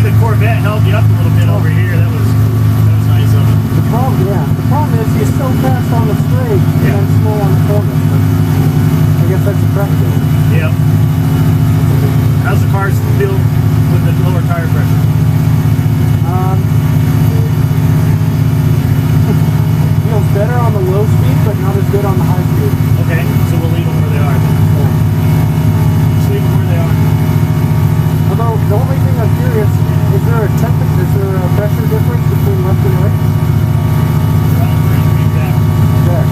the Corvette held you up a little bit over here. That was nice of it. The problem is he's so fast on the straight and then slow on the corner. But I guess that's a practice. Yeah. How's the car feel with the lower tire pressure? Feels better on the low speed, but not as good on the high speed. Okay, so we'll leave them where they are then. Yeah. Just leave them where they are. Although the only thing I'm curious, is there a pressure difference between left and right? Well, we're going to read that. There.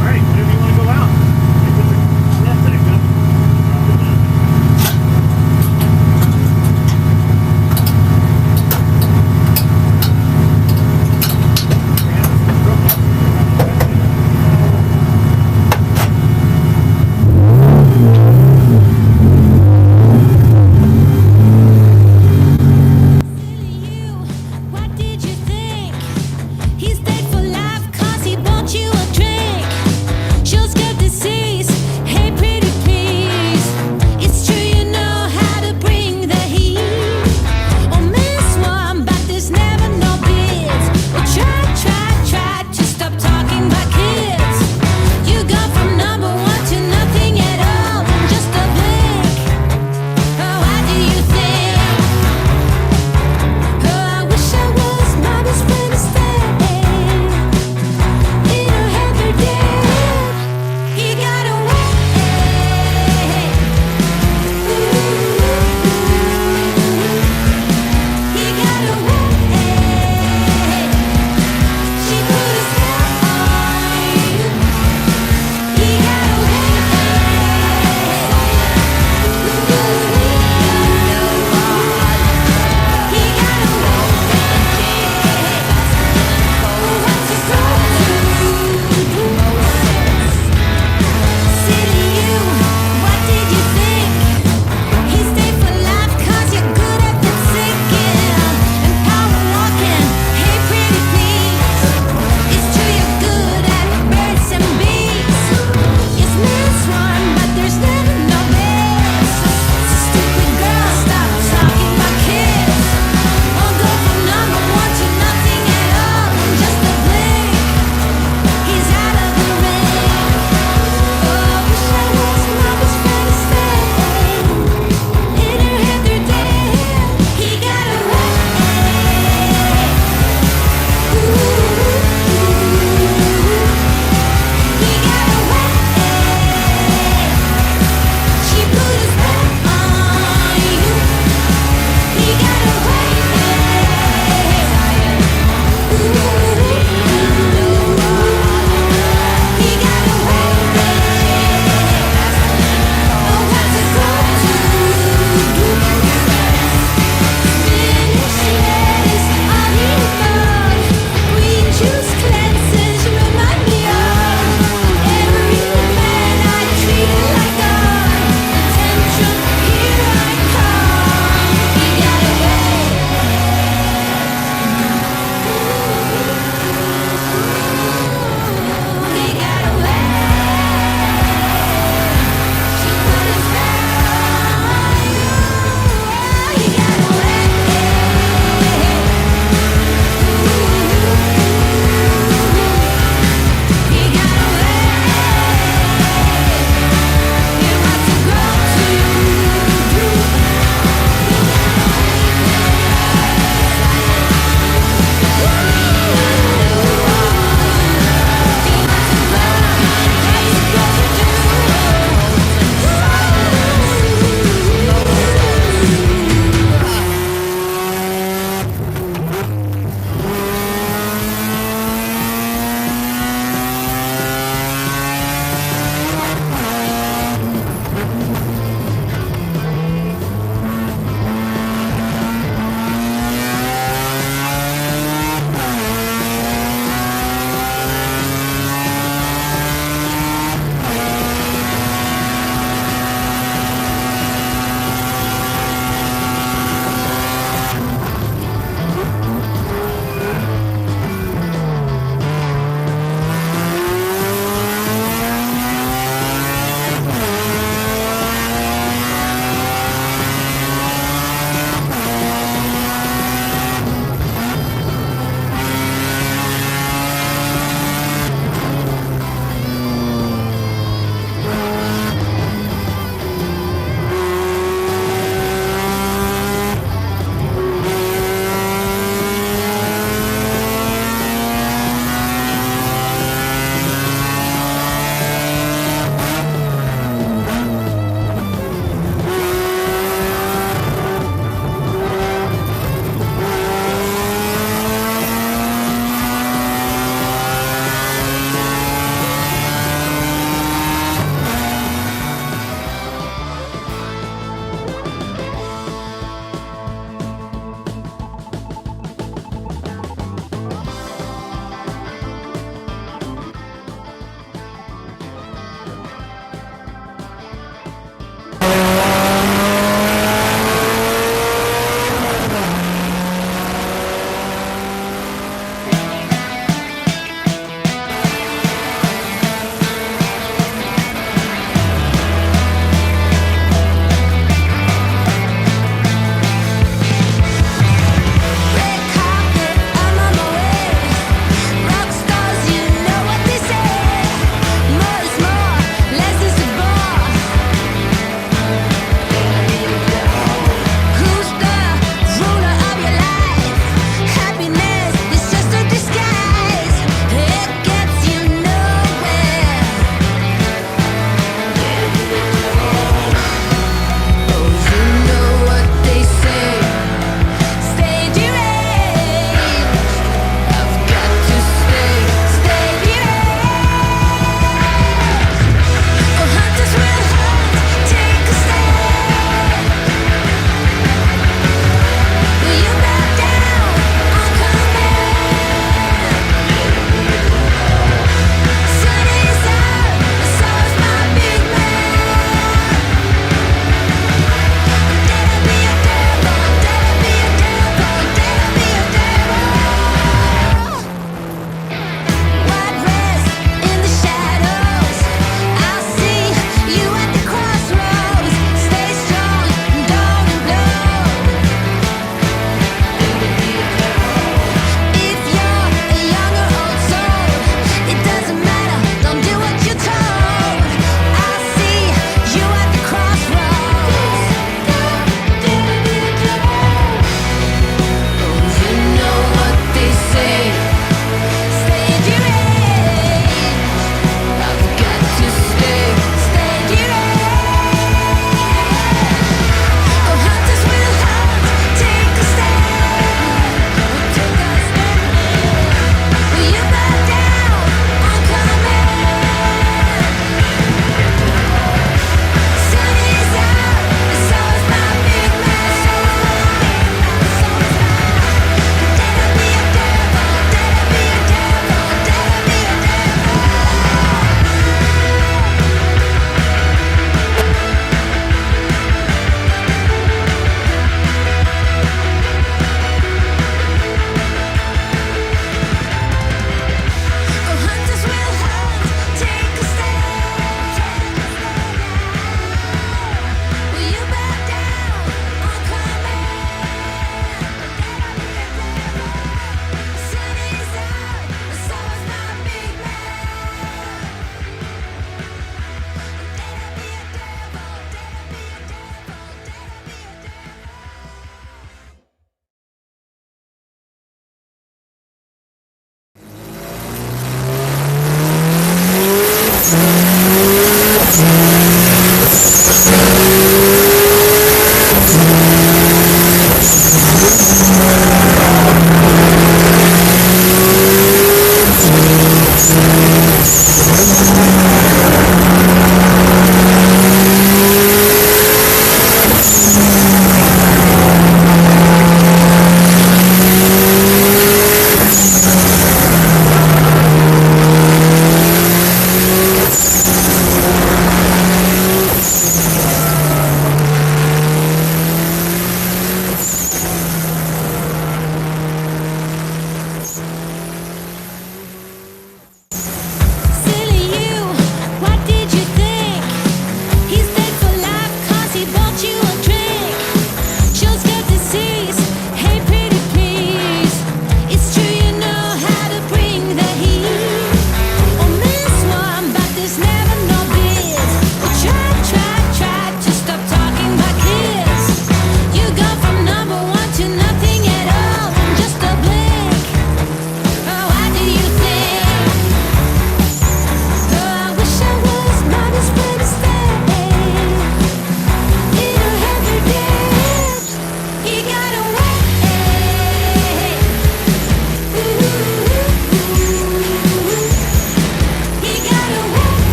All right, whatever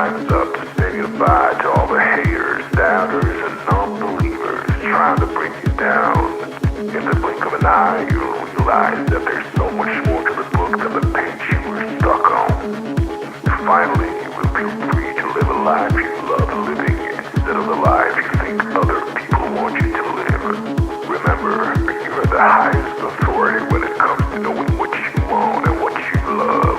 time's up to say goodbye to all the haters, doubters, and non-believers trying to bring you down. In the blink of an eye, you'll realize that there's so much more to the book than the page you were stuck on. Finally, you will feel free to live a life you love living instead of the life you think other people want you to live. Remember, you're the highest authority when it comes to knowing what you want and what you love.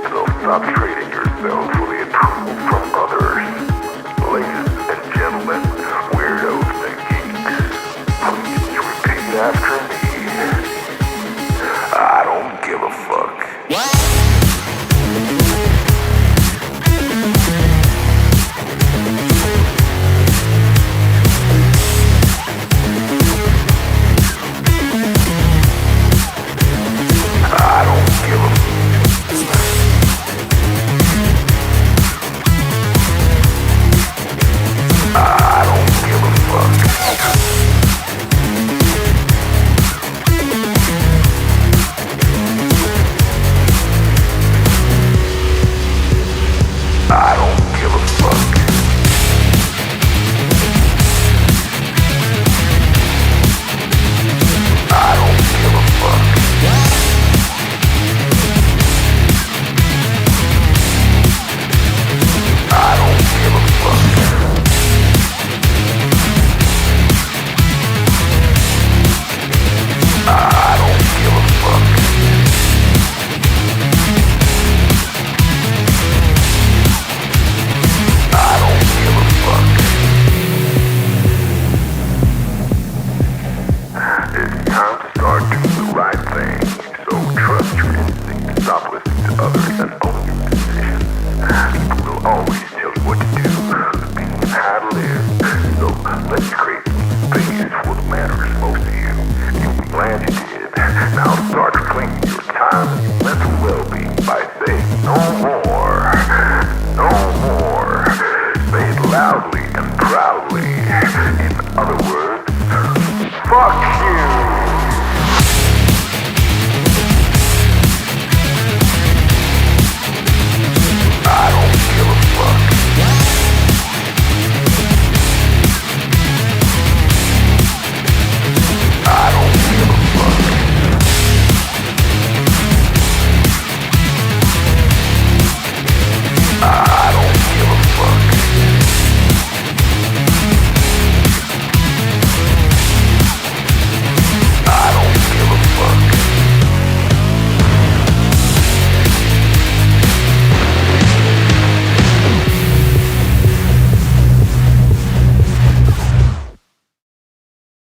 So stop trading yourself for the approval from others. Ladies and gentlemen, weirdos and geeks, please repeat after me. I don't give a fuck.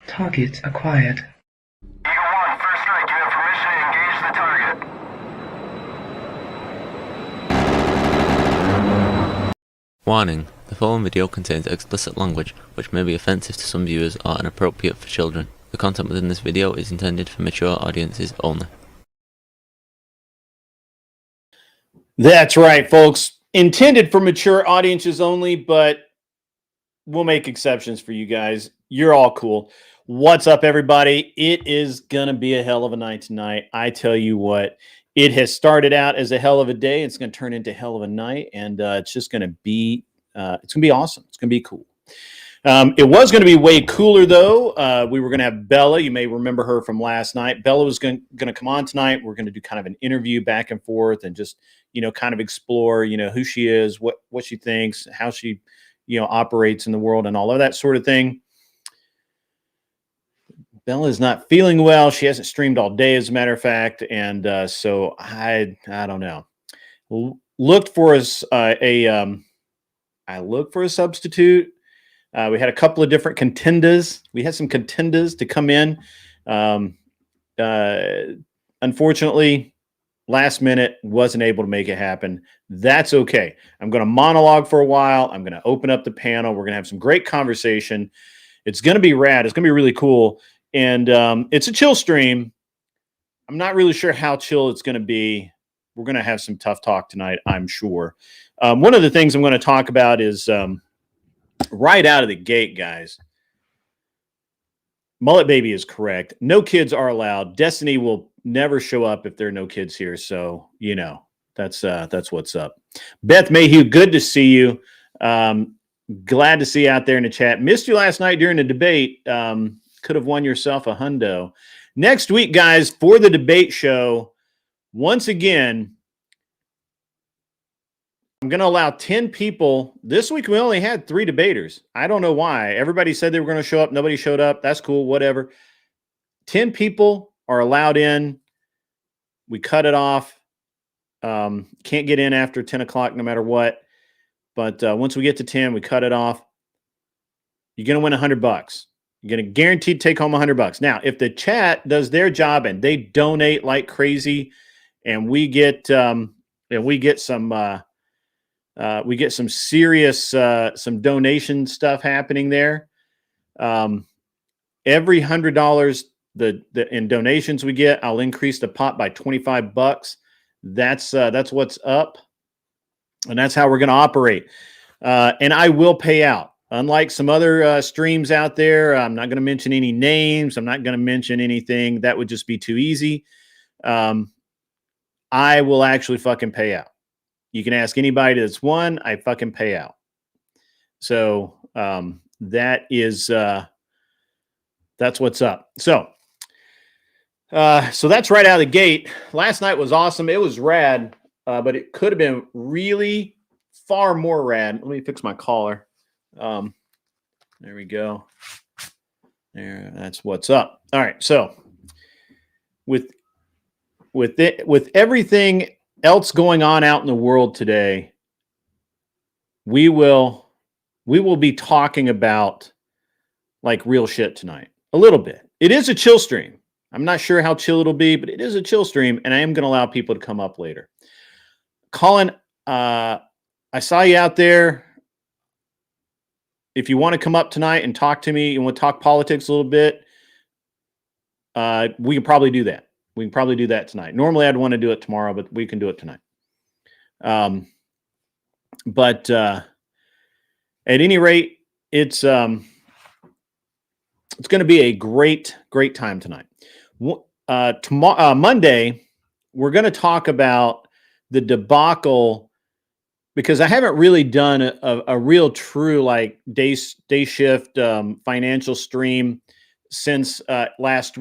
Target acquired. Eagle 1, first strike. You have permission to engage the target. Warning: the following video contains explicit language which may be offensive to some viewers or inappropriate for children. The content within this video is intended for mature audiences only. That's right, folks. Intended for mature audiences only, but we'll make exceptions for you guys. You're all cool. What's up, everybody? It is going to be a hell of a night tonight. I tell you what, it has started out as a hell of a day. It's going to turn into a hell of a night, and it's just going to be awesome. It's going to be cool. It was going to be way cooler, though. We were going to have Bella. You may remember her from last night. Bella was going to come on tonight. We're going to do kind of an interview back and forth and just, kind of explore, who she is, what she thinks, how she, operates in the world and all of that sort of thing. Bella is not feeling well. She hasn't streamed all day, as a matter of fact. And so I don't know. Looked for I looked for a substitute. We had a couple of different contenders. We had some contenders to come in. Unfortunately, last minute, wasn't able to make it happen. That's okay. I'm going to monologue for a while. I'm going to open up the panel. We're going to have some great conversation. It's going to be rad. It's going to be really cool. And it's a chill stream. I'm not really sure how chill it's going to be. We're going to have some tough talk tonight, I'm sure. One of the things I'm going to talk about is right out of the gate, guys. Mullet Baby is correct. No kids are allowed. Destiny will never show up if there are no kids here. So, that's what's up. Beth Mayhew, good to see you. Glad to see you out there in the chat. Missed you last night during the debate. Could have won yourself a hundo. Next week, guys, for the debate show, once again, I'm going to allow 10 people. This week, we only had 3 debaters. I don't know why. Everybody said they were going to show up. Nobody showed up. That's cool, whatever. 10 people are allowed in. We cut it off. Can't get in after 10 o'clock no matter what. But once we get to 10, we cut it off. You're going to win $100. You're going to guaranteed take home $100. Now, if the chat does their job and they donate like crazy, and we get some serious some donation stuff happening there. Every $100 in donations we get, I'll increase the pot by $25. That's what's up, and that's how we're going to operate. And I will pay out. Unlike some other streams out there, I'm not going to mention any names. I'm not going to mention anything. That would just be too easy. I will actually fucking pay out. You can ask anybody that's won. I fucking pay out. So that is that's what's up. So that's right out of the gate. Last night was awesome. It was rad, but it could have been really far more rad. Let me fix my collar. There we go. There, that's what's up. All right. So with everything else going on out in the world today, we will be talking about like real shit tonight. A little bit. It is a chill stream. I'm not sure how chill it'll be, but it is a chill stream, and I am going to allow people to come up later. Colin, I saw you out there. If you want to come up tonight and talk to me and we'll talk politics a little bit, we can probably do that. We can probably do that tonight. Normally, I'd want to do it tomorrow, but we can do it tonight. But at any rate, it's going to be a great time tonight. Tomorrow, Monday, we're going to talk about the debacle, because I haven't really done a real true like day shift financial stream since last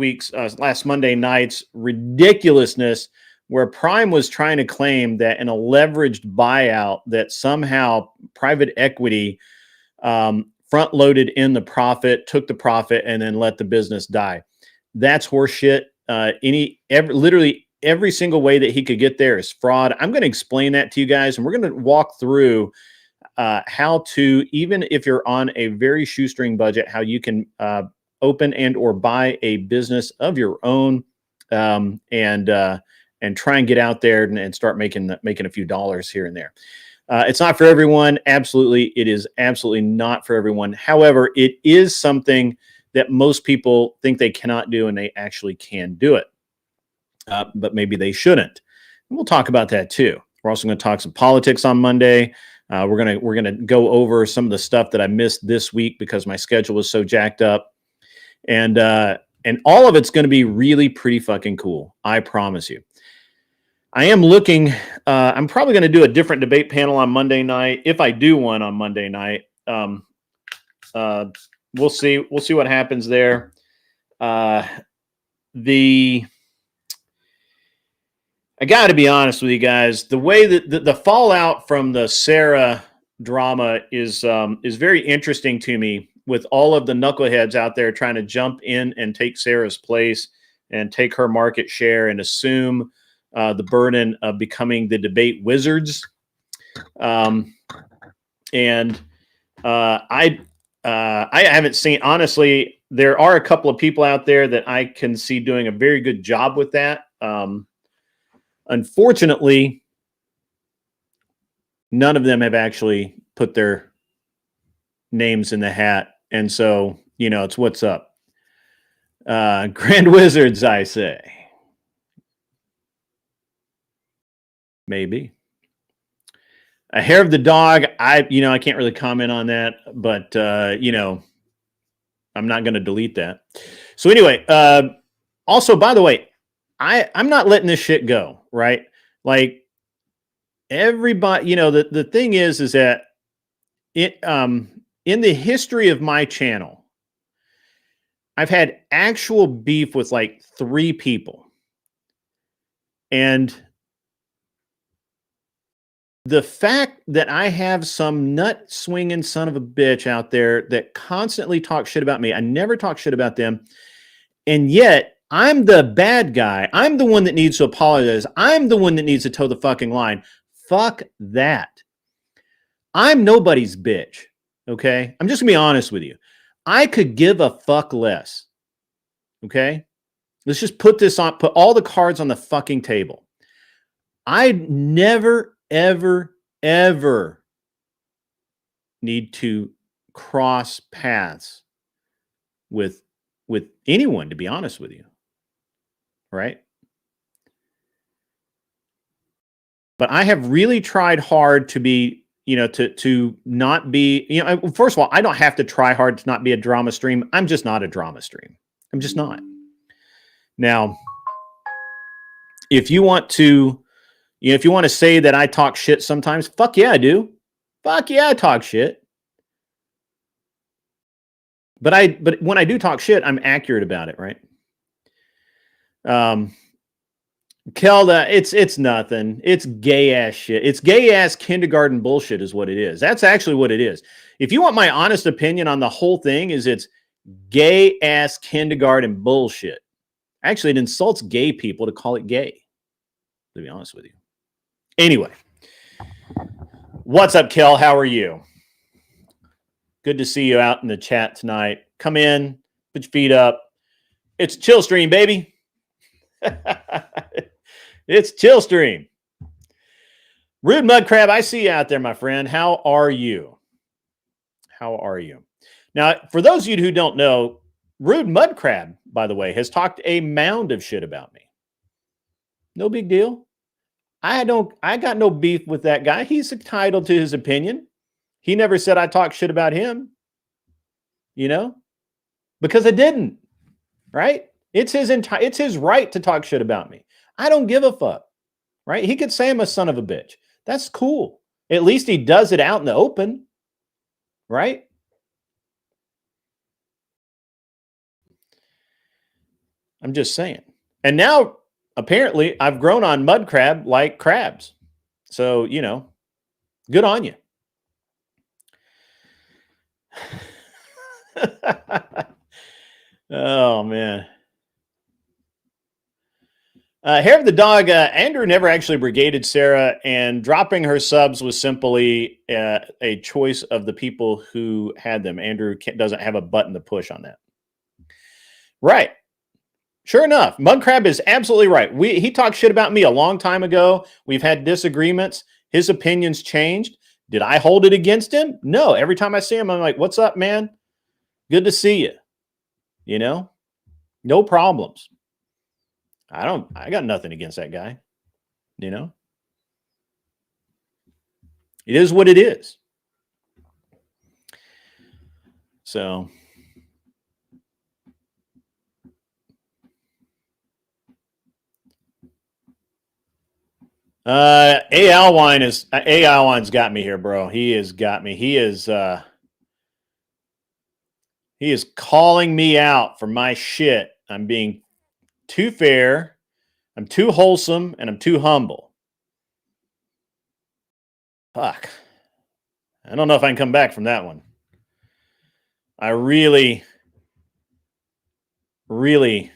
Monday night's ridiculousness, where Prime was trying to claim that in a leveraged buyout that somehow private equity front loaded in the profit, took the profit, and then let the business die. That's horseshit. Literally every single way that he could get there is fraud. I'm going to explain that to you guys, and we're going to walk through how to, even if you're on a very shoestring budget, how you can open and or buy a business of your own, and try and get out there and start making a few dollars here and there. It's not for everyone. Absolutely, it is absolutely not for everyone. However, it is something that most people think they cannot do, and they actually can do it. But maybe they shouldn't. And we'll talk about that too. We're also going to talk some politics on Monday. We're gonna go over some of the stuff that I missed this week because my schedule was so jacked up, and all of it's going to be really pretty fucking cool. I promise you. I am looking. I'm probably going to do a different debate panel on Monday night if I do one on Monday night. We'll see. We'll see what happens there. I got to be honest with you guys. The way that the fallout from the Sarah drama is very interesting to me, with all of the knuckleheads out there trying to jump in and take Sarah's place and take her market share and assume the burden of becoming the debate wizards. I haven't seen, honestly, there are a couple of people out there that I can see doing a very good job with that. Unfortunately, none of them have actually put their names in the hat. And so, it's what's up. Grand Wizards, I say. Maybe. A hair of the dog, I can't really comment on that, but, I'm not going to delete that. So anyway, also, by the way, I'm not letting this shit go, right? Like, everybody, you know, the thing is that it in the history of my channel, I've had actual beef with like 3 people. And the fact that I have some nut swinging son of a bitch out there that constantly talks shit about me, I never talk shit about them. And yet I'm the bad guy. I'm the one that needs to apologize. I'm the one that needs to toe the fucking line. Fuck that. I'm nobody's bitch. Okay. I'm just gonna be honest with you. I could give a fuck less. Okay. Let's just put all the cards on the fucking table. I never, ever, ever need to cross paths with anyone, to be honest with you. Right? But I have really tried hard to be, you know, to not be, you know, first of all, I don't have to try hard to not be a drama stream. I'm just not a drama stream. I'm just not. Now, if you want to, you know, if you want to say that I talk shit sometimes, fuck yeah, I do. Fuck yeah, I talk shit. But when I do talk shit, I'm accurate about it, right? Kelda, it's nothing. It's gay ass shit. It's gay ass kindergarten bullshit is what it is. That's actually what it is. If you want my honest opinion on the whole thing, is it's gay ass kindergarten bullshit. Actually, it insults gay people to call it gay, to be honest with you. Anyway, what's up, Kel? How are you? Good to see you out in the chat tonight. Come in, put your feet up. It's chill stream, baby. It's chill stream. Rude Mud Crab, I see you out there, my friend. How are you? How are you? Now, for those of you who don't know, Rude Mud Crab, by the way, has talked a mound of shit about me. No big deal. I got no beef with that guy. He's entitled to his opinion. He never said I talked shit about him. You know? Because I didn't. Right? It's his right to talk shit about me. I don't give a fuck. Right? He could say I'm a son of a bitch. That's cool. At least he does it out in the open. Right? I'm just saying. And now, apparently, I've grown on Mud Crab like crabs. So, you know, good on you. Oh, man. Hair of the Dog, Andrew never actually brigaded Sarah, and dropping her subs was simply a choice of the people who had them. Andrew doesn't have a button to push on that. Right. Sure enough, Mudcrab is absolutely right. He talked shit about me a long time ago. We've had disagreements. His opinions changed. Did I hold it against him? No. Every time I see him, I'm like, what's up, man? Good to see you. You know? No problems. I got nothing against that guy. You know? It is what it is. So... Alwine's got me here, bro. He has got me. He is calling me out for my shit. I'm being too fair, I'm too wholesome, and I'm too humble. Fuck. I don't know if I can come back from that one. I really, I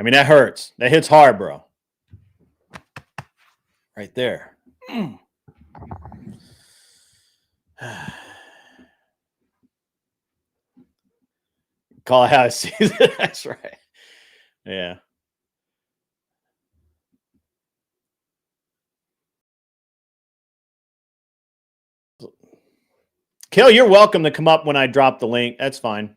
mean, that hurts. That hits hard, bro. Right there. Call it how I see it. That's right. Yeah. Kel, you're welcome to come up when I drop the link. That's fine.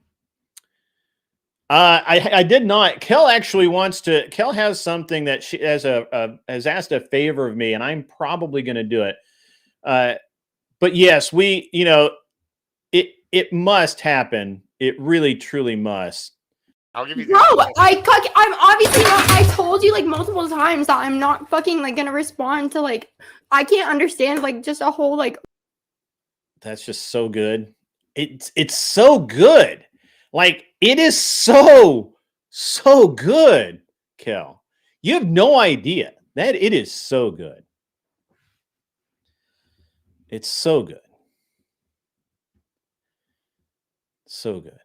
I did not. Kel actually wants to. Kel has something that she has asked a favor of me, and I'm probably going to do it. But yes, it must happen. It really, truly must. I'll give you. Bro, I'm obviously not. I told you like multiple times that I'm not fucking like gonna respond to like. I can't understand like just a whole like. That's just so good. It's so good. Like it is so good, Kel. You have no idea that it is so good. It's so good. So good.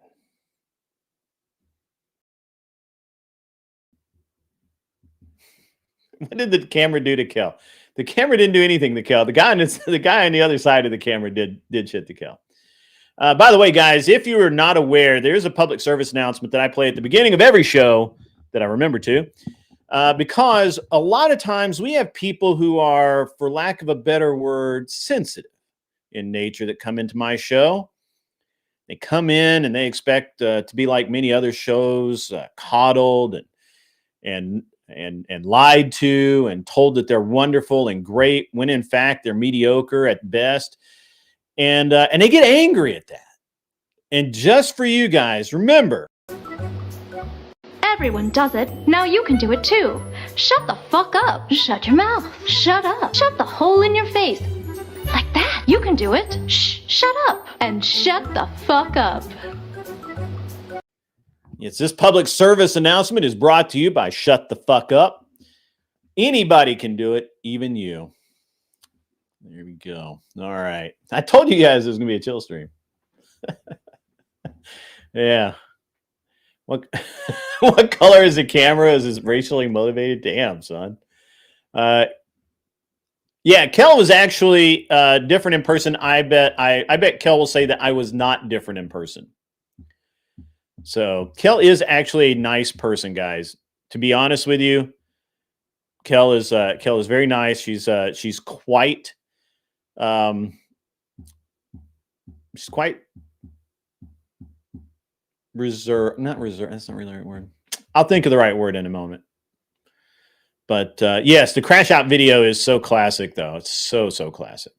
What did the camera do to Kel? The camera didn't do anything to Kel. The guy on the other side of the camera did shit to Kel. By the way, guys, if you are not aware, there's a public service announcement that I play at the beginning of every show that I remember to, because a lot of times we have people who are, for lack of a better word, sensitive in nature that come into my show. They come in and they expect to be like many other shows, coddled and lied to and told that they're wonderful and great when in fact they're mediocre at best. And they get angry at that. And just for you guys, remember. Everyone does it. Now you can do it too. Shut the fuck up. Shut your mouth. Shut up. Shut the hole in your face. Like that. You can do it. Shh. Shut up. And shut the fuck up. Yes, this public service announcement is brought to you by Shut the Fuck Up. Anybody can do it, even you. There we go. All right. I told you guys it was going to be a chill stream. Yeah. What color is the camera? Is this racially motivated? Damn, son. Yeah, Kel was actually different in person. I bet Kel will say that I was not different in person. So Kel is actually a nice person, guys. To be honest with you, Kel is very nice. She's quite reserved. Not reserved. That's not really the right word. I'll think of the right word in a moment. But yes, the crash out video is so classic, though. It's so classic.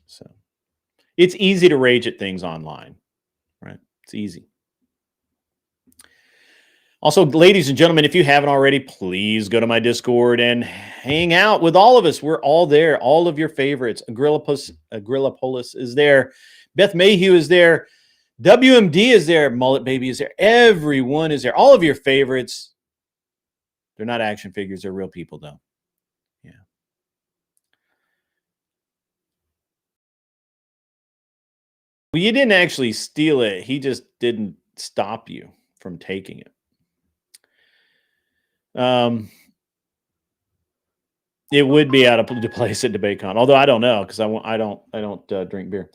So it's easy to rage at things online, right? It's easy. Also, ladies and gentlemen, if you haven't already, please go to my Discord and hang out with all of us. We're all there. All of your favorites. Agrillapolis is there. Beth Mayhew is there. WMD is there. Mullet Baby is there. Everyone is there. All of your favorites. They're not action figures. They're real people, though. Yeah. Well, you didn't actually steal it. He just didn't stop you from taking it. It would be out of place at DebateCon, although I don't know because I don't drink beer.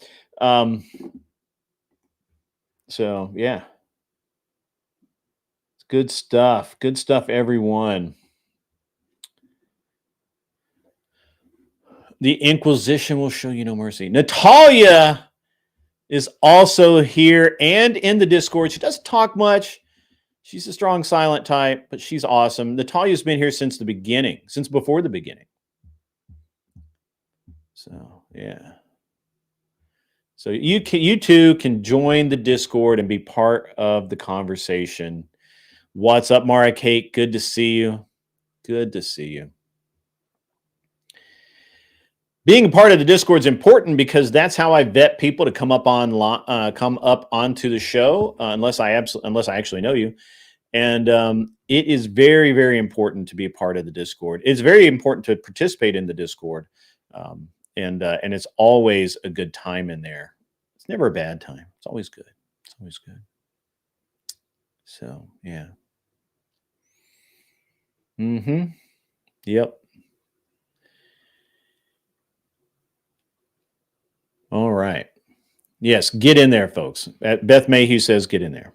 So yeah, it's good stuff. Good stuff, everyone. The Inquisition will show you no mercy. Natalia is also here and in the Discord. She doesn't talk much. She's a strong silent type, but she's awesome. Natalia's been here since the beginning, since before the beginning. So, yeah. So you too can join the Discord and be part of the conversation. What's up, Mara Kate? Good to see you. Good to see you. Being a part of the Discord is important because that's how I vet people to come up onto the show, unless I actually know you. And it is very, very important to be a part of the Discord. It's very important to participate in the Discord, and it's always a good time in there. It's never a bad time. It's always good. It's always good. So yeah. Yep. All right. Yes, get in there, folks. Beth Mayhew says get in there.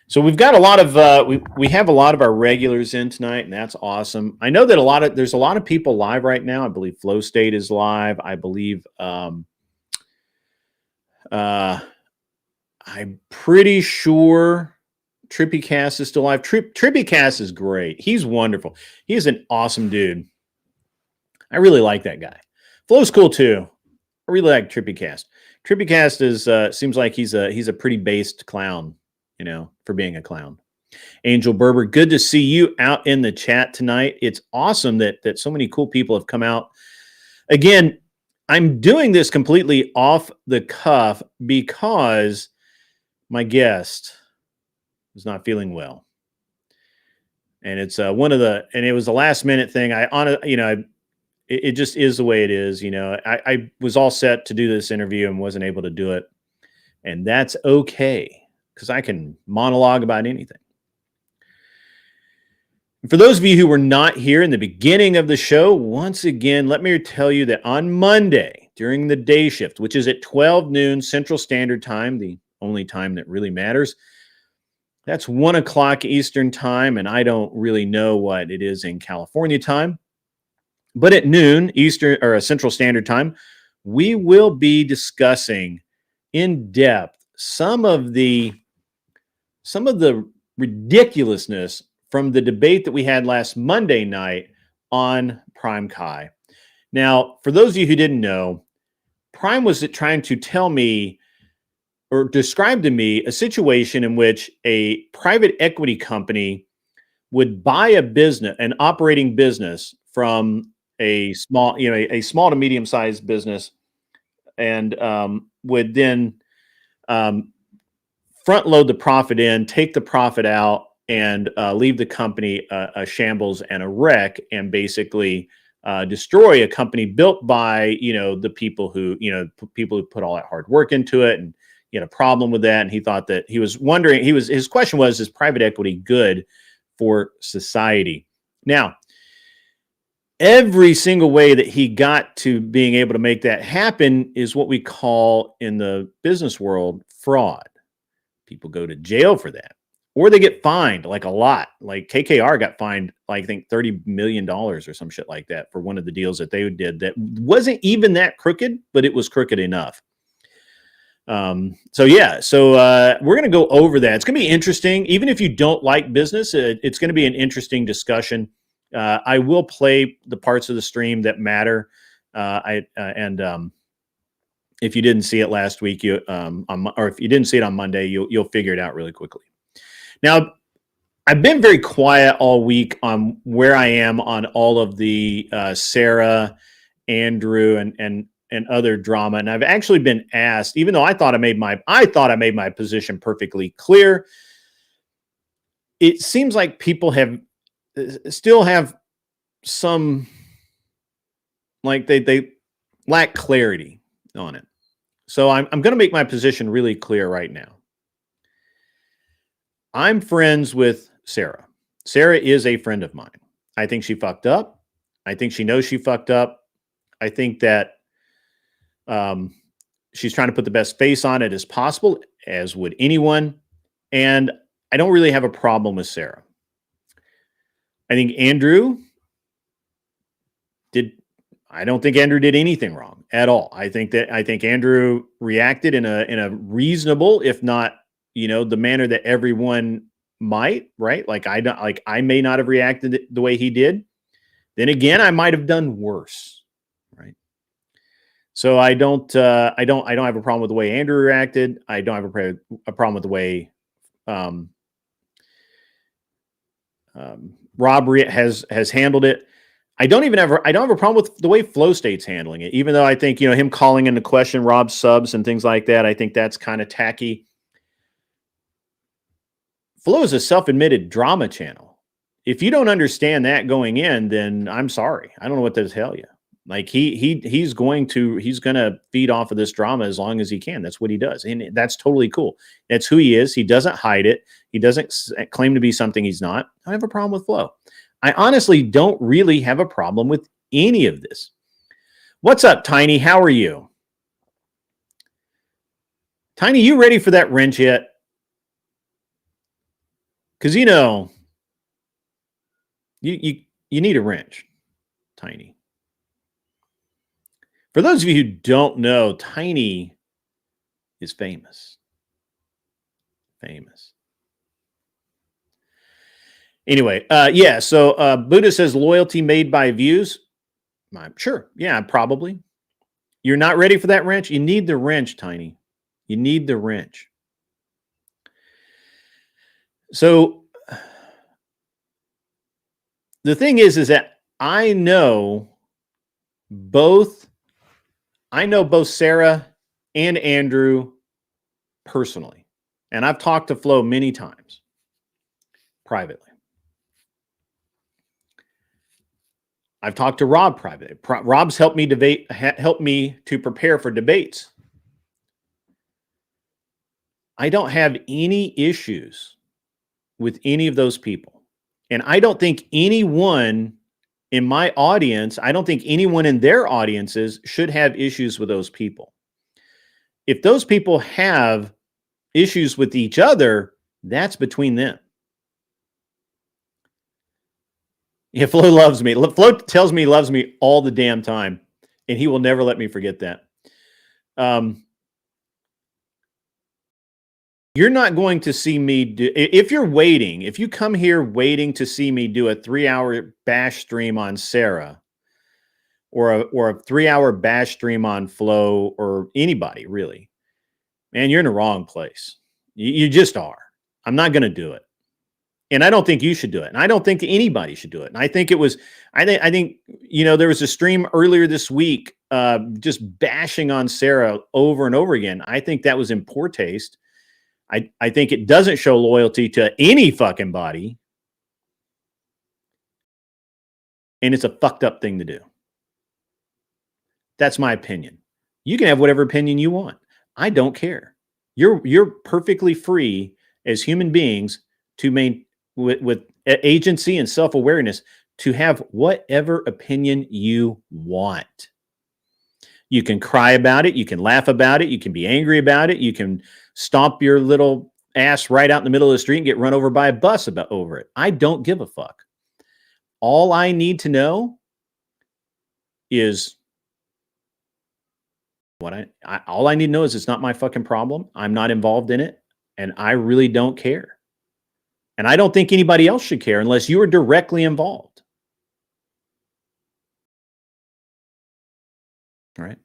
So we've got a lot of we have a lot of our regulars in tonight, and that's awesome. I know that there's a lot of people live right now. I believe Flow State is live. I believe I'm pretty sure Trippy Cass is still live. Trippy Cass is great. He's wonderful. He's an awesome dude. I really like that guy. Flow's cool too. I really like Trippy Cast. Trippy Cast is seems like he's a pretty based clown. for being a clown. Angel Berber, good to see you out in the chat tonight. It's awesome that so many cool people have come out. Again, I'm doing this completely off the cuff because my guest is not feeling well. And it's and it was the last minute thing. It just is the way it is. I was all set to do this interview and wasn't able to do it. And that's okay, because I can monologue about anything. For those of you who were not here in the beginning of the show, once again, let me tell you that on Monday during the day shift, which is at 12 noon Central Standard Time, the only time that really matters, that's 1 o'clock Eastern Time, and I don't really know what it is in California time. But at noon Eastern or Central Standard Time, we will be discussing in depth some of the ridiculousness from the debate that we had last Monday night on Prime Kai. Now, for those of you who didn't know, Prime was trying to tell me or describe to me a situation in which a private equity company would buy an operating business from a small to medium-sized business, and would then front load the profit in, take the profit out, and leave the company a shambles and a wreck, and basically destroy a company built by the people who put all that hard work into it. And he had a problem with that, and he thought that his question was, is private equity good for society? Now, every single way that he got to being able to make that happen is what we call in the business world fraud. People go to jail for that, or they get fined like a lot. Like KKR got fined, I think $30 million or some shit like that for one of the deals that they did that wasn't even that crooked, but it was crooked enough. So we're going to go over that. It's going to be interesting. Even if you don't like business, it's going to be an interesting discussion. I will play the parts of the stream that matter. If you didn't see it last week, or if you didn't see it on Monday, you'll figure it out really quickly. Now, I've been very quiet all week on where I am on all of the Sarah, Andrew, and other drama, and I've actually been asked, even though I thought I made my position perfectly clear. It seems like people still have some, like they lack clarity on it. So I'm going to make my position really clear right now. I'm friends with Sarah. Sarah is a friend of mine. I think she fucked up. I think she knows she fucked up. I think that she's trying to put the best face on it as possible, as would anyone. And I don't really have a problem with Sarah. I don't think Andrew did anything wrong at all. I think Andrew reacted in a reasonable, if not, the manner that everyone might, right? I may not have reacted the way he did. Then again, I might have done worse, right? So I don't have a problem with the way Andrew reacted. I don't have a problem with the way Rob has handled it. I don't have a problem with the way Flow State's handling it, even though I think, him calling into question Rob's subs and things like that, I think that's kind of tacky. Flow is a self-admitted drama channel. If you don't understand that going in, then I'm sorry. I don't know what to tell you. Like he's going to feed off of this drama as long as he can. That's what he does. And that's totally cool. That's who he is. He doesn't hide it. He doesn't claim to be something he's not. I don't have a problem with Flow. I honestly don't really have a problem with any of this. What's up, Tiny? How are you? Tiny, you ready for that wrench yet? Because you need a wrench, Tiny. For those of you who don't know, Tiny is famous. Anyway, so Buddha says loyalty made by views. Sure, yeah, probably. You're not ready for that wrench? You need the wrench, Tiny. You need the wrench. So the thing is that I know both Sarah and Andrew personally. And I've talked to Flo many times privately. I've talked to Rob privately. Rob's helped me helped me to prepare for debates. I don't have any issues with any of those people. And I don't think anyone in my audience, I don't think anyone in their audiences should have issues with those people. If those people have issues with each other, that's between them. Yeah, Flo loves me. Flo tells me he loves me all the damn time, and he will never let me forget that. You're not going to see me do, if you're waiting, if you come here waiting to see me do a 3-hour bash stream on Sarah or a 3-hour bash stream on Flo or anybody really, man, you're in the wrong place. You just are. I'm not going to do it. And I don't think you should do it. And I don't think anybody should do it. And I think I think, you know, there was a stream earlier this week just bashing on Sarah over and over again. I think that was in poor taste. I think it doesn't show loyalty to any fucking body. And it's a fucked up thing to do. That's my opinion. You can have whatever opinion you want. I don't care. You're perfectly free as human beings to maintain with agency and self-awareness to have whatever opinion you want. You can cry about it. You can laugh about it. You can be angry about it. You can stomp your little ass right out in the middle of the street and get run over by a bus over it. I don't give a fuck. All I need to know is all I need to know is it's not my fucking problem. I'm not involved in it, and I really don't care. And I don't think anybody else should care unless you are directly involved. All right.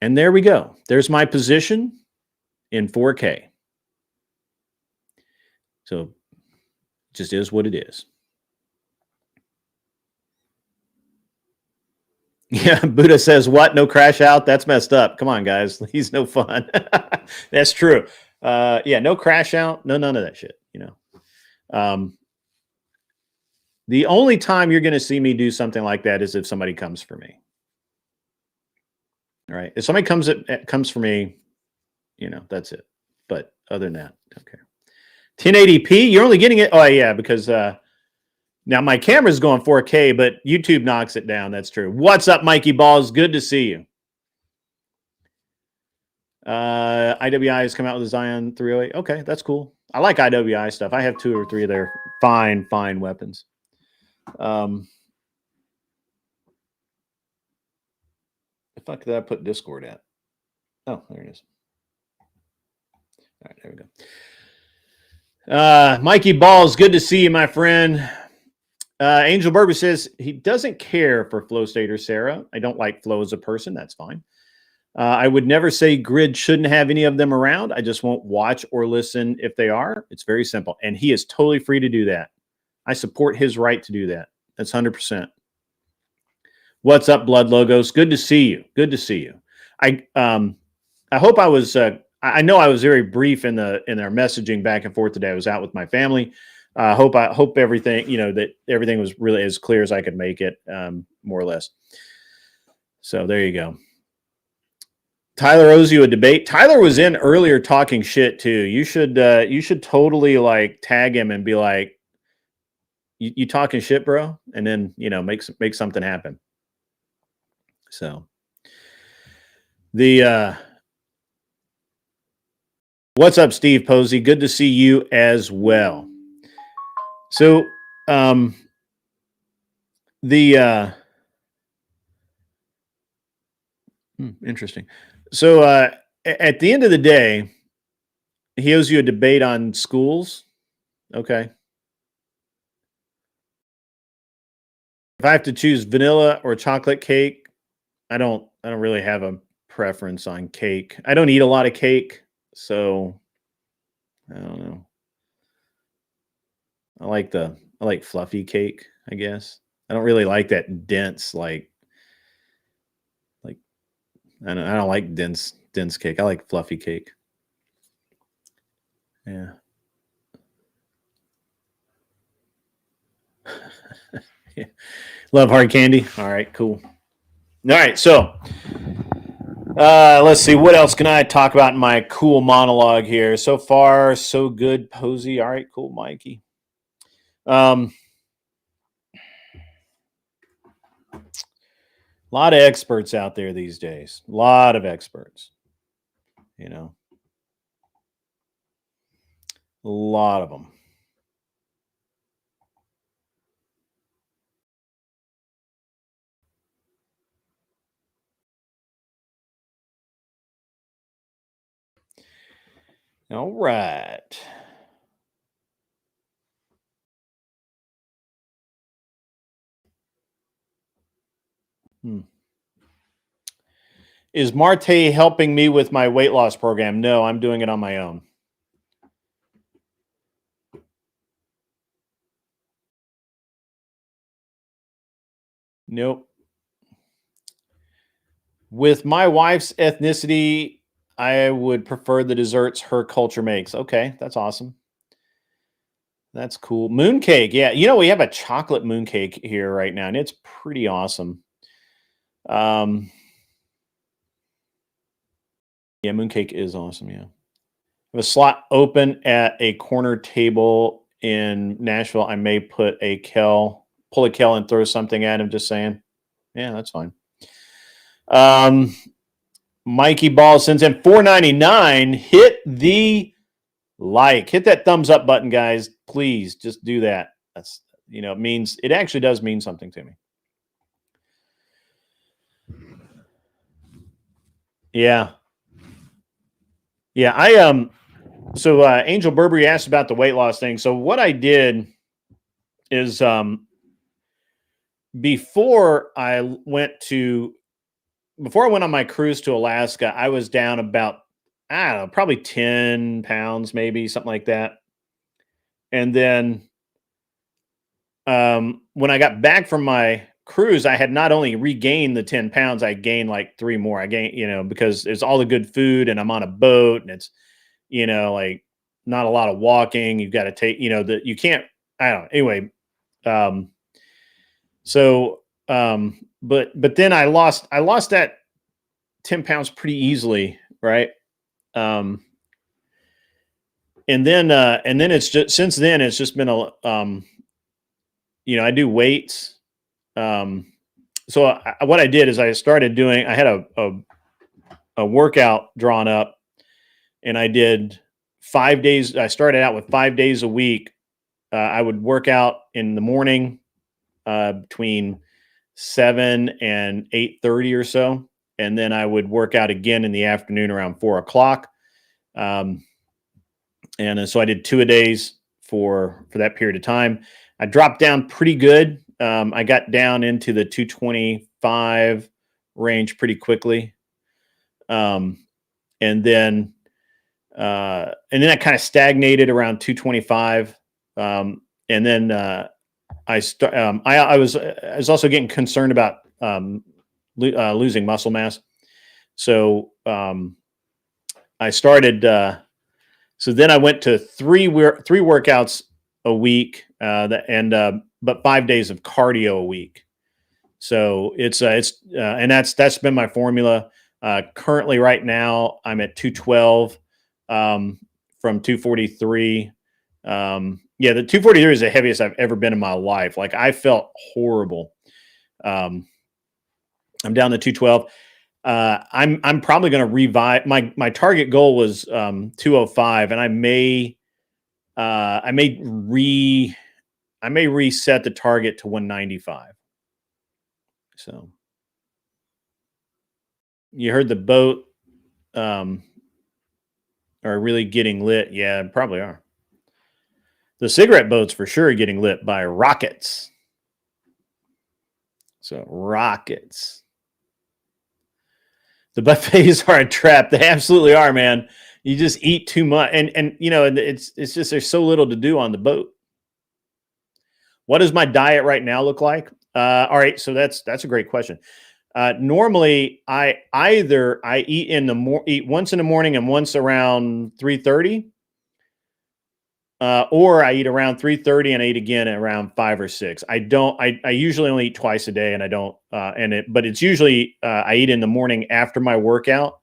And there we go. There's my position in 4K. So it just is what it is. Yeah, Buddha says, what? No crash out? That's messed up. Come on, guys. He's no fun. That's true. Yeah, no crash out. No, none of that shit, you know. The only time you're going to see me do something like that is if somebody comes for me. All right. If somebody comes for me, you know, that's it. But other than that, okay. 1080p, you're only getting it. Oh, yeah, because now my camera's going 4K, but YouTube knocks it down. That's true. What's up, Mikey Balls? Good to see you. IWI has come out with a Zion 308. Okay, that's cool. I like IWI stuff. I have 2 or 3 of their fine weapons. The fuck did I put Discord at? Oh, there it is. All right, there we go. Mikey Balls, good to see you, my friend. Angel Burber says he doesn't care for Flo State or Sarah. I don't like Flo as a person. That's fine. I would never say Grid shouldn't have any of them around. I just won't watch or listen if they are. It's very simple. And he is totally free to do that. I support his right to do that. That's 100%. What's up, Blood Logos? Good to see you. Good to see you. I hope I was I know I was very brief in our messaging back and forth today. I was out with my family. I hope everything, you know, that everything was really as clear as I could make it, more or less. So there you go. Tyler owes you a debate. Tyler was in earlier talking shit too. You should totally like tag him and be like, you talking shit, bro? And then, you know, make something happen. So what's up, Steve Posey? Good to see you as well. So interesting. So at the end of the day, he owes you a debate on schools. Okay. If I have to choose vanilla or chocolate cake, I don't really have a preference on cake. I don't eat a lot of cake, so I don't know. I like fluffy cake, I guess. I don't really like that dense, like I don't like dense cake. I like fluffy cake. Yeah. Yeah. Love hard candy. All right, cool. All right, so let's see. What else can I talk about in my cool monologue here? So far, so good, Posey. All right, cool, Mikey. A lot of experts out there these days. A lot of experts. You know, a lot of them. All right. Is Marte helping me with my weight loss program? No, I'm doing it on my own. Nope. With my wife's ethnicity, I would prefer the desserts her culture makes. Okay, that's awesome. That's cool. Mooncake. Yeah, we have a chocolate mooncake here right now, and it's pretty awesome. Yeah, mooncake is awesome. Yeah. I have a slot open at a corner table in Nashville. I may pull a Kel and throw something at him, just saying. Yeah, that's fine. Mikey Ball sends in $4.99. Hit the hit that thumbs up button, guys. Please just do that. That's it actually does mean something to me. Yeah. Yeah, so Angel Burberry asked about the weight loss thing. So what I did is before I went on my cruise to Alaska, I was down about, I don't know, probably 10 pounds, maybe something like that. And then when I got back from my cruise, I had not only regained the 10 pounds, I gained like 3 more. I gained, because it's all the good food and I'm on a boat and it's, like not a lot of walking. You've got to take, you can't, I don't know. Anyway. But then I lost that 10 pounds pretty easily. Right. And then it's just, since then it's just been I do weights. So what I did is I had a workout drawn up and I did 5 days. I started out with 5 days a week. I would work out in the morning between 7 and 8:30 or so. And then I would work out again in the afternoon around 4 o'clock. And so I did 2 a days for that period of time. I dropped down pretty good. I got down into the 225 range pretty quickly. And then I kind of stagnated around 225. And then I was also getting concerned about losing muscle mass. So I started. So then I went to three workouts a week, but 5 days of cardio a week. So and that's been my formula. Currently, right now, I'm at 212 from 243. The 243 is the heaviest I've ever been in my life. Like I felt horrible. I'm down to 212. I'm probably going to revive. My target goal was 205, and I may reset the target to 195. So you heard the boat are really getting lit. Yeah, probably are. The cigarette boats for sure are getting lit by rockets. So rockets. The buffets are a trap. They absolutely are, man. You just eat too much, and you know, it's just there's so little to do on the boat. What does my diet right now look like? All right, so that's a great question. Normally, I eat once in the morning and once around 3:30, or I eat around 3:30 and I eat again at around 5 or 6. I usually only eat twice a day, and I don't but it's usually I eat in the morning after my workout,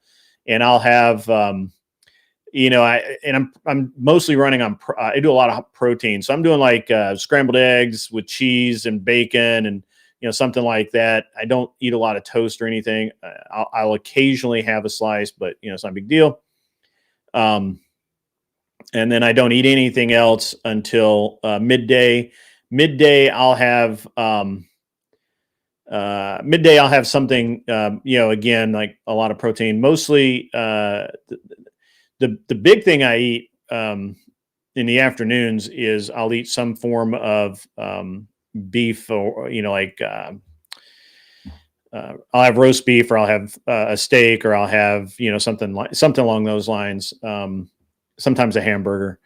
and I'll have I'm mostly running on I do a lot of protein, so I'm doing like scrambled eggs with cheese and bacon and something like that. I don't eat a lot of toast or anything. I'll occasionally have a slice, but it's not a big deal. And then I don't eat anything else until midday. Midday I'll have something again, like a lot of protein, mostly the big thing I eat in the afternoons is I'll eat some form of beef, or I'll have roast beef, or I'll have a steak, or I'll have something along those lines. Sometimes a hamburger.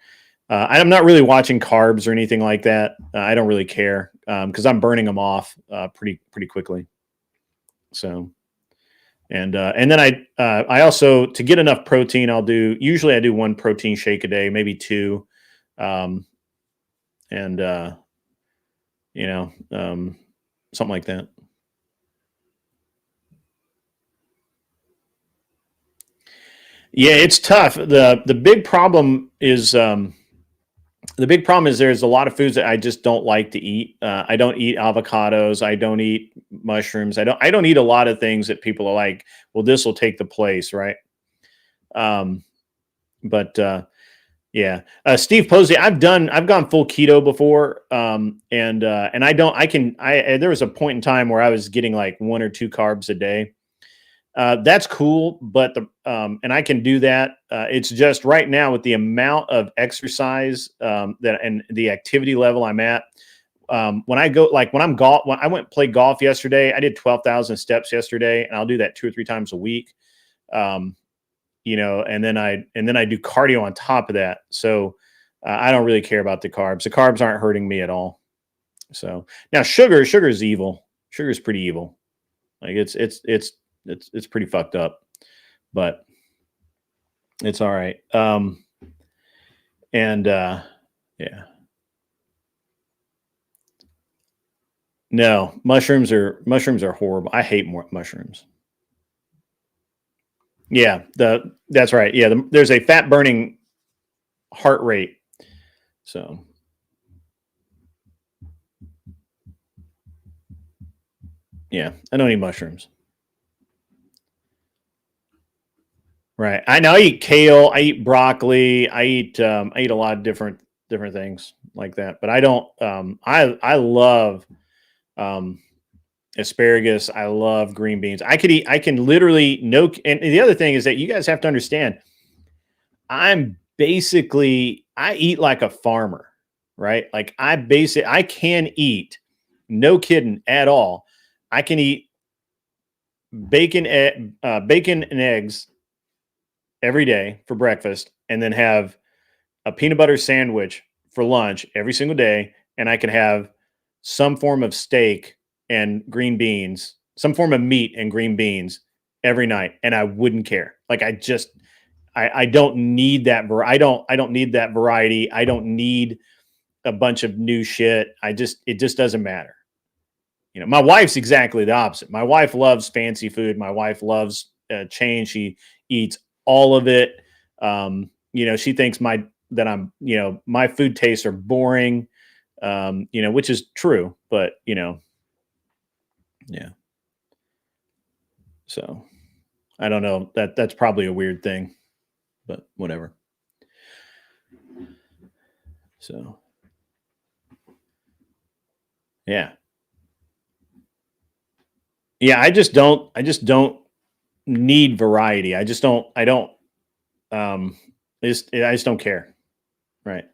I'm not really watching carbs or anything like that. I don't really care because I'm burning them off pretty quickly. So, and then I also, to get enough protein, usually I do one protein shake a day, maybe two, something like that. Yeah, it's tough. The big problem is there's a lot of foods that I just don't like to eat. I don't eat avocados. I don't eat mushrooms. I don't eat a lot of things that people are like, well, this will take the place, right? Yeah. Steve Posey, I've gone full keto before. And there was a point in time where I was getting like 1 or 2 carbs a day. That's cool, but and I can do that. It's just right now with the amount of exercise and the activity level I'm at. When I went and played golf yesterday, I did 12,000 steps yesterday, and I'll do that 2 or 3 times a week. And then I do cardio on top of that. So I don't really care about the carbs. The carbs aren't hurting me at all. So now sugar is evil. Sugar is pretty evil. Like it's pretty fucked up, but it's all right. Yeah. No, mushrooms are horrible. I hate mushrooms. Yeah, that's right. Yeah, there's a fat burning heart rate. So yeah, I don't eat mushrooms. Right. I know I eat kale, I eat broccoli, I eat a lot of different things like that. But I don't I love asparagus. I love green beans. I can literally and the other thing is that you guys have to understand, I eat like a farmer, right? Like I can eat, no kidding at all. I can eat bacon and eggs every day for breakfast, and then have a peanut butter sandwich for lunch every single day. And I can have some form of steak and green beans, some form of meat and green beans every night. And I wouldn't care. Like I don't need that. I don't need that variety. I don't need a bunch of new shit. It just doesn't matter. My wife's exactly the opposite. My wife loves fancy food. My wife loves change. She eats all of it. She thinks my food tastes are boring, which is true, but yeah. So I don't know, that's probably a weird thing, but whatever. So yeah. Yeah, I just don't need variety. I just don't I just don't care. Right.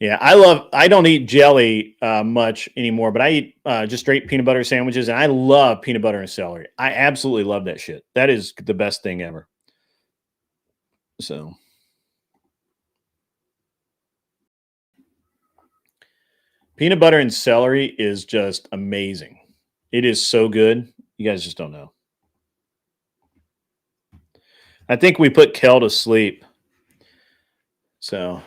Yeah, I don't eat jelly much anymore, but I eat just straight peanut butter sandwiches, and I love peanut butter and celery. I absolutely love that shit. That is the best thing ever. So peanut butter and celery is just amazing. It is so good. You guys just don't know. I think we put Kel to sleep. So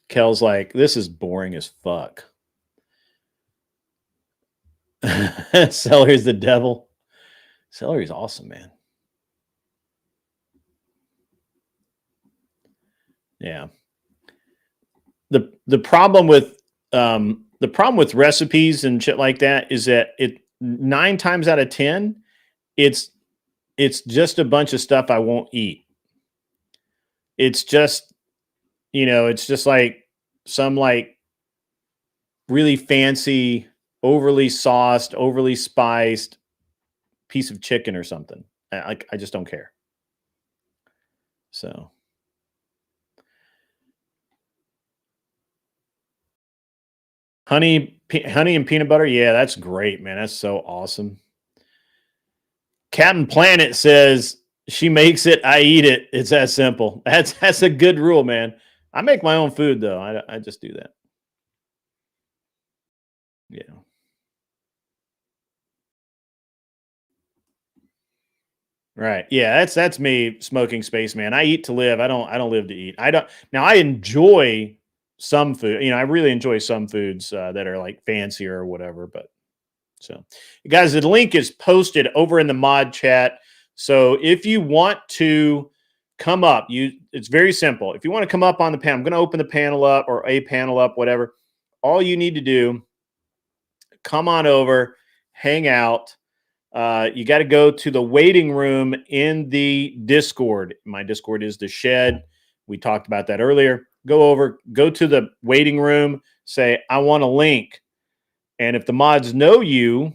Kel's like, this is boring as fuck. Celery's the devil. Celery's awesome, man. Yeah. The problem with recipes and shit like that is that 9 times out of 10, it's just a bunch of stuff I won't eat. It's just, it's just like some like really fancy, overly sauced, overly spiced piece of chicken or something. I just don't care. So honey and peanut butter, yeah, that's great, man. That's so awesome. Captain Planet says she makes it, I eat it. It's that simple. That's a good rule, man. I make my own food though. I just do that. Yeah. Right. Yeah, that's me, smoking space, man. I eat to live. I don't live to eat. I enjoy some food. I really enjoy some foods that are like fancier or whatever, but so guys, the link is posted over in the mod chat. So if you want to come up, it's very simple. If you want to come up on the panel, I'm going to open the panel up or a panel up, whatever. All you need to do, come on over, hang out. You got to go to the waiting room in the Discord. My Discord is the Shed. We talked about that earlier. Go to the waiting room, say, I want a link. And if the mods know you,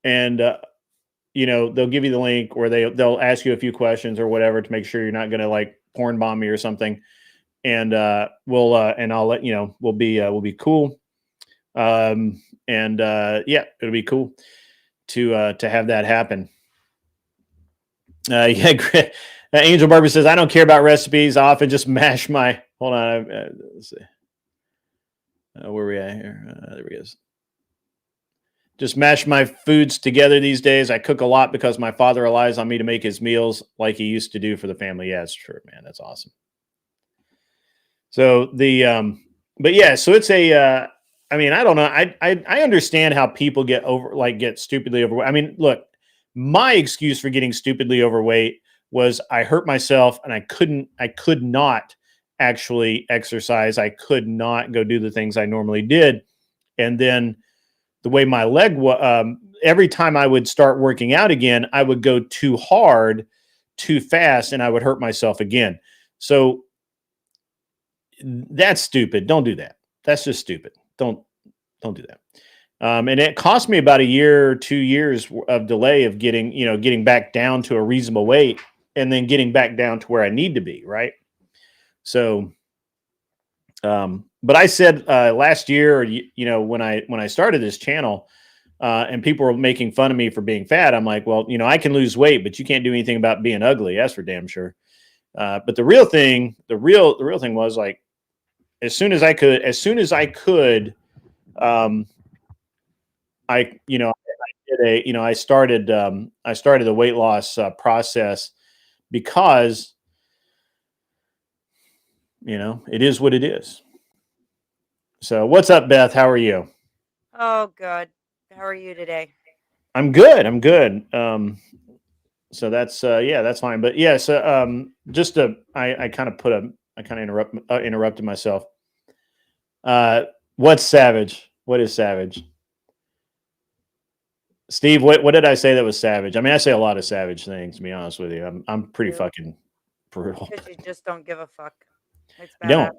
and they'll give you the link, or they'll ask you a few questions or whatever to make sure you're not going to like porn bomb me or something. And we'll and I'll let you know. We'll be cool. Yeah, it'll be cool to have that happen. Yeah, Angel Barber says, I don't care about recipes. I often just mash my. Hold on, let's see. Where are we at here? There he is. Just mash my foods together these days. I cook a lot because my father relies on me to make his meals like he used to do for the family. Yeah, it's true, man. That's awesome. So but yeah, so it's a. I mean, I don't know. I understand how people get stupidly overweight. I mean, look, my excuse for getting stupidly overweight was I hurt myself and I could not actually exercise. I could not go do the things I normally did. And then the way my leg every time I would start working out again, I would go too hard, too fast, and I would hurt myself again. So that's stupid. Don't do that. That's just stupid. Don't do that. And it cost me about a year or 2 years of delay of getting back down to a reasonable weight and then getting back down to where I need to be. Right. So, but I said last year, when I started this channel and people were making fun of me for being fat, I'm like, well, I can lose weight, but you can't do anything about being ugly. That's for damn sure. But the real thing was like, as soon as I could, I started the weight loss process because, it is what it is. So what's up, Beth? How are you? Oh, good. How are you today? I'm good. So that's that's fine. But yeah, so I kind of interrupted myself. What's savage? What is savage? Steve, what did I say that was savage? I mean, I say a lot of savage things, to be honest with you. I'm pretty fucking brutal. Because you just don't give a fuck. It's I bad.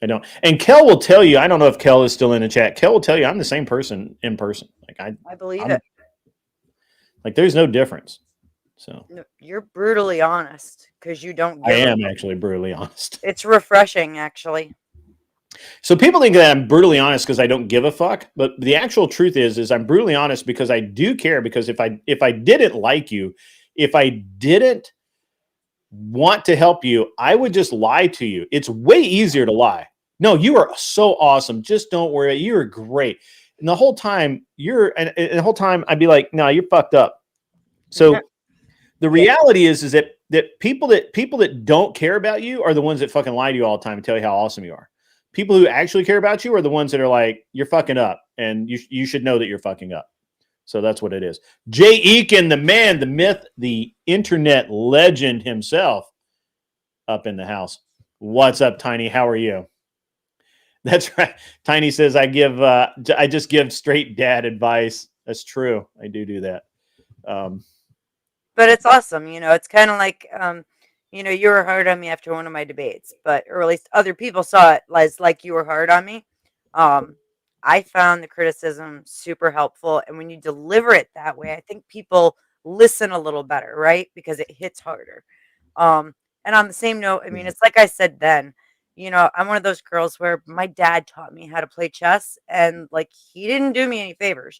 don't. And Kel will tell you, I don't know if Kel is still in the chat. Kel will tell you I'm the same person in person. Like I believe it. Like there's no difference. So No, you're brutally honest because you don't give I am actually brutally honest. It's refreshing, actually. So people think that I'm brutally honest because I don't give a fuck, but the actual truth is I'm brutally honest because I do care. Because if I didn't like you, if I didn't want to help you, I would just lie to you. It's way easier to lie. No, you are so awesome. Just don't worry. You're great. And the whole time and the whole time I'd be like, no, you're fucked up. So the reality is that people that don't care about you are the ones that fucking lie to you all the time and tell you how awesome you are. People who actually care about you are the ones that are like, you're fucking up, and you should know that you're fucking up. So that's what it is. Jay Eakin, the man, the myth, the internet legend himself, up in the house. What's up, Tiny? How are you? That's right. Tiny says, I just give straight dad advice. That's true. I do that. But it's awesome. It's kind of like, you were hard on me after one of my debates, or at least other people saw it as like you were hard on me. I found the criticism super helpful. And when you deliver it that way, I think people listen a little better, right? Because it hits harder. And on the same note, I mean, it's like I said then, I'm one of those girls where my dad taught me how to play chess, and like he didn't do me any favors.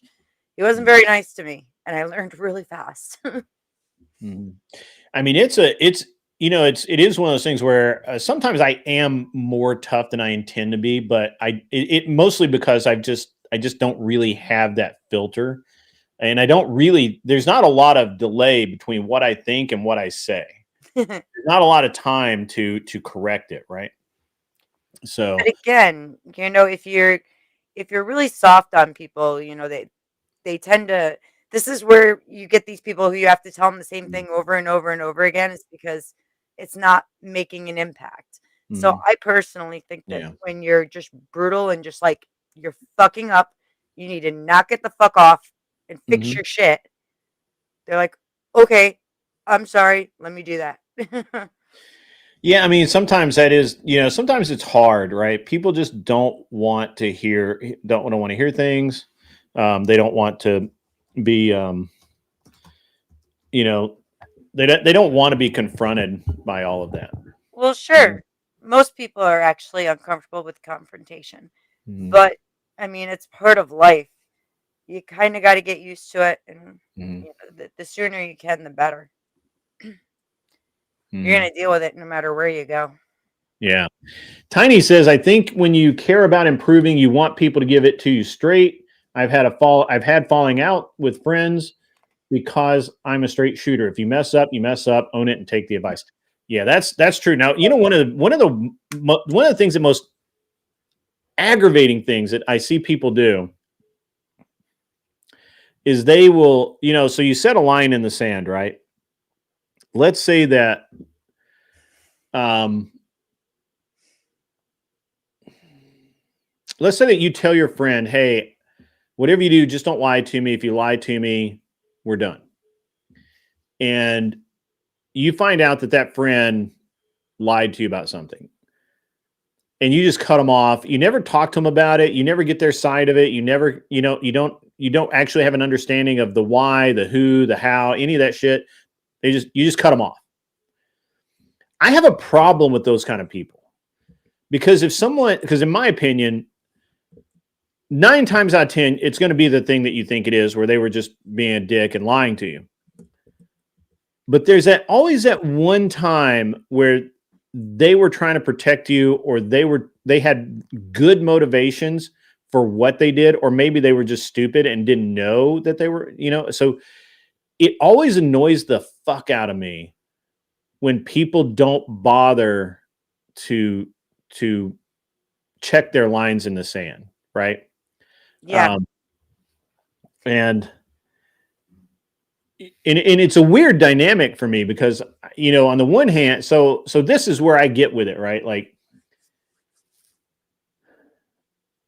He wasn't very nice to me, and I learned really fast. I mean, it is one of those things where sometimes I am more tough than I intend to be, but it mostly because I just don't really have that filter, and there's not a lot of delay between what I think and what I say. There's not a lot of time to correct it, right? So, But again, if you're really soft on people, they tend to. This is where you get these people who you have to tell them the same thing over and over and over again. Is because it's not making an impact. So I personally think that when you're just brutal and just like you're fucking up, you need to knock it the fuck off and fix your shit. They're like, okay, I'm sorry, let me do that. yeah, I mean, sometimes that is, sometimes it's hard, right? People just don't want to hear things. They don't want to be, they don't want to be confronted by all of that. Well, sure. Most people are actually uncomfortable with confrontation, but I mean, it's part of life. You kind of got to get used to it, and the sooner you can, the better. You're gonna deal with it no matter where you go. Yeah. Tiny says, I think when you care about improving, you want people to give it to you straight. I've had falling out with friends because I'm a straight shooter. If you mess up, own it and take the advice. Yeah, that's true. Now, one of the things that most aggravating things that I see people do is they will, so you set a line in the sand, right? Let's say that let's say that you tell your friend, hey, whatever you do, just don't lie to me. If you lie to me, we're done. And you find out that friend lied to you about something. And you just cut them off. You never talk to them about it. You never get their side of it. You never, you don't actually have an understanding of the why, the who, the how, any of that shit. You just cut them off. I have a problem with those kind of people because in my opinion, 9 times out of 10, it's going to be the thing that you think it is, where they were just being a dick and lying to you. But there's always that one time where they were trying to protect you, or they had good motivations for what they did, or maybe they were just stupid and didn't know that they were, so it always annoys the fuck out of me when people don't bother to check their lines in the sand, right? Yeah. And it's a weird dynamic for me because, on the one hand, so this is where I get with it, right? Like,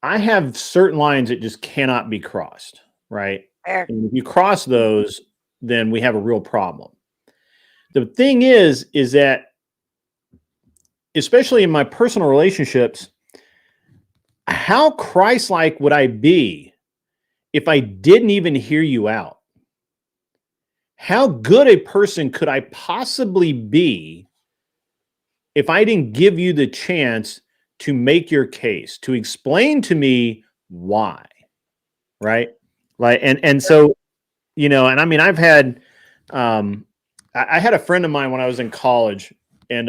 I have certain lines that just cannot be crossed, right? Fair. And if you cross those, then we have a real problem. The thing is that, especially in my personal relationships, how Christ-like would I be if I didn't even hear you out? How good a person could I possibly be if I didn't give you the chance to make your case, to explain to me why, right? Like, and so, you know, and I mean, I've had, I had a friend of mine when I was in college, and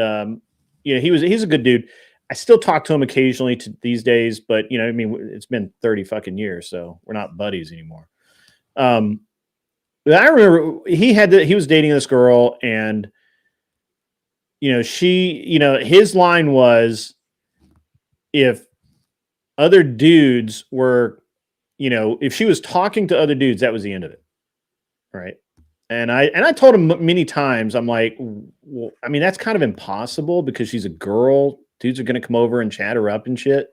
you know, he's a good dude. I still talk to him occasionally these days, but you know, I mean, it's been 30 fucking years, so we're not buddies anymore. But I remember he was dating this girl, and you know, his line was, if other dudes were, you know, if she was talking to other dudes, that was the end of it, right? And I told him many times, I'm like, well, I mean, that's kind of impossible because she's a girl. Dudes are going to come over and chat her up and shit.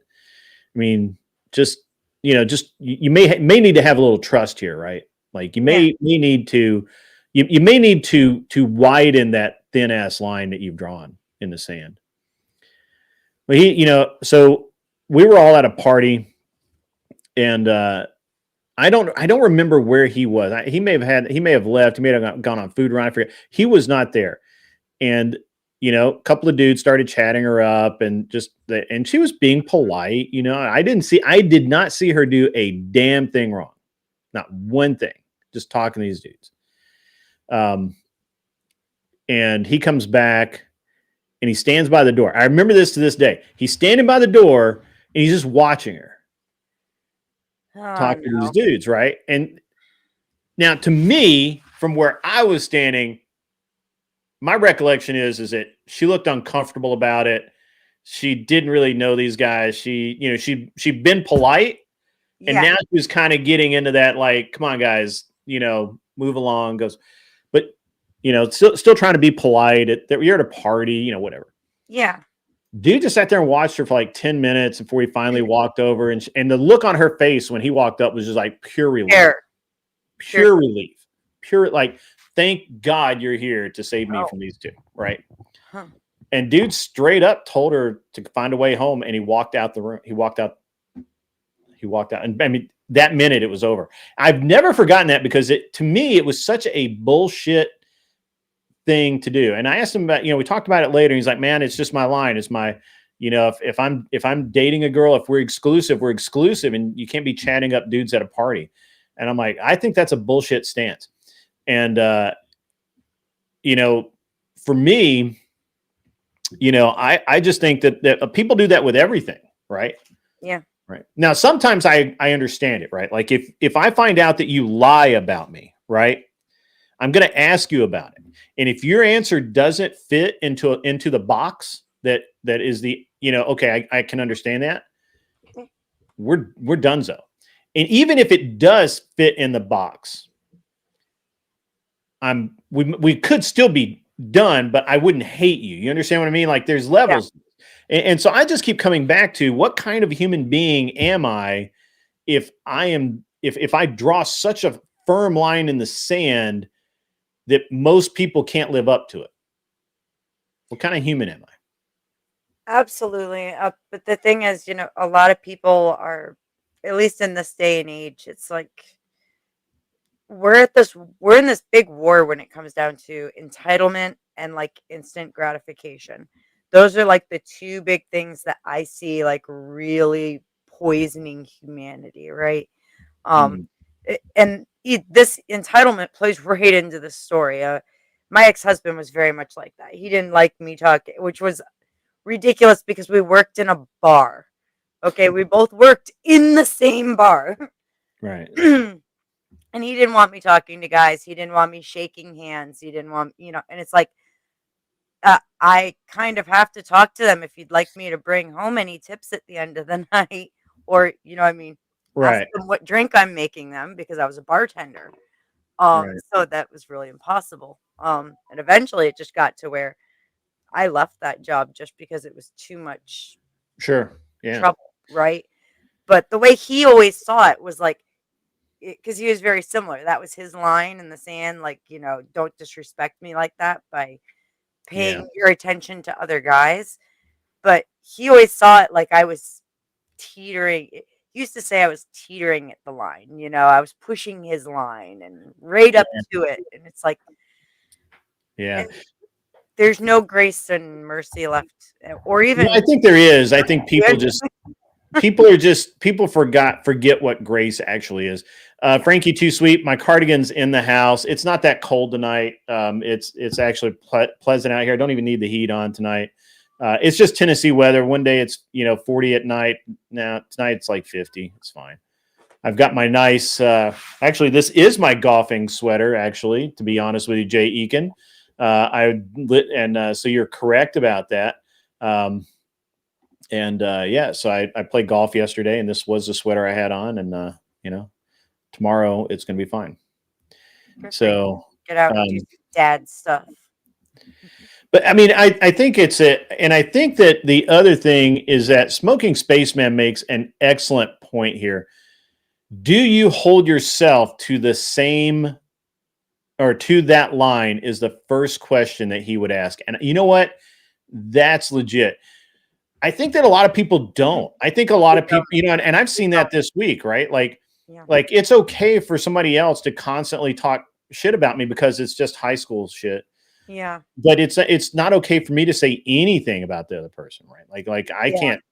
I mean, just, you know, just you may need to have a little trust here, right? Like you may need to, you may need to widen that thin ass line that you've drawn in the sand. But you know, so we were all at a party, and I don't remember where he was. He may have left. He may have gone on food run. I forget. He was not there. And you know, a couple of dudes started chatting her up, and and she was being polite. You know, I did not see her do a damn thing wrong, not one thing. Just talking to these dudes. And he comes back, and he stands by the door. I remember this to this day. He's standing by the door, and he's just watching her talking to these dudes, right? And now, to me, from where I was standing, my recollection is that she looked uncomfortable about it. She didn't really know these guys. She'd been polite, and now she was kind of getting into that, like, come on, guys, you know, move along. But you know, still trying to be polite. You're at a party, you know, whatever. Yeah. Dude just sat there and watched her for like 10 minutes before he finally walked over, and the look on her face when he walked up was just like pure relief. Pure relief. Pure, like, thank God you're here to save me from these two, right? Huh. And dude straight up told her to find a way home, and he walked out the room. He walked out, and I mean, that minute it was over. I've never forgotten that, because to me it was such a bullshit thing to do. And I asked him about, you know, we talked about it later. And he's like, man, it's just my line. It's my, you know, if I'm dating a girl, if we're exclusive, and you can't be chatting up dudes at a party. And I'm like, I think that's a bullshit stance. And, you know, for me, you know, I just think that people do that with everything. Right. Yeah. Right. Now, sometimes I understand it, right? Like if I find out that you lie about me, right, I'm going to ask you about it. And if your answer doesn't fit into the box that is the, you know, okay, I can understand that, we're donezo. And even if it does fit in the box, we could still be done, but I wouldn't hate you. You understand what I mean? Like, there's levels. Yeah. And so I just keep coming back to, what kind of human being am I if I draw such a firm line in the sand that most people can't live up to it? What kind of human am I? Absolutely. But the thing is, you know, a lot of people are, at least in this day and age, it's like we're in this big war when it comes down to entitlement and like instant gratification. Those are like the two big things that I see like really poisoning humanity, right? And this entitlement plays right into the story. My ex-husband was very much like that. He didn't like me talking, which was ridiculous because we worked in a bar. Okay, we both worked in the same bar. Right. And he didn't want me talking to guys. He didn't want me shaking hands. He didn't want, you know, and it's like, I kind of have to talk to them if you'd like me to bring home any tips at the end of the night, or, you know, I mean, right, ask them what drink I'm making them, because I was a bartender. Right. So that was really impossible. And eventually it just got to where I left that job just because it was too much Sure. Yeah. trouble, right? But the way he always saw it was like, because he was very similar. That was his line in the sand, like, you know, don't disrespect me like that by paying your attention to other guys. But he always saw it like I was teetering. He used to say I was teetering at the line, you know, I was pushing his line and right up to it. And it's like, yeah, there's no grace and mercy left, or even. I think there is. I think people forget what grace actually is. Frankie Too Sweet, my cardigan's in the house. It's not that cold tonight. It's actually pleasant out here. I don't even need the heat on tonight. It's just Tennessee weather. One day it's 40 at night. Now tonight it's like 50. It's fine. I've got my nice. Actually, this is my golfing sweater. Actually, to be honest with you, Jay Eakin, so you're correct about that. So I played golf yesterday, and this was the sweater I had on, and tomorrow it's going to be fine. Perfect. So Get out and do dad stuff. But I mean, I think and I think that the other thing is that Smoking Spaceman makes an excellent point here. Do you hold yourself to the same or to that line is the first question that he would ask. And you know what? That's legit. I think that a lot of people don't. I think a lot of people, and I've seen that this week, right? Like it's okay for somebody else to constantly talk shit about me because it's just high school shit. Yeah. But it's not okay for me to say anything about the other person, right? Like I can't,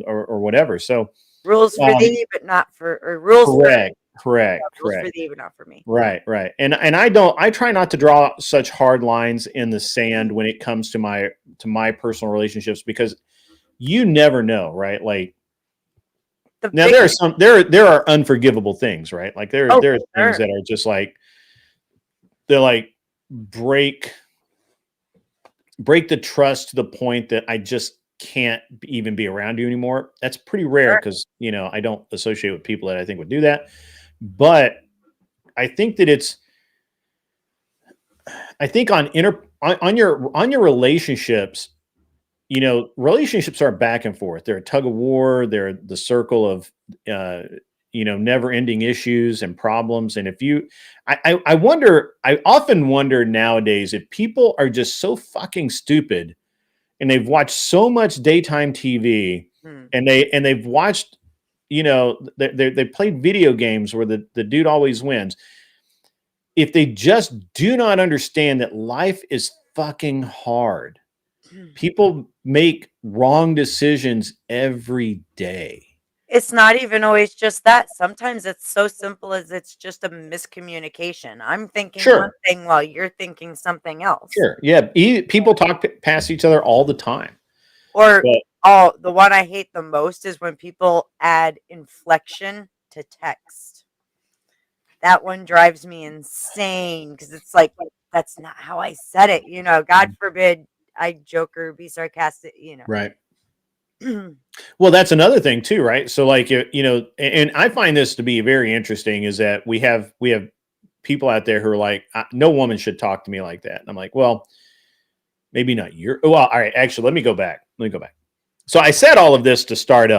or whatever. So rules for thee, but not for, or rules correct. Rules for thee, but not for me. Right. And I try not to draw such hard lines in the sand when it comes to my personal relationships, because you never know, right? Like there are unforgivable things, right? Like there are things that are just like, they're like break the trust to the point that I just can't even be around you anymore. That's pretty rare because I don't associate with people that I think would do that. But I think that on your relationships, relationships are back and forth. They're a tug of war. They're the circle of never ending issues and problems. And I often wonder nowadays if people are just so fucking stupid and they've watched so much daytime TV and they've watched, they played video games where the dude always wins. If they just do not understand that life is fucking hard, people make wrong decisions every day. It's not even always just that. Sometimes it's so simple as it's just a miscommunication. I'm thinking one thing while you're thinking something else. Sure. Yeah. People talk past each other all the time. Or the one I hate the most is when people add inflection to text. That one drives me insane because it's like, that's not how I said it. God forbid I joke or be sarcastic, Right. Well, that's another thing too, right? So like, and I find this to be very interesting is that we have people out there who are like, no woman should talk to me like that. And I'm like, well, maybe not all right, actually, let me go back. So I said all of this to start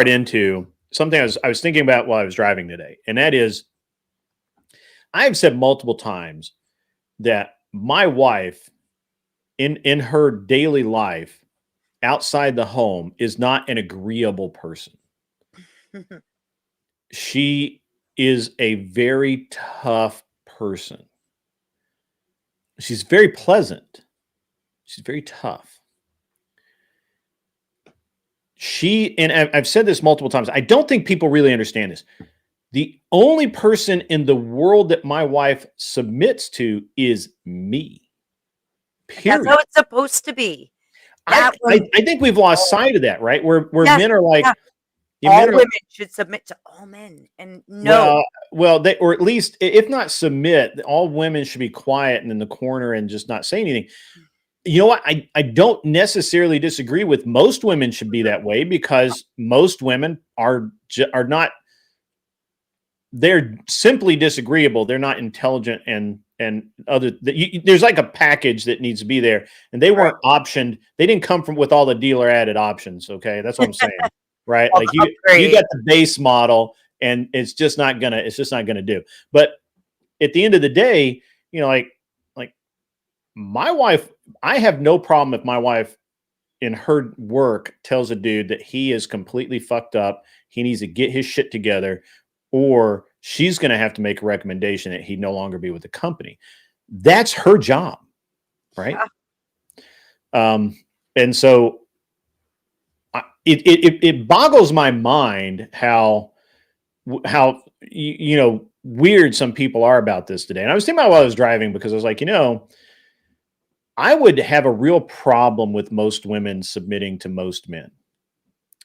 into something I was thinking about while I was driving today. And that is, I've said multiple times that my wife in her daily life outside the home is not an agreeable person. She is a very tough person. She's very pleasant. She's very tough. And I've said this multiple times. I don't think people really understand this. The only person in the world that my wife submits to is me. Period. That's how it's supposed to be. I think we've lost sight of that, right? Where men are like, all women should submit to all men, and no. Well, or at least if not submit, all women should be quiet and in the corner and just not say anything. You know what? I don't necessarily disagree with most women should be that way, because most women are not. They're simply disagreeable. They're not intelligent and there's like a package that needs to be there, and they weren't optioned. They didn't come with all the dealer added options. Okay, that's what I'm saying, right? Like you got the base model, and it's just not gonna do. But at the end of the day, like my wife, I have no problem if my wife in her work tells a dude that he is completely fucked up, he needs to get his shit together, or she's going to have to make a recommendation that he no longer be with the company. That's her job, right? And so it boggles my mind how weird some people are about this today. And I was thinking about while I was driving, because I was like, I would have a real problem with most women submitting to most men,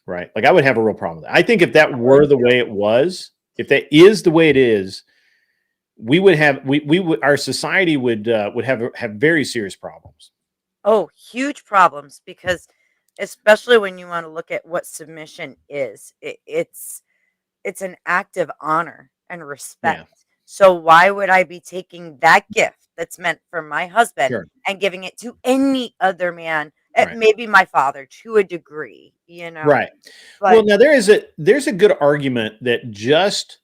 right? Like I would have a real problem with that. I think if that were the way it was, if that is the way it is, we would have our society would have very serious problems. Oh, huge problems, because especially when you want to look at what submission is, it's an act of honor and respect. So why would I be taking that gift that's meant for my husband Sure. and giving it to any other man? Right. Maybe my father, to a degree, Right. But Well, now there's a good argument that just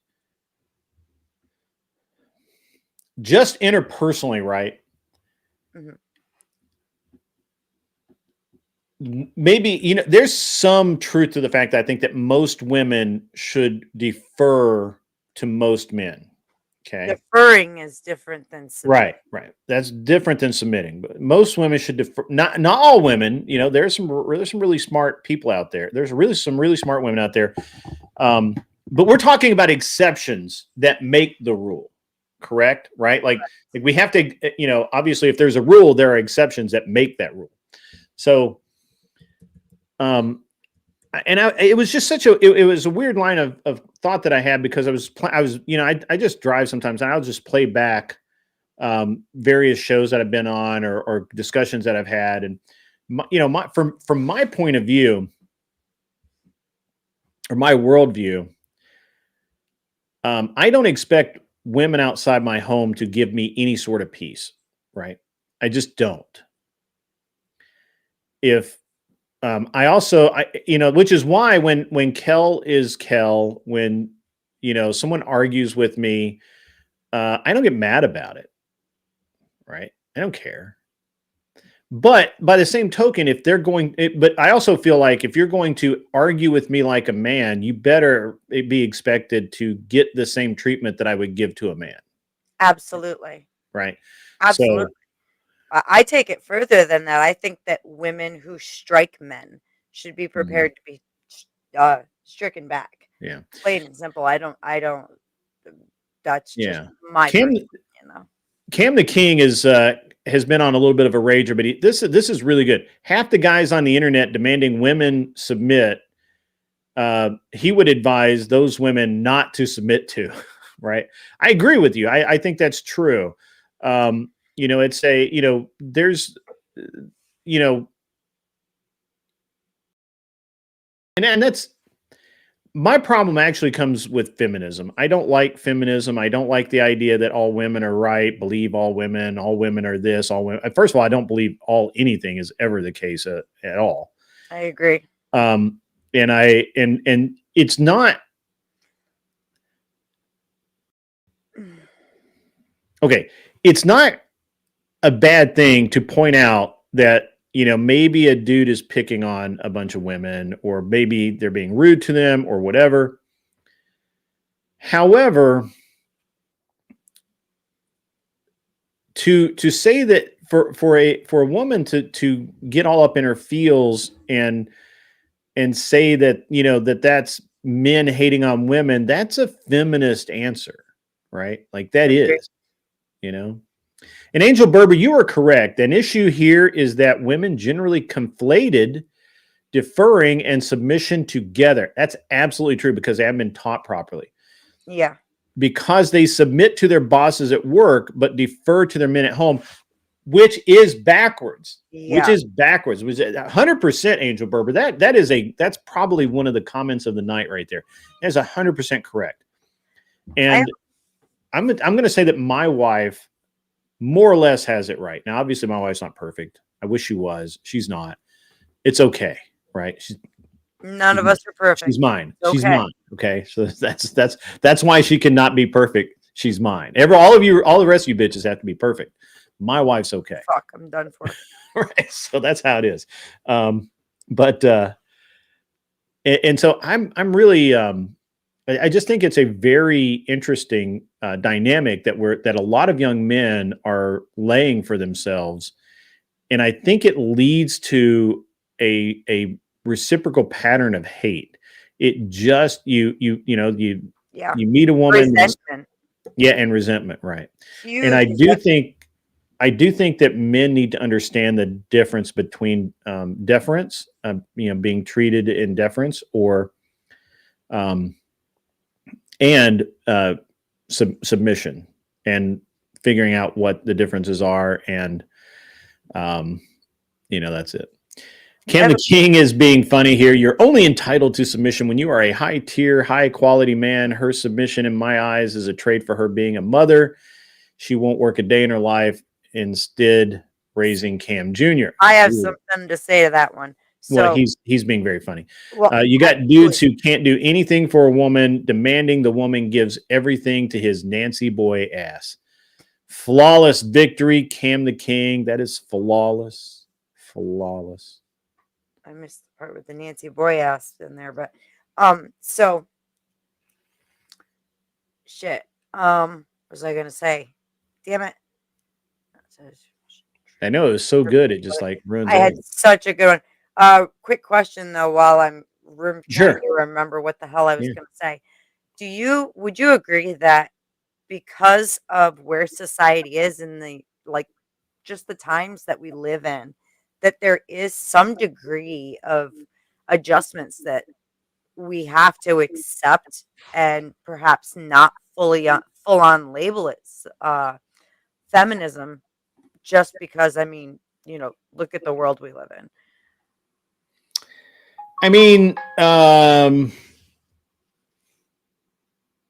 interpersonally, right? Mhm. Maybe, there's some truth to the fact that I think that most women should defer to most men. Okay. deferring is different than submitting. Right. That's different than submitting. But most women should defer. Not all women. There's some really smart people out there. There's some really smart women out there. But we're talking about exceptions that make the rule. Correct? Right? Like we have to. Obviously, if there's a rule, there are exceptions that make that rule. So, it was just it was a weird line of thought that I had, because I just drive sometimes, and I'll just play back various shows that I've been on, or discussions that I've had. And from my point of view, or my worldview, I don't expect women outside my home to give me any sort of peace, right? I just don't. I also, which is why when Kel is Kel, when, someone argues with me, I don't get mad about it. Right. I don't care. But by the same token, but I also feel like if you're going to argue with me like a man, you better be expected to get the same treatment that I would give to a man. Absolutely. Right. Absolutely. So, I take it further than that. I think that women who strike men should be prepared to be stricken back. Yeah. Plain and simple. I don't. That's just Yeah. my personal opinion, Cam the King has been on a little bit of a rager, but this is really good. Half the guys on the internet demanding women submit, he would advise those women not to submit to. Right. I agree with you. I think that's true. It's there's, and that's my problem. Actually comes with feminism. I don't like feminism. I don't like the idea that all women are right, believe all women are this, all women. First of all, I don't believe anything is ever the case at all. I agree. And it's not. Okay. It's not a bad thing to point out that, maybe a dude is picking on a bunch of women, or maybe they're being rude to them or whatever. However, to say that for a woman to get all up in her feels and say that that's men hating on women, that's a feminist answer, right? Like that is, And Angel Berber, you are correct. An issue here is that women generally conflated deferring and submission together. That's absolutely true, because they haven't been taught properly. Yeah. Because they submit to their bosses at work, but defer to their men at home, which is backwards. Yeah. Which is backwards. It was 100% Angel Berber. That's probably one of the comments of the night right there. That's 100% correct. And I'm going to say that my wife more or less has it right. Now, obviously, my wife's not perfect. I wish she was. She's not. It's okay, right? None of us are perfect. She's mine. Okay. She's mine. Okay, so that's why she cannot be perfect. She's mine. All the rest of you bitches have to be perfect. My wife's okay. Fuck, I'm done for. Right. So that's how it is. And so I'm really. I just think it's a very interesting dynamic that a lot of young men are laying for themselves, And I think it leads to a reciprocal pattern of hate. It just you Yeah. meet a woman, Resentment. and resentment, right? Huge And I do resentment. think that men need to understand the difference between deference, being treated in deference, or and submission, and figuring out what the differences are, and that's it. Cam the King is being funny here. You're only entitled to submission when you are a high tier, high quality man. Her submission, in my eyes, is a trade for her being a mother. She won't work a day in her life, instead raising Cam Jr. I have something to say to that one. Well, So, he's being very funny. well, You got dudes who can't do anything for a woman, demanding the woman gives everything to his Nancy boy ass. Flawless victory, Cam the King. That is flawless. Flawless. I missed the part with the Nancy boy ass in there, but so shit. What was I gonna say? Damn it. I know it was so good. It just like ruins I had it. such a good one. Quick question though, while I'm trying Sure. to remember what the hell I was Yeah. gonna say. Would you agree that because of where society is in the just the times that we live in, that there is some degree of adjustments that we have to accept and perhaps not full on label it feminism, just because look at the world we live in. I mean,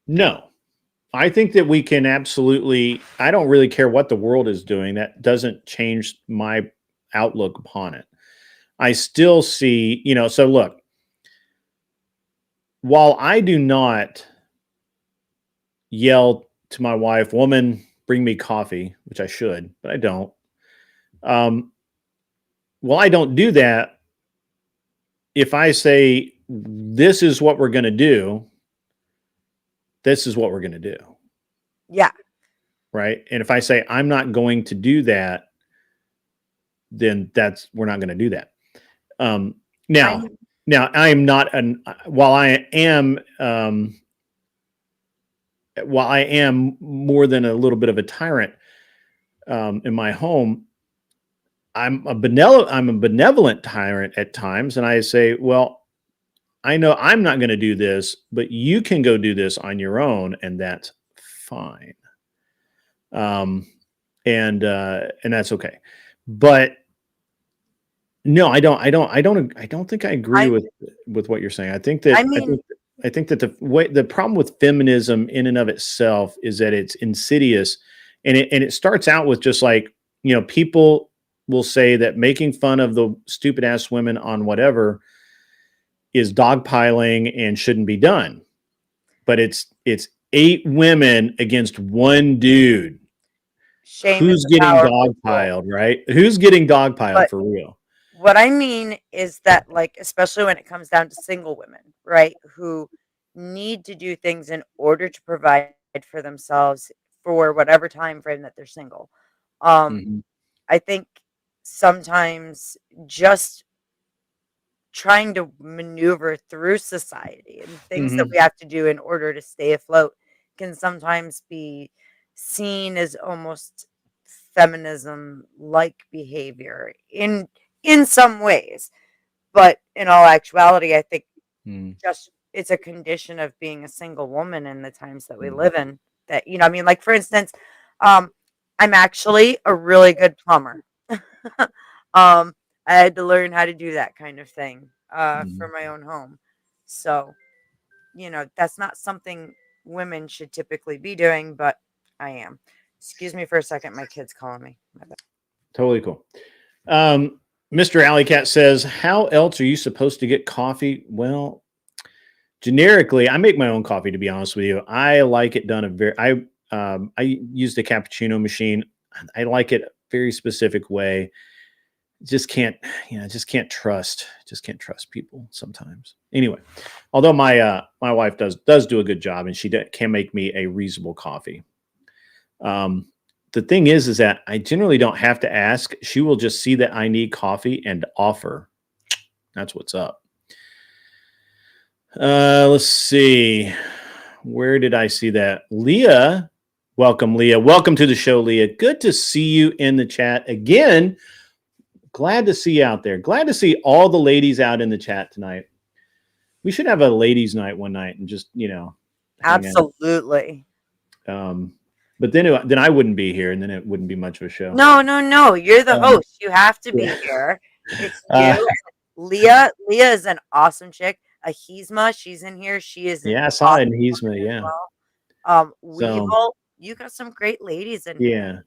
no. I think that we can absolutely, I don't really care what the world is doing. That doesn't change my outlook upon it. I still see, so look, while I do not yell to my wife, woman, bring me coffee, which I should, but I don't. Well, I don't do that. If I say, this is what we're going to do, this is what we're going to do. Yeah. Right. And if I say, I'm not going to do that, then we're not going to do that. Now I am not while I am more than a little bit of a tyrant in my home, I'm a benevolent tyrant at times. And I say, well, I know I'm not going to do this, but you can go do this on your own, and that's fine. And that's okay. But no, I don't think I agree with what you're saying. I think that I think that the problem with feminism in and of itself is that it's insidious, and it starts out with just like, people will say that making fun of the stupid ass women on whatever is dogpiling and shouldn't be done. But it's 8 women against 1 dude. Who's getting dogpiled, right? Who's getting dogpiled for real? What I mean is that, especially when it comes down to single women, right, who need to do things in order to provide for themselves for whatever time frame that they're single. I think sometimes just trying to maneuver through society and things that we have to do in order to stay afloat can sometimes be seen as almost feminism like behavior in some ways, but in all actuality, I think just it's a condition of being a single woman in the times that we live in, that like, for instance, I'm actually a really good plumber. I had to learn how to do that kind of thing for my own home. So, that's not something women should typically be doing, but I am. Excuse me for a second. My kid's calling me. Totally cool. Mr. Alleycat says, how else are you supposed to get coffee? Well, generically, I make my own coffee, to be honest with you. I like it done I use the cappuccino machine. I like it a very specific way. Just can't trust people sometimes. Anyway, although my wife does do a good job, and she can make me a reasonable coffee. the thing is that I generally don't have to ask. She will just see that I need coffee and offer. That's what's up. Let's see. Where did I see that? Leah. Welcome, Leah. Welcome to the show, Leah. Good to see you in the chat again. Glad to see you out there. Glad to see all the ladies out in the chat tonight. We should have a ladies' night one night and just, hang out. Absolutely. But then I wouldn't be here, and then it wouldn't be much of a show. No. You're the host. You have to be here. It's you. Leah is an awesome chick. Ahizma, she's in here. She is. Yeah, I saw it in Ahizma. Yeah. Well. Weevil, you got some great ladies in here.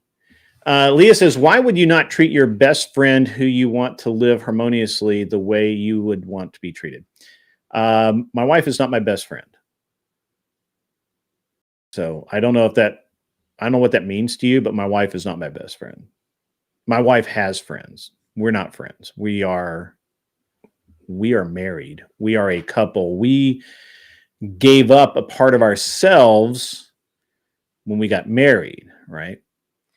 Yeah. Leah says, why would you not treat your best friend who you want to live harmoniously the way you would want to be treated? My wife is not my best friend. So I don't know what that means to you, but my wife is not my best friend. My wife has friends. We're not friends. We are married. We are a couple. We gave up a part of ourselves when we got married, right?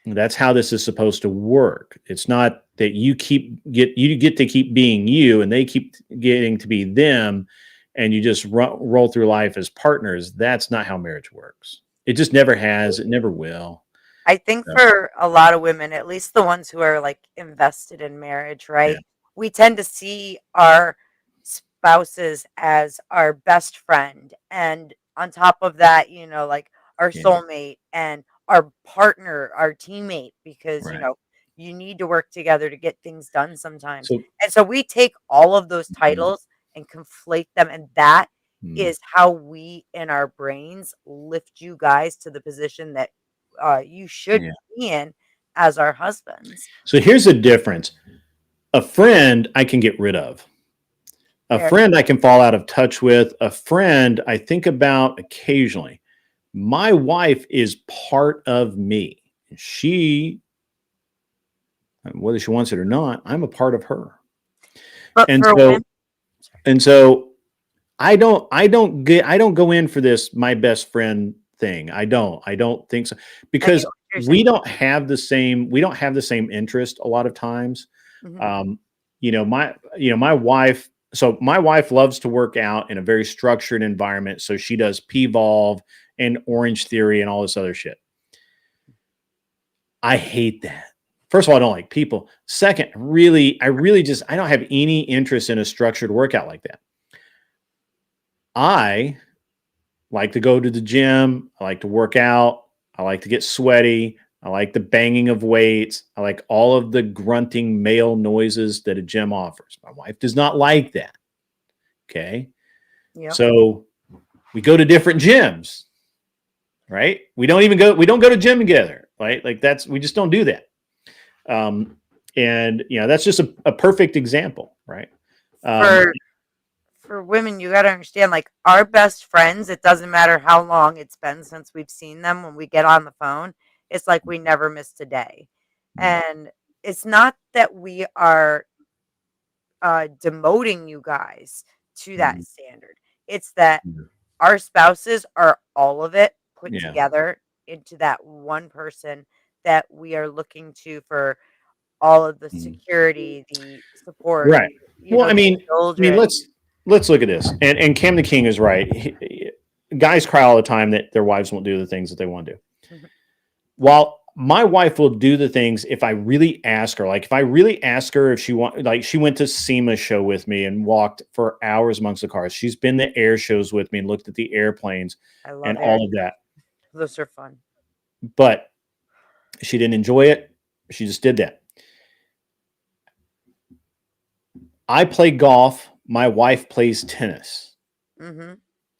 That's how this is supposed to work. It's not that you get to keep being you and they keep getting to be them and you just roll through life as partners. That's not how marriage works. It just never has. It never will. I think for a lot of women, at least the ones who are like invested in marriage, right? Yeah. We tend to see our spouses as our best friend. And on top of that, like our soulmate and our partner, our teammate, because, you need to work together to get things done sometimes. And so we take all of those titles and conflate them. And that is how we, in our brains, lift you guys to the position that you should be in as our husbands. So here's the difference. A friend I can get rid of. A friend I can fall out of touch with. A friend I think about occasionally. My wife is part of me. She, whether she wants it or not, I'm a part of her. But so I don't go in for this my best friend thing. I don't think so, because we don't have the same interest a lot of times. My wife. So my wife loves to work out in a very structured environment. So she does P-Volve and Orange Theory and all this other shit. I hate that. First of all, I don't like people. Second, I don't have any interest in a structured workout like that. I like to go to the gym. I like to work out. I like to get sweaty. I like the banging of weights. I like all of the grunting male noises that a gym offers. My wife does not like that. Okay. Yep. So we go to different gyms, right? We don't go to gym together, right? Like we just don't do that. And that's just a perfect example, right? For women, you got to understand, like our best friends, it doesn't matter how long it's been since we've seen them. When we get on the phone, it's like we never missed a day. And it's not that we are demoting you guys to that standard. It's that our spouses are all of it put together into that one person that we are looking to for all of the security, the support. Right. Well, I mean, let's look at this. And Cam the King is right. Guys cry all the time that their wives won't do the things that they want to do. While my wife will do the things if I really ask her, like if I really ask her if she she went to SEMA show with me and walked for hours amongst the cars. She's been to air shows with me and looked at the airplanes and all of that. Those are fun. But she didn't enjoy it. She just did that. I play golf. My wife plays tennis.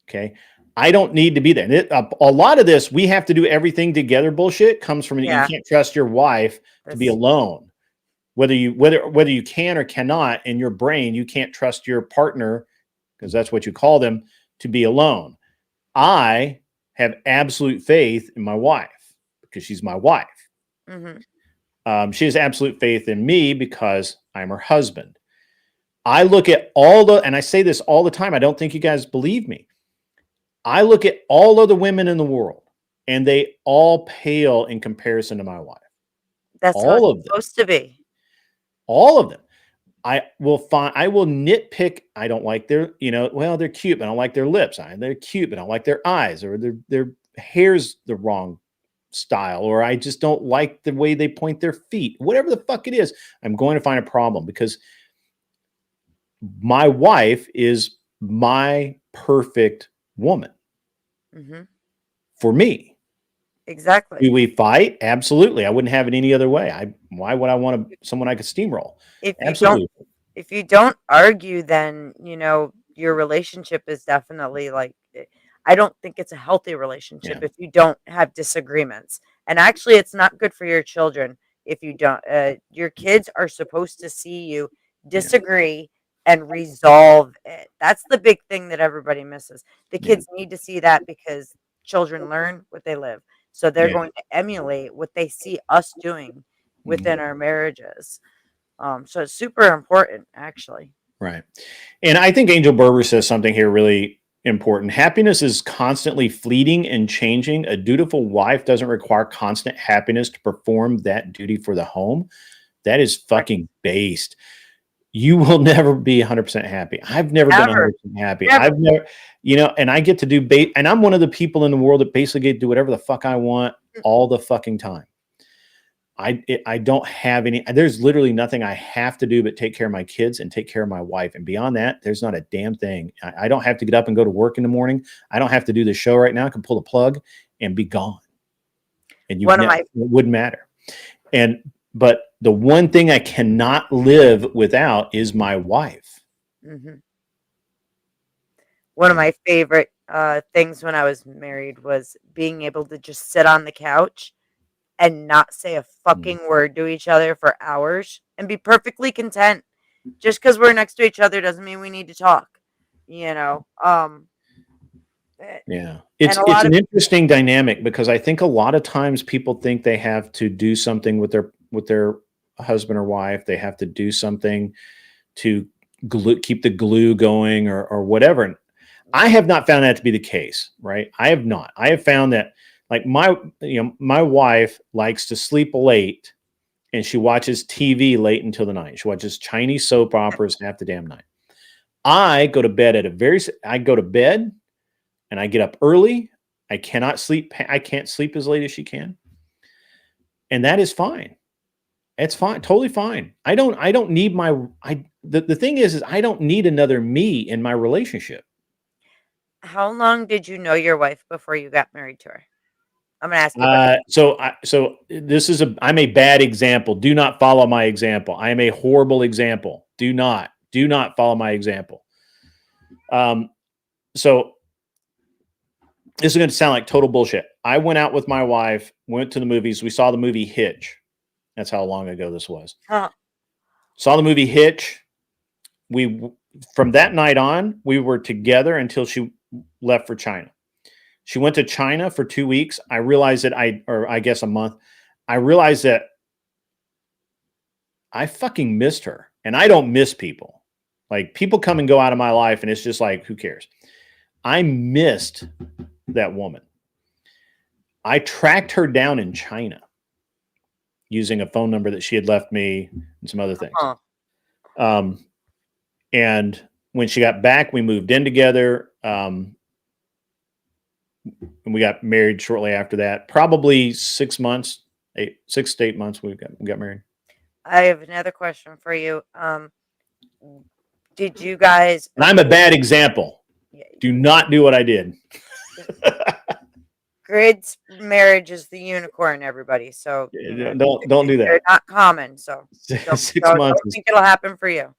Okay. I don't need to be there. A lot of this, we have to do everything together bullshit comes from you can't trust your wife to be alone. Whether you can or cannot in your brain, you can't trust your partner, because that's what you call them, to be alone. I have absolute faith in my wife because she's my wife. She has absolute faith in me because I'm her husband. I look at and I say this all the time, I don't think you guys believe me. I look at all of the women in the world and they all pale in comparison to my wife. That's how All it's of them. supposed to be. All of them. I will nitpick. I don't like their, well, they're cute, but I don't like their lips. They're cute, but I don't like their eyes, or their hair's the wrong style, or I just don't like the way they point their feet. Whatever the fuck it is, I'm going to find a problem, because my wife is my perfect woman Hmm. for me. Exactly. Do we fight? Absolutely. I wouldn't have it any other way. Why would I want someone I could steamroll? If you don't, Absolutely. if you don't argue, then your relationship is definitely like. I don't think it's a healthy relationship Yeah. if you don't have disagreements. And actually, it's not good for your children if you don't. Your kids are supposed to see you disagree and resolve it. That's the big thing that everybody misses. The Yeah. kids need to see that, because children learn what they live. So they're Yeah. going to emulate what they see us doing within Mhm. our marriages. So it's super important, actually. Right. And I think Angel Berber says something here really important. Happiness is constantly fleeting and changing. A dutiful wife doesn't require constant happiness to perform that duty for the home. That is fucking based. You will never be 100% happy. I've never been Ever, 100% happy. never. I've never, and I get to do and I'm one of the people in the world that basically get to do whatever the fuck I want all the fucking time. I don't have any, there's literally nothing I have to do but take care of my kids and take care of my wife. And beyond that, there's not a damn thing. I don't have to get up and go to work in the morning. I don't have to do the show right now. I can pull the plug and be gone. And it wouldn't matter. But the one thing I cannot live without is my wife. Mm-hmm. One of my favorite things when I was married was being able to just sit on the couch and not say a fucking word to each other for hours and be perfectly content. Just because we're next to each other doesn't mean we need to talk. You know. Yeah. And It's a lot an of interesting dynamic, because I think a lot of times people think they have to do something with their husband or wife. They have to do something to keep the glue going, or whatever. And I have not found that to be the case, right? I have not. I have found that, like, my wife likes to sleep late, and she watches TV late until the night. She watches Chinese soap operas half the damn night. I go to bed and I get up early. I cannot sleep. I can't sleep as late as she can. And that is fine. It's fine. Totally fine. I don't need the thing is I don't need another me in my relationship. How long did you know your wife before you got married to her? I'm gonna ask you about So I'm a bad example. Do not follow my example. I am a horrible example. Do not follow my example. So this is going to sound like total bullshit. I went out with my wife, went to the movies. We saw the movie Hitch. That's how long ago this was. Huh. Saw the movie Hitch. From that night on, we were together until she left for China. She went to China for 2 weeks. I realized that I guess a month. I realized that I fucking missed her. And I don't miss people. Like, people come and go out of my life, and it's just like, who cares? I missed that woman. I tracked her down in China using a phone number that she had left me and some other things. Huh. And when she got back, we moved in together. And we got married shortly after that. Probably 6 months, 6 to 8 months. We got married. I have another question for you. Did you guys? And I'm a bad example. Do not do what I did. Grid's marriage is the unicorn, everybody. So don't do that. They're not common. So 6 months. don't think it'll happen for you.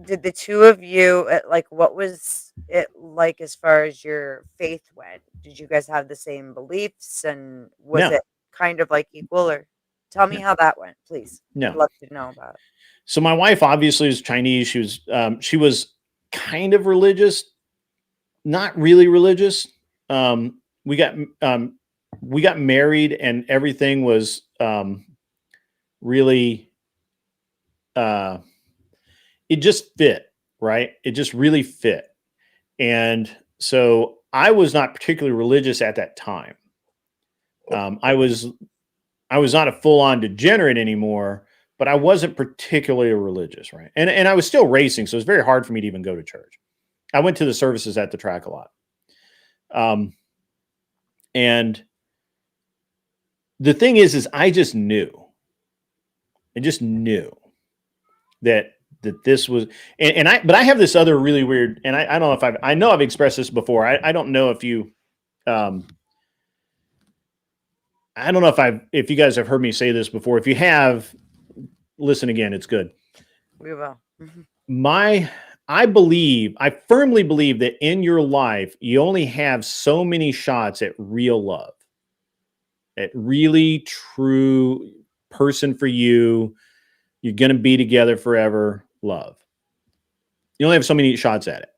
Did the two of you what was it like as far as your faith went? Did you guys have the same beliefs, and was it kind of like equal? Or tell me how that went, please. No. I'd love to know about it. So my wife obviously is Chinese. She was kind of religious, not really religious. We got married, and everything was really it just fit, right? It just really fit. And so I was not particularly religious at that time. I was not a full-on degenerate anymore, but I wasn't particularly religious, right? And I was still racing, so it's very hard for me to even go to church. I went to the services at the track a lot. And the thing is I just knew that this was, but I have this other really weird, and I don't know if I know I've expressed this before. I don't know if you, I don't know if you guys have heard me say this before. If you have, listen again, it's good. We will. I firmly believe that in your life, you only have so many shots at real love, at really true person for you. You're going to be together forever. Love. You only have so many shots at it.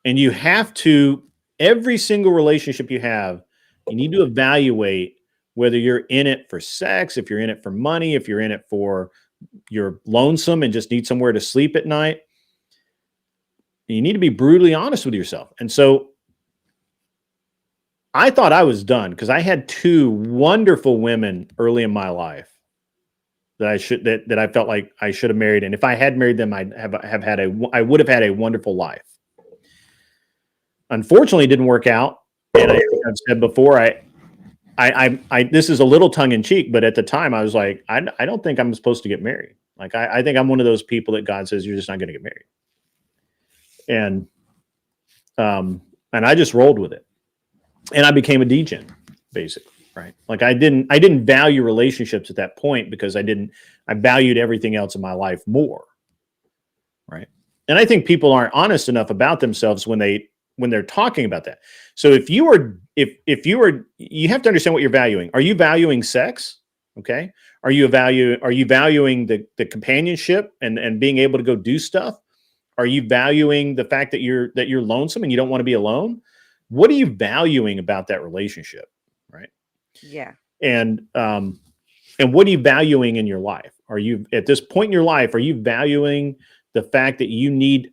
And you have to, every single relationship you have, you need to evaluate whether you're in it for sex, if you're in it for money, if you're in it for you're lonesome and just need somewhere to sleep at night. You need to be brutally honest with yourself. And so I thought I was done because I had 2 wonderful women early in my life that I felt like I should have married. And if I had married them, I would have had a wonderful life. Unfortunately, it didn't work out. And I've said before, this is a little tongue in cheek, but at the time I was like, I don't think I'm supposed to get married. Like, I think I'm one of those people that God says, you're just not going to get married. And I just rolled with it, and I became a degen, basically. Right. Like I didn't value relationships at that point because I valued everything else in my life more. Right. And I think people aren't honest enough about themselves when they're talking about that. So if you have to understand what you're valuing. Are you valuing sex? Okay. Are you valuing the companionship and being able to go do stuff? Are you valuing the fact that you're lonesome and you don't want to be alone? What are you valuing about that relationship? Right. Yeah. And what are you valuing in your life? Are you at this point in your life, are you valuing the fact that you need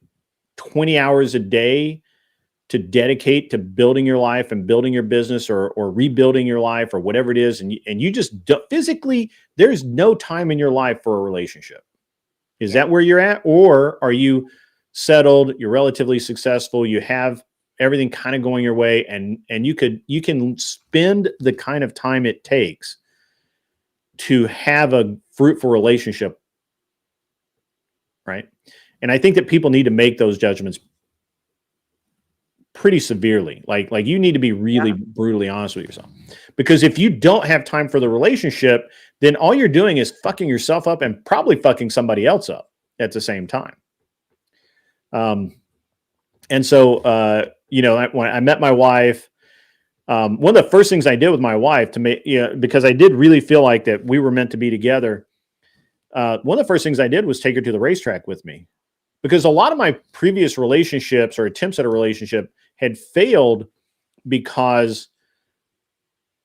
20 hours a day to dedicate to building your life and building your business or rebuilding your life or whatever it is? And you just physically, there's no time in your life for a relationship. Is that where you're at? Or are you settled? You're relatively successful. You have everything kind of going your way, and you can spend the kind of time it takes to have a fruitful relationship, right? And I think that people need to make those judgments pretty severely. Like you need to be really brutally honest with yourself, because if you don't have time for the relationship, then all you're doing is fucking yourself up and probably fucking somebody else up at the same time. And so, when I met my wife, one of the first things I did with my wife because I did really feel like that we were meant to be together. One of the first things I did was take her to the racetrack with me, because a lot of my previous relationships or attempts at a relationship had failed because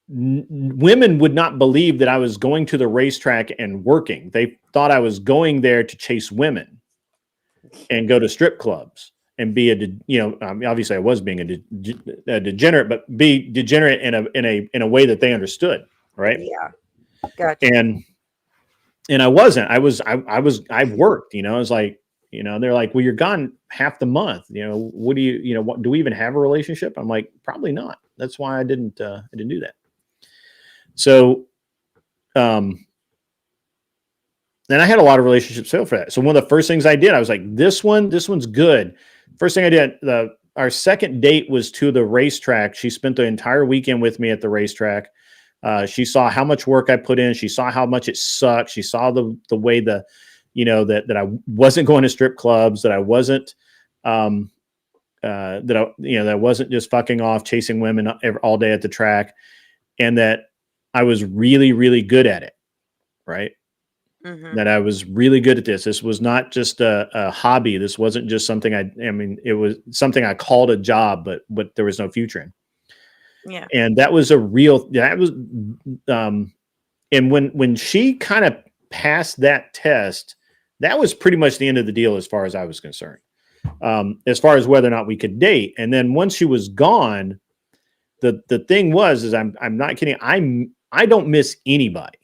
women would not believe that I was going to the racetrack and working. They thought I was going there to chase women and go to strip clubs and be obviously I was being a degenerate, but be degenerate in a way that they understood. Right. Yeah. Gotcha. And I wasn't, I worked, I was like, they're like, well, you're gone half the month. What do do we even have a relationship? I'm like, probably not. That's why I didn't do that. So, and I had a lot of relationships fail for that. So one of the first things I did, I was like, this one's good. First thing I did, our second date was to the racetrack. She spent the entire weekend with me at the racetrack. She saw how much work I put in. She saw how much it sucked. She saw the way that I wasn't going to strip clubs, that I wasn't, that I wasn't just fucking off chasing women all day at the track, and that I was really, really good at it. Right. Mm-hmm. That I was really good at this. This was not just a hobby. This wasn't just something it was something I called a job, but there was no future in. Yeah. And that was and when she kind of passed that test, that was pretty much the end of the deal as far as I was concerned. As far as whether or not we could date. And then once she was gone, the thing is I'm not kidding. I don't miss anybody.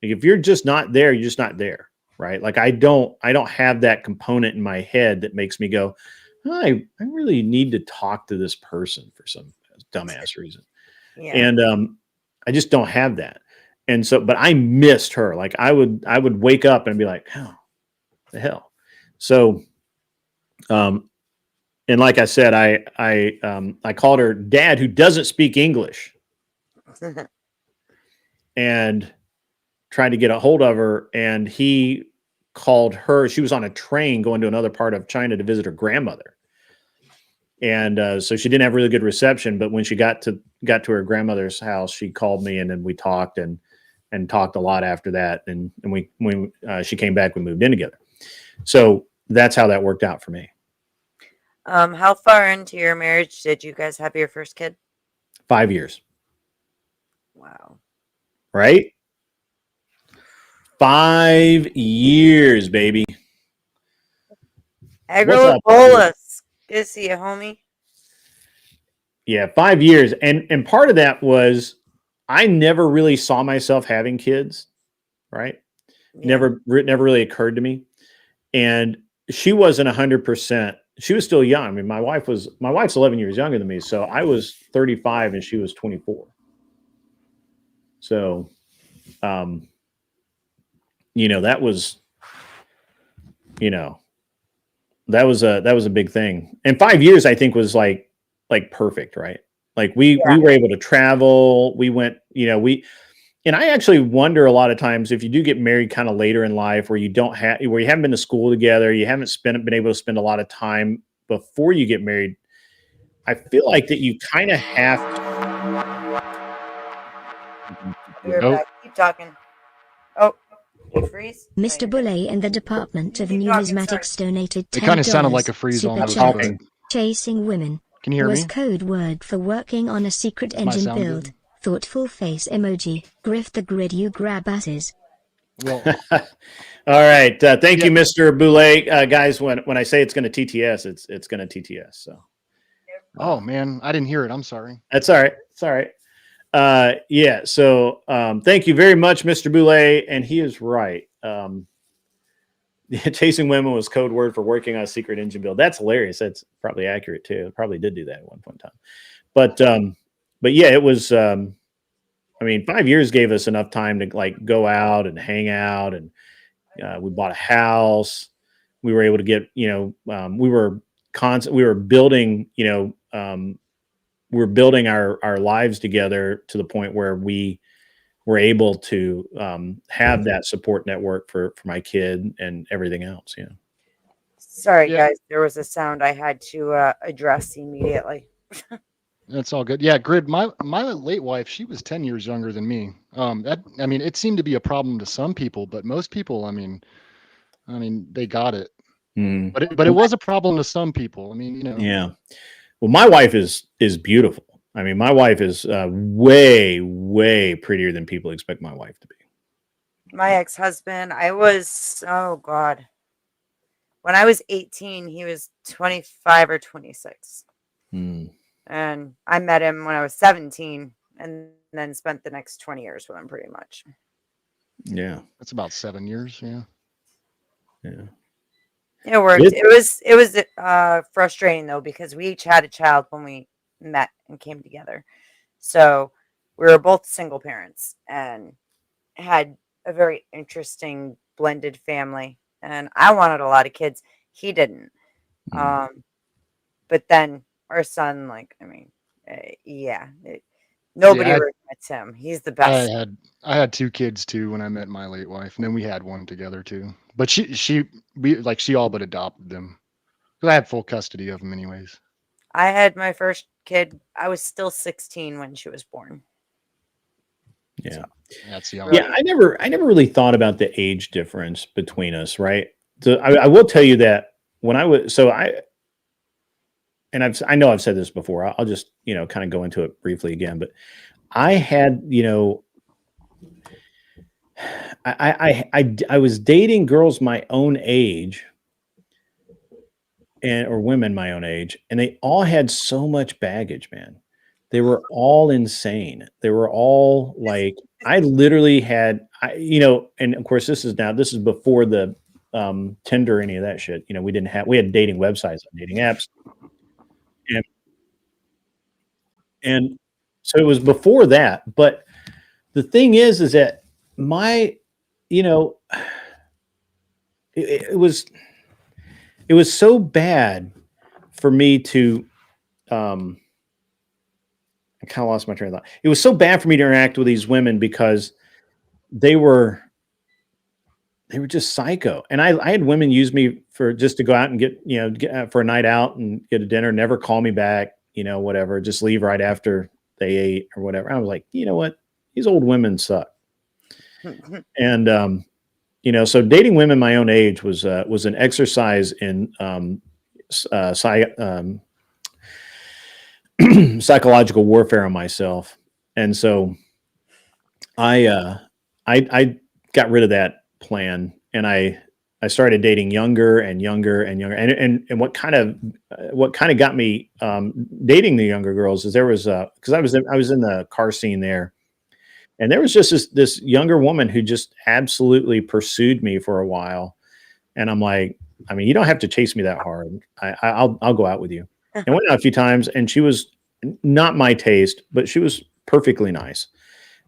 Like if you're just not there, you're just not there, right? Like I don't have that component in my head that makes me go, oh, I really need to talk to this person for some dumbass reason. Yeah. And I just don't have that. And so, but I missed her. Like I would wake up and be like, oh, the hell. So, and like I said, I called her dad, who doesn't speak English, and tried to get a hold of her. And he called her. She was on a train going to another part of China to visit her grandmother. And so she didn't have really good reception. But when she got to her grandmother's house, she called me, and then we talked and talked a lot after that. And when she came back, we moved in together. So that's how that worked out for me. How far into your marriage did you guys have your first kid? 5 years. Wow. Right? 5 years, baby. Agro-bolus. Good to see you, homie. Yeah, 5 years. And part of that was I never really saw myself having kids, right? Yeah. Never really occurred to me. And she wasn't 100%. She was still young. I mean, my wife's 11 years younger than me. So I was 35 and she was 24. So, that was, that was a big thing. And 5 years, I think, was like perfect, right? Like we were able to travel. We went, and I actually wonder a lot of times if you do get married kind of later in life where you haven't been to school together, you haven't been able to spend a lot of time before you get married. I feel like that you kind of have We're back. Keep talking. Oh, you freeze? Mr. Boulay in the Department of Keep talking, Numismatics donated $10. It kind of sounded like a freeze Super almost. chat. but- Chasing women Can you hear was me? code word for working on a secret my engine sound build. good? Thoughtful face emoji. Griff the grid you grab asses. Well, All right. Thank you, Mr. Boulay. Guys, when I say it's going to TTS, it's going to TTS. So. oh man, I didn't hear it. I'm sorry. That's all right. It's all right. Yeah. So thank you very much, Mr. Boulay. And he is right. Chasing women was code word for working on a secret engine build. That's hilarious. That's probably accurate too. It probably did do that at one point in time. But yeah, it was. 5 years gave us enough time to like go out and hang out, and we bought a house. We were able to get, we were building, we were building our lives together to the point where we were able to have that support network for my kid and everything else. Sorry, Yeah. guys. There was a sound I had to address immediately. That's all good. Yeah, Grid, my late wife, she was 10 years younger than me. It seemed to be a problem to some people, but most people, they got it. Mm. But it was a problem to some people. Yeah. Well, my wife is beautiful. I mean, my wife is way, way prettier than people expect my wife to be. My ex-husband, oh God. When I was 18, he was 25 or 26. Mm. And I met him when I was 17 and then spent the next 20 years with him pretty much. Yeah. That's about 7 years. Yeah. Yeah. It worked. It was frustrating though, because we each had a child when we met and came together. So we were both single parents and had a very interesting blended family. And I wanted a lot of kids. He didn't. Mm. But then our son, nobody Yeah, regrets him. He's the best. I had 2 kids too when I met my late wife, and then we had one together too. But she all but adopted them because I had full custody of them anyways. I had my first kid. I was still 16 when she was born. Yeah. So, that's young. Yeah. I never really thought about the age difference between us. Right. So I will tell you that when I was, I know I've said this before. I'll just, kind of go into it briefly again, but I had, I was dating girls my own age or women my own age, and they all had so much baggage, man. They were all insane. They were all like, I literally had, and of course this is before the Tinder, any of that shit. We had dating websites and dating apps. And so it was before that. But the thing is that my, it, it was so bad for me to, I kind of lost my train of thought. It was so bad for me to interact with these women because they were just psycho. And I had women use me for just to go out and get for a night out and get a dinner, never call me back, whatever, just leave right after they ate or whatever. I was like, you know what? These old women suck. And, so dating women my own age was an exercise in psychological warfare on myself. And so I got rid of that plan, and I started dating younger and younger and younger. And what kind of got me dating the younger girls is there was because I was in the car scene there, and there was just this younger woman who just absolutely pursued me for a while. And I'm like, I mean, you don't have to chase me that hard. I'll go out with you. And went out a few times, and she was not my taste, but she was perfectly nice.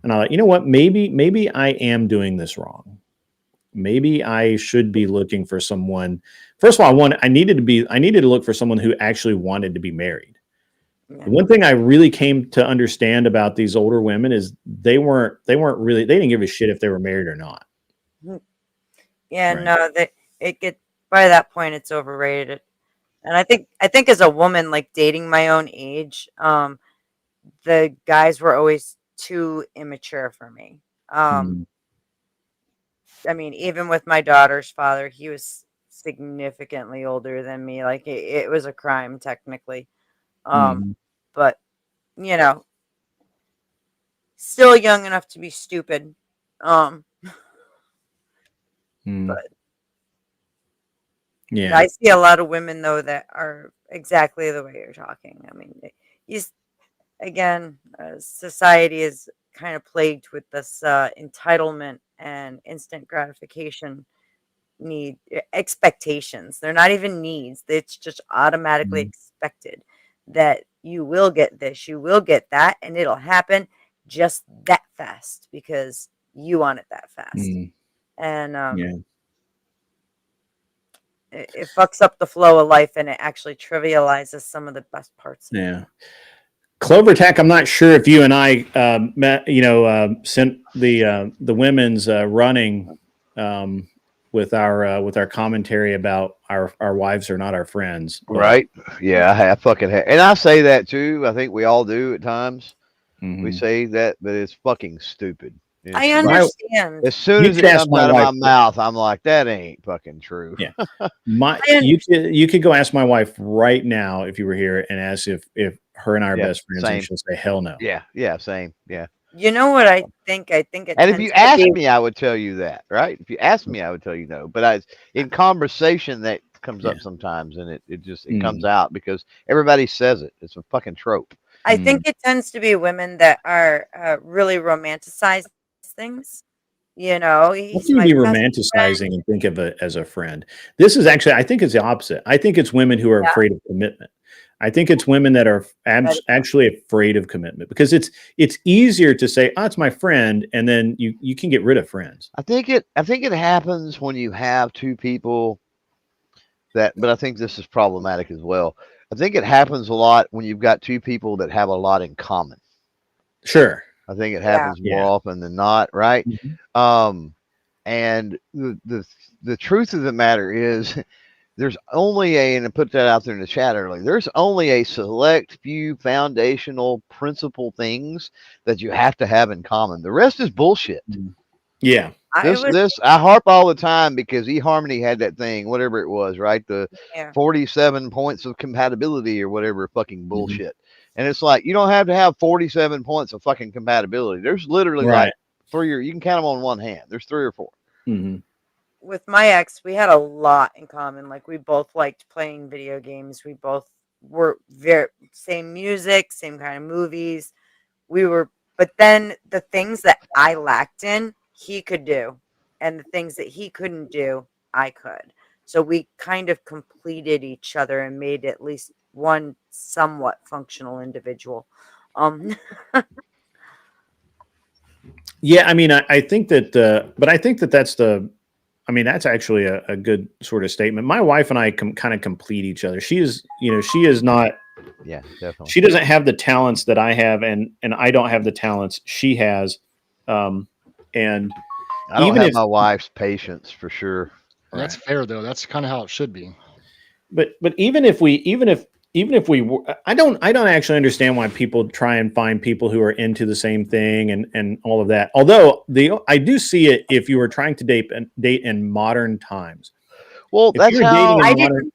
And I thought, you know what? Maybe I am doing this wrong. Maybe I should be looking for someone. First of all, I needed to look for someone who actually wanted to be married. Yeah. One thing I really came to understand about these older women is they didn't give a shit if they were married or not. Yeah, right. No, by that point it's overrated. And I think as a woman, like dating my own age, the guys were always too immature for me. I mean, even with my daughter's father, he was significantly older than me. Like it was a crime technically. But still young enough to be stupid. But yeah, I see a lot of women though that are exactly the way you're talking. I mean, society is kind of plagued with this entitlement and instant gratification expectations. They're not even needs. It's just automatically expected that you will get this, you will get that, and it'll happen just that fast because you want it that fast. And it fucks up the flow of life, and it actually trivializes some of the best parts. Yeah. Clovertack, I'm not sure if you and I sent the women's running with our commentary about our wives are not our friends. Right? Yeah, I fucking and I say that too. I think we all do at times. We say that, but it's fucking stupid. I understand. As soon as it comes out of my mouth, I'm like, that ain't fucking true. Yeah. You could go ask my wife right now if you were here and ask if her and I are best friends, and she'll say hell no. Yeah, same. Yeah. You know what I think? I think it. And if you ask me, I would tell you that, right? If you ask me, I would tell you no. But in conversation, that comes up sometimes, and it comes out because everybody says it. It's a fucking trope. I think it tends to be women that are really romanticize things. You know, what can you be romanticizing and think of it as a friend? This is actually, I think it's the opposite. I think it's women who are afraid of commitment. I think it's women that are actually afraid of commitment because it's easier to say, "Oh, it's my friend," and then you can get rid of friends. I think it happens when you have two people but I think this is problematic as well. I think it happens a lot when you've got two people that have a lot in common. Sure. I think it happens more often than not, right? And the truth of the matter is there's only and I put that out there in the chat earlier, there's only a select few foundational principle things that you have to have in common. The rest is bullshit. Yeah. I harp all the time because eHarmony had that thing, whatever it was, right? The 47 points of compatibility or whatever fucking bullshit. And it's like, you don't have to have 47 points of fucking compatibility. There's literally like 3 or you can count them on one hand. There's 3 or 4. With my ex, we had a lot in common. Like we both liked playing video games. We both were very same music, same kind of movies. But then the things that I lacked in, he could do, and the things that he couldn't do, I could. So we kind of completed each other and made at least one somewhat functional individual. Um, Yeah, I mean, I think that, but I think that that's actually a good sort of statement. My wife and I kind of complete each other. She is, she is not, Yeah, definitely. she doesn't have the talents that I have, and I don't have the talents she has. And I don't even have if, my wife's patience for sure. That's fair though. That's kind of how it should be. but even if I don't actually understand why people try and find people who are into the same thing and all of that. Although I do see it if you were trying to date in modern times. Well, If that's you're how dating in modern,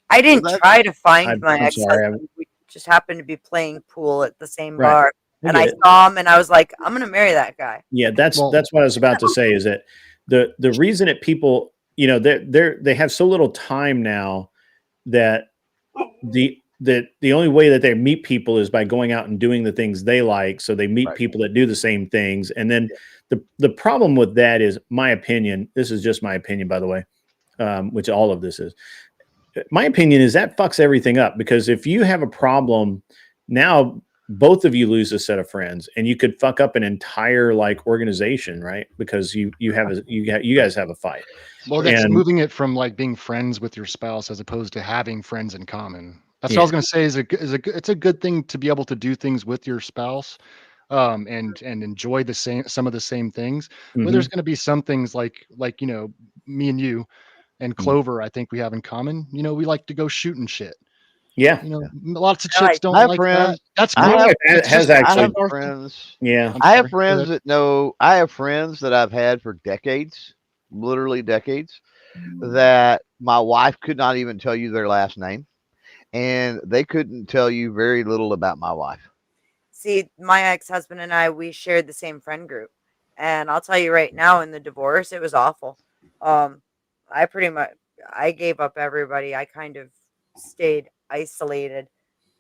I didn't Well, try to find my I'm sorry. ex-husband. We just happened to be playing pool at the same Right. bar, I and get I it. saw him, and I was like, "I'm gonna marry that guy." Yeah, that's Well- what I was about to say. Is that the reason that people, they have so little time now that the only way that they meet people is by going out and doing the things they like. So they meet Right. people that do the same things, and then the problem with that is, my opinion. This is just my opinion, by the way, which all of this is. My opinion is that fucks everything up, because if you have a problem now, both of you lose a set of friends, and you could fuck up an entire organization, right? Because you guys have a fight. Well, that's And- moving it from like being friends with your spouse as opposed to having friends in common. That's what I was going to say. It's a good thing to be able to do things with your spouse, and enjoy some of the same things. But there's Mhm. going to be some things like me and you and Clover. I think we have in common. We like to go shooting shit. Yeah. Lots of I like- chicks don't I have like friends- that. That's I cool. have- It's has just- actually- I have our- friends. Yeah. I'm I have sorry, go friends ahead. I have friends that I've had for decades, literally decades, that my wife could not even tell you their last name, and they couldn't tell you very little about my wife. See, my ex-husband and we shared the same friend group, and I'll tell you right now, in the divorce, it was awful. I pretty much gave up everybody. I kind of stayed isolated,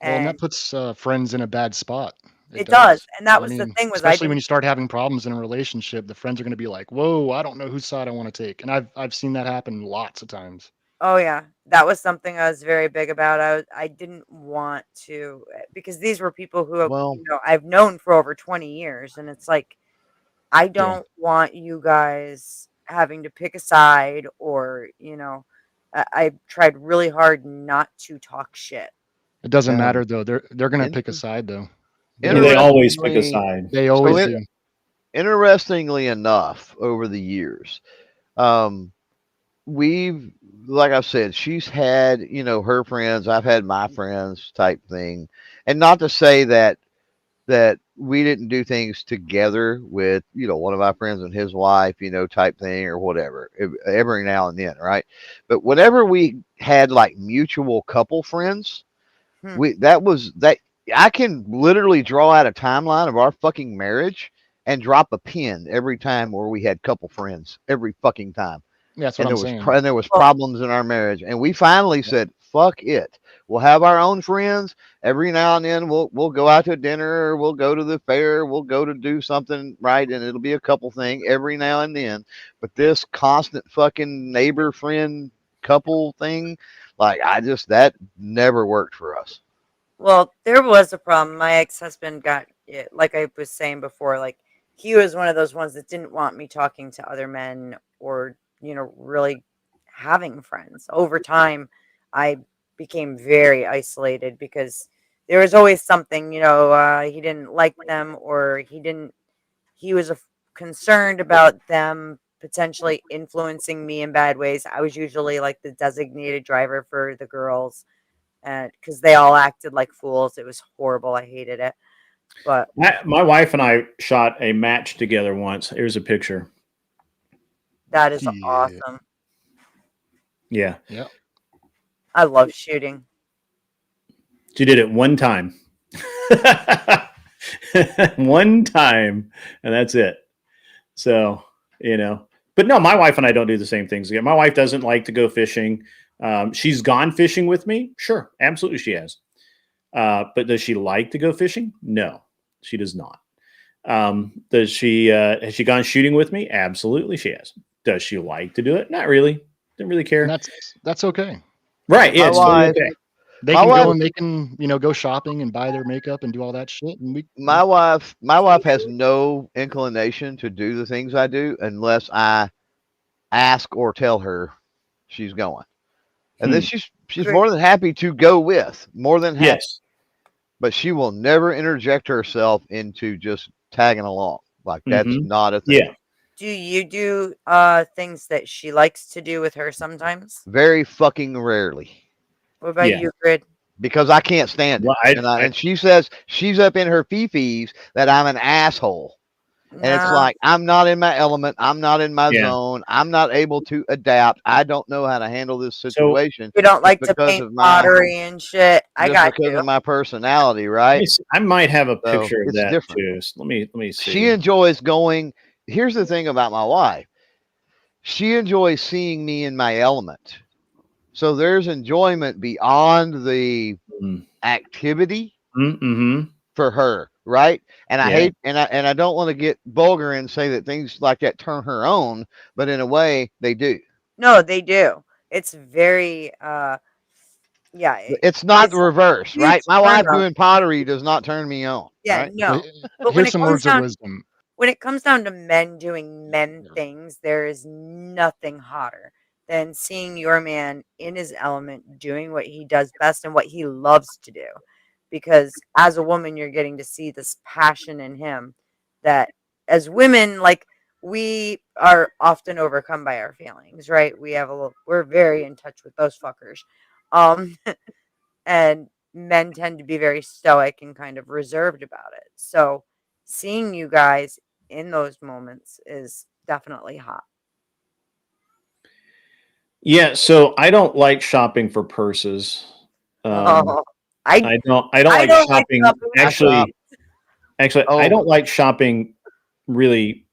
Well, and and that puts friends in a bad spot. it does. And that I was the mean, thing, was I especially when didn't. you start having problems in a relationship, the friends are going to be like, "Whoa, I don't know whose side I want to take," and I've seen that happen lots of times. Oh yeah, that was something I was very big about. I didn't want to, because these were people who Well- I've known for over 20 years, and it's like, I don't want you guys having to pick a side, or I tried really hard not to talk shit. It doesn't Um, matter though. They're going to in- pick a side though. They always pick a Interestingly- side. They always it- do. Interestingly enough, over the years, we've, like I said, she's had, her friends, I've had my friends type thing. And not to say that we didn't do things together with, one of my friends and his wife, type thing or whatever, every now and then, right? But whenever we had like mutual couple friends, Hmm. I can literally draw out a timeline of our fucking marriage and drop a pin every time where we had couple friends, every fucking time. That's what And I'm saying. there was problems in our marriage, and we finally said, "Fuck it, we'll have our own friends. Every now and then, we'll go out to dinner, or we'll go to the fair, we'll go to do something, right? And it'll be a couple thing every now and then. But this constant fucking neighbor friend couple thing, that never worked for us." Well, there was a problem. My ex-husband got it, like I was saying before, like, he was one of those ones that didn't want me talking to other men, or, really having friends. Over time, I became very isolated, because there was always something, he didn't like them, or he was concerned about them potentially influencing me in bad ways. I was usually like the designated driver for the girls, and because they all acted like fools. It was horrible. I hated it. But My wife and I shot a match together once. Here's a picture. that is Yeah. awesome. Yeah. Yeah. I love shooting. She did it one time. One time, and that's it. So, but no, my wife and I don't do the same things again. My wife doesn't like to go fishing. She's gone fishing with me. Sure. Absolutely. She has. But does she like to go fishing? No, she does not. Does she has she gone shooting with me? Absolutely, she has. Does she like to do it? Not really. Didn't really care. And that's okay. Right? Yeah, My it's totally wife, okay. They My can wife- go and they can, go shopping and buy their makeup and do all that shit. And my wife has no inclination to do the things I do unless I ask or tell her she's going. And then she's Great. more than happy to go with, more than happy. Yes. But she will never interject herself into just tagging along. Like that's Mhm. not a thing. Yeah. Do you do things that she likes to do with her sometimes? Very fucking rarely. What about Yeah. you, Grid? Because I can't stand it. Well, and she says she's up in her fifis that I'm an asshole. And it's No. like, I'm not in my element. I'm not in my Yeah. zone. I'm not able to adapt. I don't know how to handle this situation. You don't like to because paint of my pottery and shit. I just got because you. of my personality, Let right? me see. I might have a So, picture of it's that different. too. So let me see. She enjoys going. Here's the thing about my wife. She enjoys seeing me in my element. So there's enjoyment beyond the activity Mm-hmm. for her, right? And I Yeah. hate and I don't want to get vulgar and say that things like that turn her on, but in a way they do. No, they do. It's very yeah. It's not It's the reverse, huge right? My turn wife on. doing pottery does not turn me on, Yeah, right? no. Well, But when here's it some comes words of down wisdom. when it comes down to men doing men things, there is nothing hotter than seeing your man in his element doing what he does best and what he loves to do. Because as a woman, you're getting to see this passion in him that as women, like we are often overcome by our feelings, right? We're very in touch with those fuckers. Um and men tend to be very stoic and kind of reserved about it. So seeing you guys in those moments is definitely hot. Yeah. So I don't like shopping for purses. Oh, I don't like don't like shopping. shopping for Actually, I Oh, don't like shopping really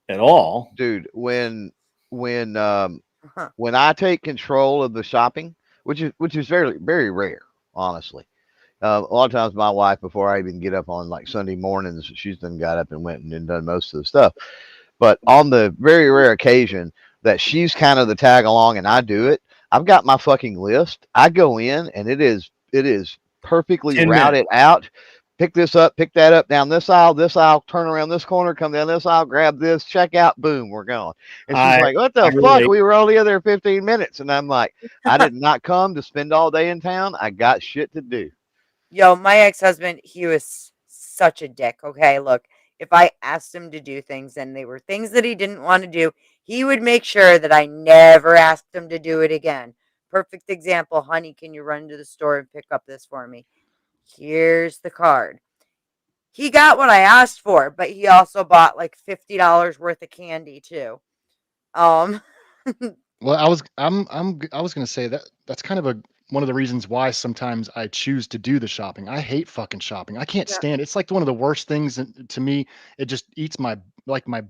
at all. dude, when Huh. when I take control of the shopping, which is very very rare, honestly. A lot of times, my wife, before I even get up on like Sunday mornings, she's done got up and went and done most of the stuff. But on the very rare occasion that she's kind of the tag along and I do it, I've got my fucking list. I go in and it is perfectly 10 routed minutes. out. Pick this up, pick that up, down this aisle, turn around this corner, come down this aisle, grab this, check out, boom, we're going. And she's I like, "What I the fuck? relate. We were only there 15 minutes." And I'm like, "I did not come to spend all day in town. I got shit to do." Yo, my ex-husband, he was such a dick. Okay, look, if I asked him to do things and they were things that he didn't want to do, he would make sure that I never asked him to do it again. Perfect example, honey, can you run to the store and pick up this for me? Here's the card. He got what I asked for, but he also bought like $50 worth of candy too. Um Well, I was gonna say that that's kind of one of the reasons why sometimes I choose to do the shopping. I hate fucking shopping. I can't Yeah. stand it. It's like one of the worst things to me. It just eats my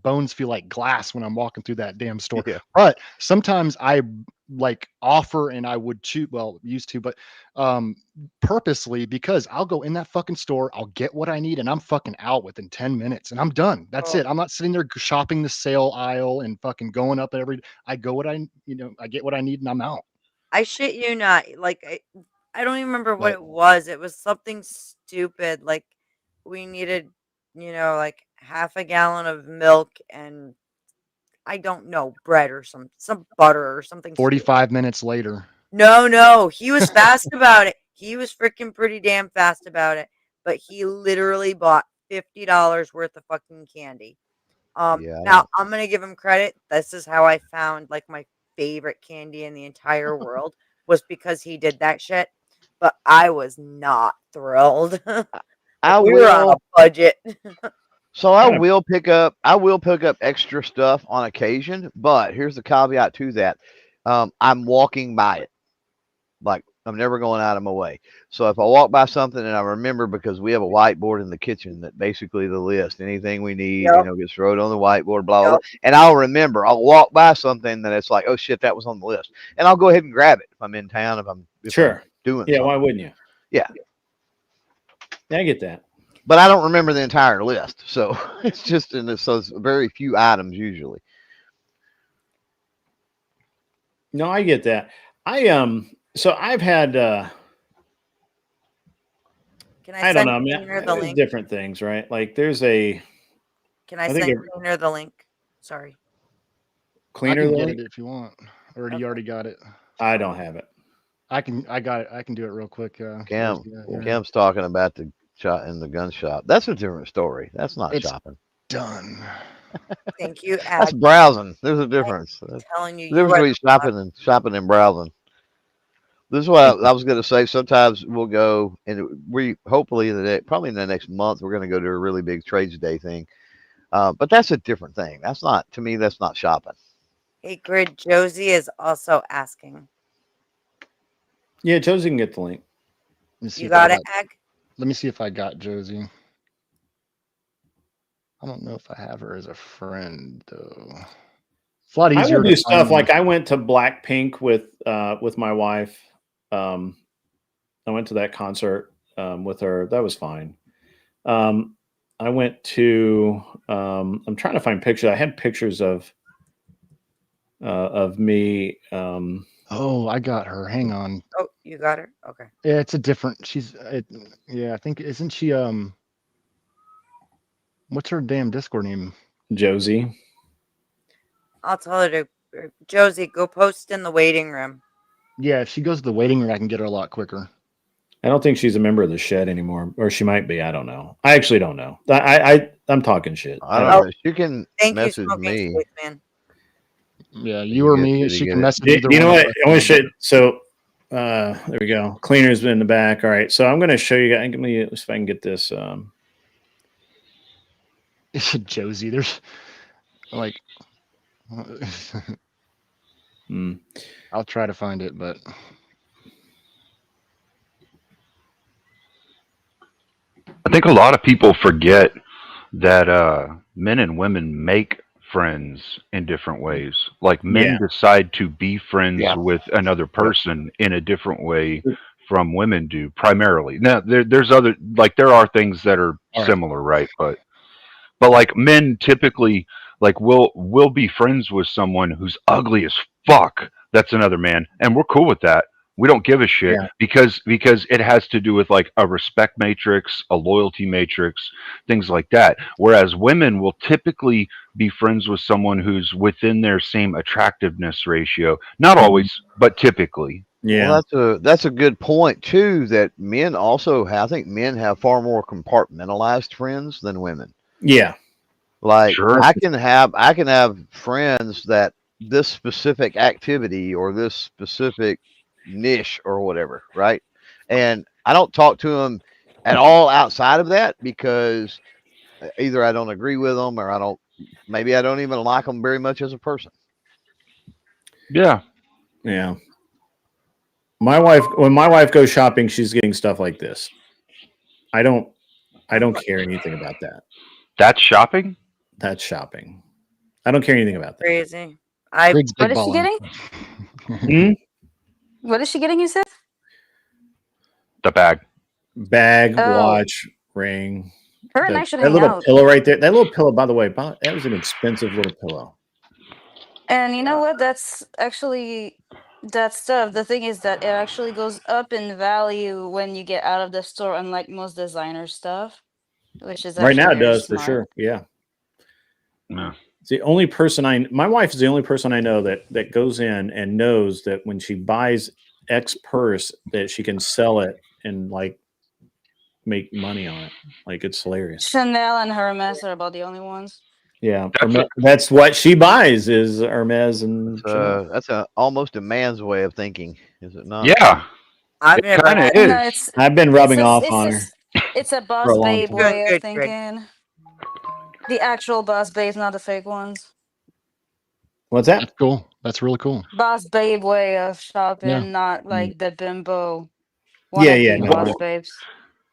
bones feel like glass when I'm walking through that damn store. Yeah. But sometimes I like offer and I would choose, well, used to, but um purposely, because I'll go in that fucking store, I'll get what I need, and I'm fucking out within 10 minutes and I'm done. That's Oh. it. I'm not sitting there shopping the sale aisle and fucking going up I go I get what I need and I'm out. I shit you not. Like I don't even remember what But it was. It was something stupid. Like we needed, like half a gallon of milk and I don't know, bread or some butter or something stupid. 45 minutes later, No, he was fast about it. He was freaking pretty damn fast about it. But he literally bought $50 worth of fucking candy. Yeah. Now I'm gonna give him credit. This is how I found like my favorite candy in the entire world was because he did that shit. But I was not thrilled. Like I we were on a will budget. So I Kind of will pick up extra stuff on occasion, but here's the caveat to that. I'm walking by it. Like I'm never going out of my way. So if I walk by something and I remember, because we have a whiteboard in the kitchen that basically the list, anything we need, Yep. gets wrote on the whiteboard, blah, blah, blah. Yep. And I'll remember, I'll walk by something that it's like, oh shit, that was on the list. And I'll go ahead and grab it if I'm in town, if I'm sure. doing Yeah. something. Why wouldn't you? Yeah. Yeah, I get that. But I don't remember the entire list, so it's just so it's very few items usually. No, I get that. So I've had Can I don't send know, man. Cleaner the There's link? different things, right? Like there's a Can I think send Cleaner the link? Sorry. I Cleaner can the get link. it if you want. You already got it. I don't have it. I got it. I can do it real quick. Cam's talking about the shot in the gun shop. That's a different story. That's not It's shopping. done. Thank you, That's Ag. browsing. There's a difference. I'm telling you, The difference between shopping and browsing. This is what I was going to say. Sometimes we'll go, and we hopefully probably in the next month we're going to go to a really big trades day thing. But that's a different thing. That's not, to me, that's not shopping. Hey, Grid, Josie is also asking. Yeah, Josie can get the link. You got it, Ag? Let me see if I got Josie. I don't know if I have her as a friend though. It's a lot easier. I will do stuff like I went to Blackpink with my wife. I went to that concert with her. That was fine. I went to. I'm trying to find pictures. I had pictures of me. Oh, I got her. Hang on. Oh, you got her? Okay. Yeah, it's a different. Yeah, I think isn't she? What's her damn Discord name? Josie. I'll tell her to. Josie, go post in the waiting room. Yeah, if she goes to the waiting room, I can get her a lot quicker. I don't think she's a member of the shed anymore, or she might be. I don't know. I actually don't know. I'm talking shit. I don't know. You can message me. Space, man. Yeah, you or me. She can message either. You know what? I want to show. So there we go. Cleaner's been in the back. All right. So I'm going to show you guys. Let me see if I can get this. Josie, there's like. I'll try to find it, but. I think a lot of people forget that men and women make friends in different ways. Like men decide to be friends with another person in a different way from women do, primarily. Now there's other, like there are things that are similar, right? But like men typically like will be friends with someone who's ugly as fuck. That's another man, and we're cool with that. We don't give a shit because it has to do with like a respect matrix, a loyalty matrix, things like that. Whereas women will typically be friends with someone who's within their same attractiveness ratio. Not always, but typically. Yeah. Well, that's a good point too. That men also I think men have far more compartmentalized friends than women. Yeah. Like I can have friends that this specific activity or this specific niche or whatever, right? And I don't talk to them at all outside of that because either I don't agree with them or maybe I don't even like them very much as a person. Yeah. When my wife goes shopping, she's getting stuff like this. I don't care anything about that. That's shopping? That's shopping. I don't care anything about that. Crazy. What is she getting? What is she getting, you said? The bag. Watch, ring. Her and I should that hang little out. pillow right there. That little pillow, by the way, that was an expensive little pillow. And you know what? That's actually that stuff. The thing is that it actually goes up in value when you get out of the store, unlike most designer stuff, which is Right now it very does smart. for sure. Yeah. No. It's the only person my wife is the only person I know that goes in and knows that when she buys X purse that she can sell it and like make money on it. Like it's hilarious. Chanel and Hermes are about the only ones. Yeah, that's what she buys is Hermes and Chanel. That's almost a man's way of thinking, is it not? Yeah, I've never. I've been rubbing off on her. It's a for boss a long babe time. way of Good, thinking. The actual boss babes, not the fake ones. What's that? That's cool. That's really cool. Boss babe way of shopping, Yeah. not like the bimbo. Yeah, boss no. babes.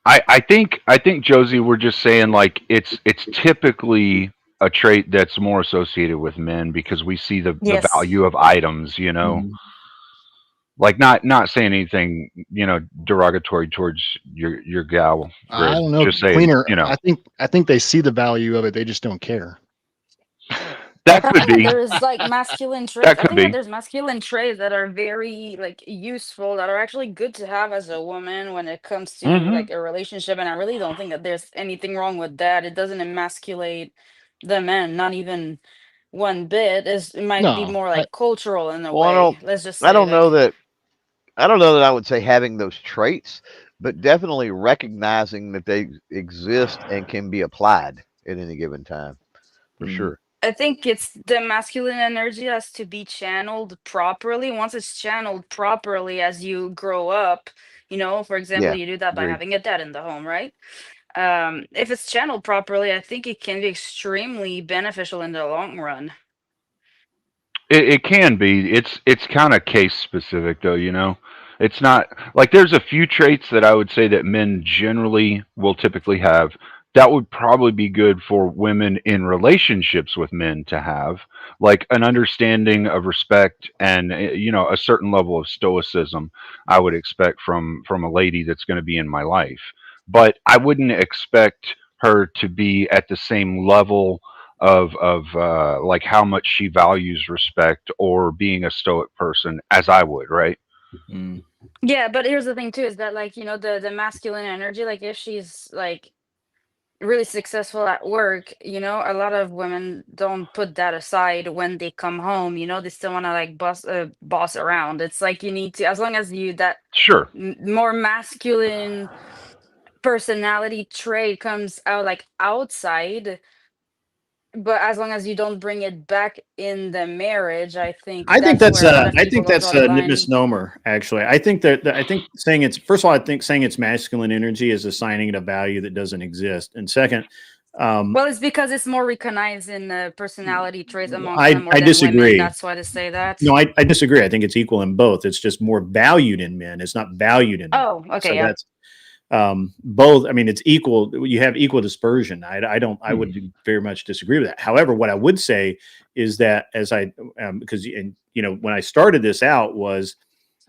I think Josie, we're just saying like it's typically a trait that's more associated with men because we see the Yes. value of items, you know. Like not saying anything, derogatory towards your gal, I Griff. don't know, Just saying, Cleaner. I think they see the value of it. They just don't care. I that could think that be. there's like masculine traits. That I could think that be. there's masculine traits that are very like useful, that are actually good to have as a woman when it comes to Hmm. like a relationship. And I really don't think that there's anything wrong with that. It doesn't emasculate the men, not even one bit. It might be No, more like cultural in a Well, way. Let's just I say don't that. know that I don't know that I would say having those traits, but definitely recognizing that they exist and can be applied at any given time, for sure. I think it's the masculine energy has to be channeled properly. Once it's channeled properly as you grow up, for example, Yeah, you do that by agreed. having a dad in the home, right? If it's channeled properly, I think it can be extremely beneficial in the long run. It can be. It's kind of case specific though, It's not like there's a few traits that I would say that men generally will typically have that would probably be good for women in relationships with men to have, like an understanding of respect and a certain level of stoicism I would expect from a lady that's going to be in my life. But I wouldn't expect her to be at the same level of like how much she values respect or being a stoic person as I would, right? Yeah, but here's the thing too, is that like, the masculine energy, like if she's like really successful at work, a lot of women don't put that aside when they come home, they still want to like boss around. It's like you need to, as long as you that Sure. more masculine personality trait comes out like outside, but as long as you don't bring it back in the marriage, I think that's where a lot of I people think don't that's draw the a line. misnomer. Actually, I think that I think saying it's first of all, I think saying it's masculine energy is assigning it a value that doesn't exist, and second, Well, it's because it's more recognized in the personality traits amongst men more I than women. disagree. That's why they say that. No, I disagree. I think it's equal in both. It's just more valued in men. It's not valued in women. Oh, okay, So yeah. that's both. I mean, it's equal. You have equal dispersion. I don't. I would very much disagree with that. However, what I would say is that because when I started this out was,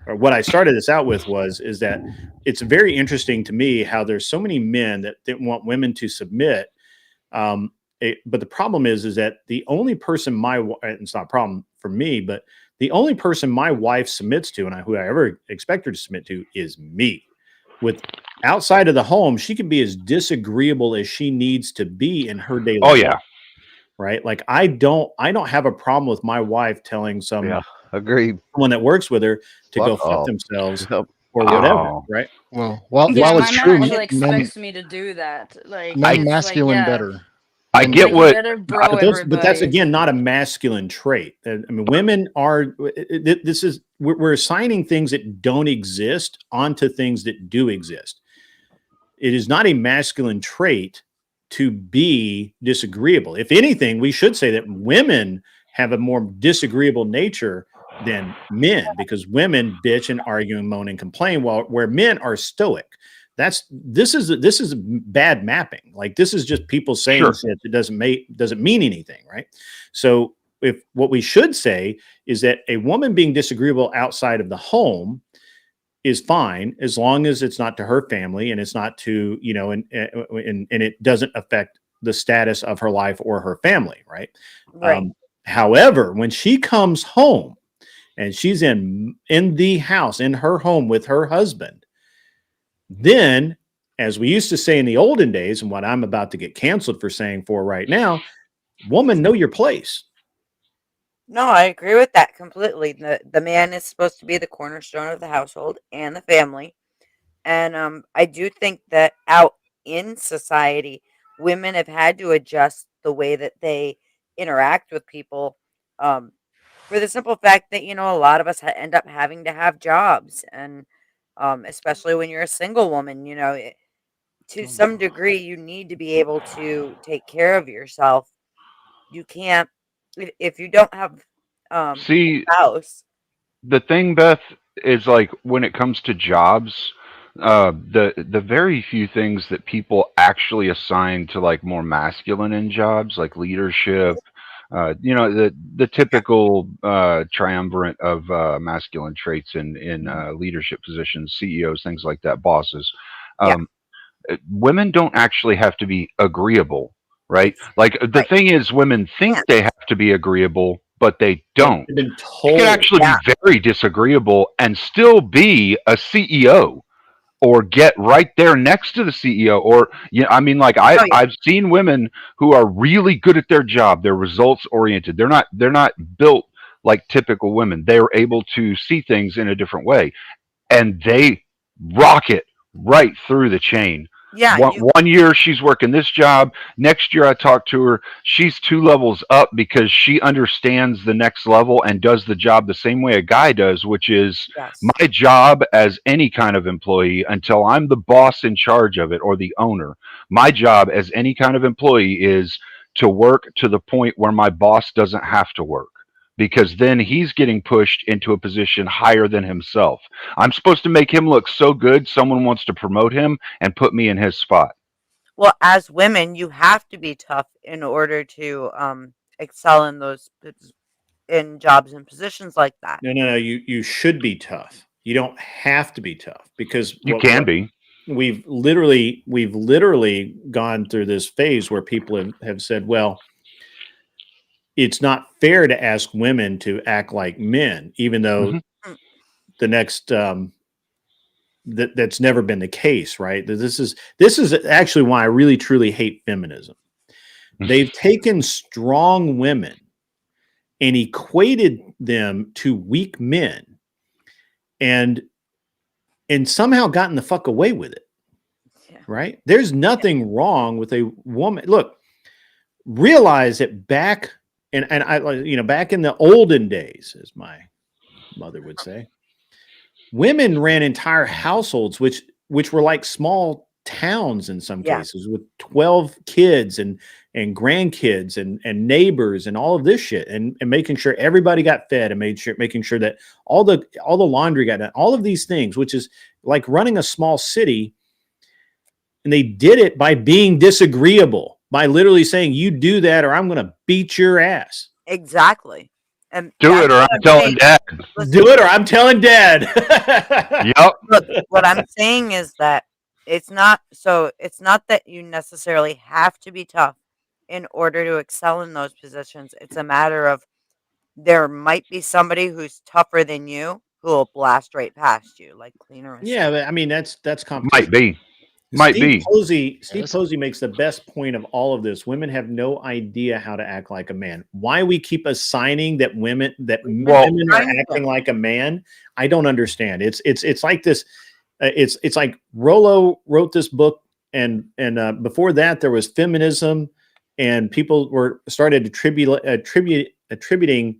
or what I started this out with was, is that it's very interesting to me how there's so many men that want women to submit. But the problem is that the only person it's not a problem for me, but the only person my wife submits to, and who I ever expect her to submit to, is me. With outside of the home, she can be as disagreeable as she needs to be in her daily Oh yeah. life, right? Like I don't have a problem with my wife telling Yeah, agreed. someone that works with her to go Fuck fuck off. themselves Yep. or whatever, Oh. right? Well, while Yeah, it's my man true, actually men expects me to do that. Like men it's like, masculine yeah, better. I Men get like you what better bro But that's everybody. again not a masculine trait. I mean, women are. This is we're assigning things that don't exist onto things that do exist. It is not a masculine trait to be disagreeable. If anything, we should say that women have a more disagreeable nature than men, because women bitch and argue and moan and complain, while where men are stoic. This is a bad mapping. Like this is just people saying Sure. shit that doesn't mean anything, right? So if what we should say is that a woman being disagreeable outside of the home is fine as long as it's not to her family and it's not to and it doesn't affect the status of her life or her family, right? Right. However, when she comes home and she's in the house in her home with her husband, then, as we used to say in the olden days, and what I'm about to get canceled for saying for right now, woman, know your place. No, I agree with that completely. The man is supposed to be the cornerstone of the household and the family. And I do think that out in society, women have had to adjust the way that they interact with people, um, for the simple fact that, a lot of us end up having to have jobs. And especially when you're a single woman, to some degree, you need to be able to take care of yourself. You can't, if you don't have See, a spouse. the thing, Beth, is like when it comes to jobs, the very few things that people actually assign to like more masculine in jobs, like leadership, The typical triumvirate of masculine traits in leadership positions, CEOs, things like that, bosses. Um, Women don't actually have to be agreeable, right? Like the thing is, women think they have to be agreeable, but they don't. They've been You told. can actually be very disagreeable and still be a CEO, or get right there next to the CEO. Or I mean, like I've seen women who are really good at their job. They're results oriented. They're not built like typical women. They're able to see things in a different way, and they rock it right through the chain. Yeah. One year she's working this job. Next year I talk to her. She's 2 levels up because she understands the next level and does the job the same way a guy does, which is my job as any kind of employee until I'm the boss in charge of it or the owner. My job as any kind of employee is to work to the point where my boss doesn't have to work, because then he's getting pushed into a position higher than himself. I'm supposed to make him look so good, someone wants to promote him and put me in his spot. Well, as women, you have to be tough in order to excel in those in jobs and positions like that. No. You should be tough. You don't have to be tough, because you can be. We've literally gone through this phase where people have said, well, it's not fair to ask women to act like men, even though the next that's never been the case, right? This is actually why I really truly hate feminism. They've taken strong women and equated them to weak men, and somehow gotten the fuck away with it. Right? There's nothing wrong with a woman. Look, realize that back back in the olden days, as my mother would say, women ran entire households, which were like small towns in some cases, with 12 kids and grandkids and neighbors and all of this shit, and making sure everybody got fed, and making sure that all the laundry got done, all of these things, which is like running a small city. And they did it by being disagreeable, by literally saying, you do that or I'm going to beat your ass. Exactly. And do it or I'm telling dad. Do it or I'm telling dad. Yep. Look, what I'm saying is that it's not that you necessarily have to be tough in order to excel in those positions. It's a matter of there might be somebody who's tougher than you who will blast right past you, like cleaner. Yeah, but I mean that's competition. Might be. Steve Posey makes the best point of all of this. Women have no idea how to act like a man. Why we keep assigning that women are acting like a man, I don't understand. It's like this. It's like Rollo wrote this book, and before that there was feminism, and people were started attributing,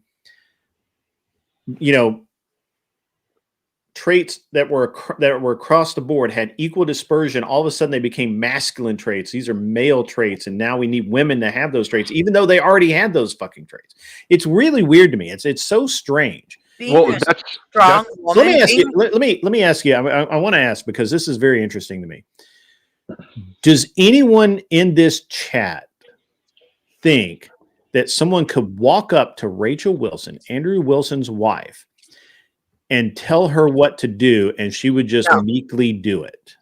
traits that were across the board, had equal dispersion. All of a sudden they became masculine traits. These are male traits, and now we need women to have those traits, even though they already had those fucking traits. It's really weird to me. It's so strange. Let me ask you. Let me ask you. I want to ask, because this is very interesting to me. Does anyone in this chat think that someone could walk up to Rachel Wilson, Andrew Wilson's wife, and tell her what to do, and she would just meekly do it?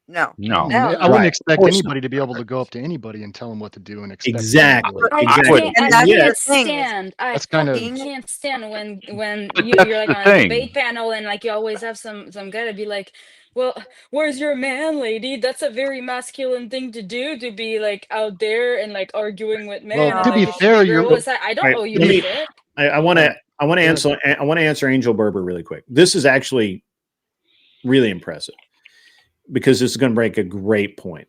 No. I wouldn't expect anybody to be able to go up to anybody and tell them what to do and expect. Exactly. I can't stand when you're like on a debate panel, and like you always have some guy to be like, well, where's your man, lady? That's a very masculine thing to do, to be like out there and like arguing with men. Well, to be fair, I don't owe you shit. I want to answer Angel Berber really quick. This is actually really impressive, because this is going to make a great point.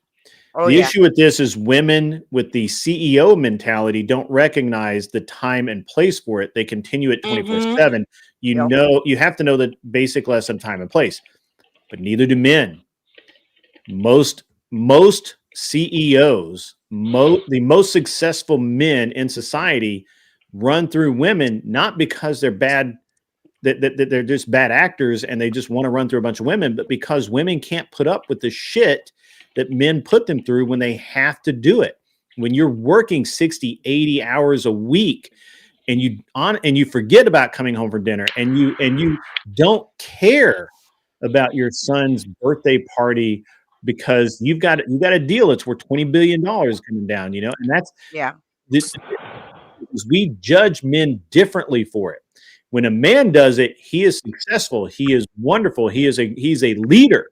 The issue with this is women with the CEO mentality don't recognize the time and place for it. They continue it 24/7. You have to know the basic lesson, time and place, but neither do men. Most CEOs, the most successful men in society, run through women, not because they're bad, that they're just bad actors and they just want to run through a bunch of women, but because women can't put up with the shit that men put them through when they have to do it. when you're working 60, 80 hours a week and you forget about coming home for dinner and you don't care about your son's birthday party because you got a deal that's worth $20 billion coming down, and that's we judge men differently for it. When a man does it, he is successful, he is wonderful, he's a leader.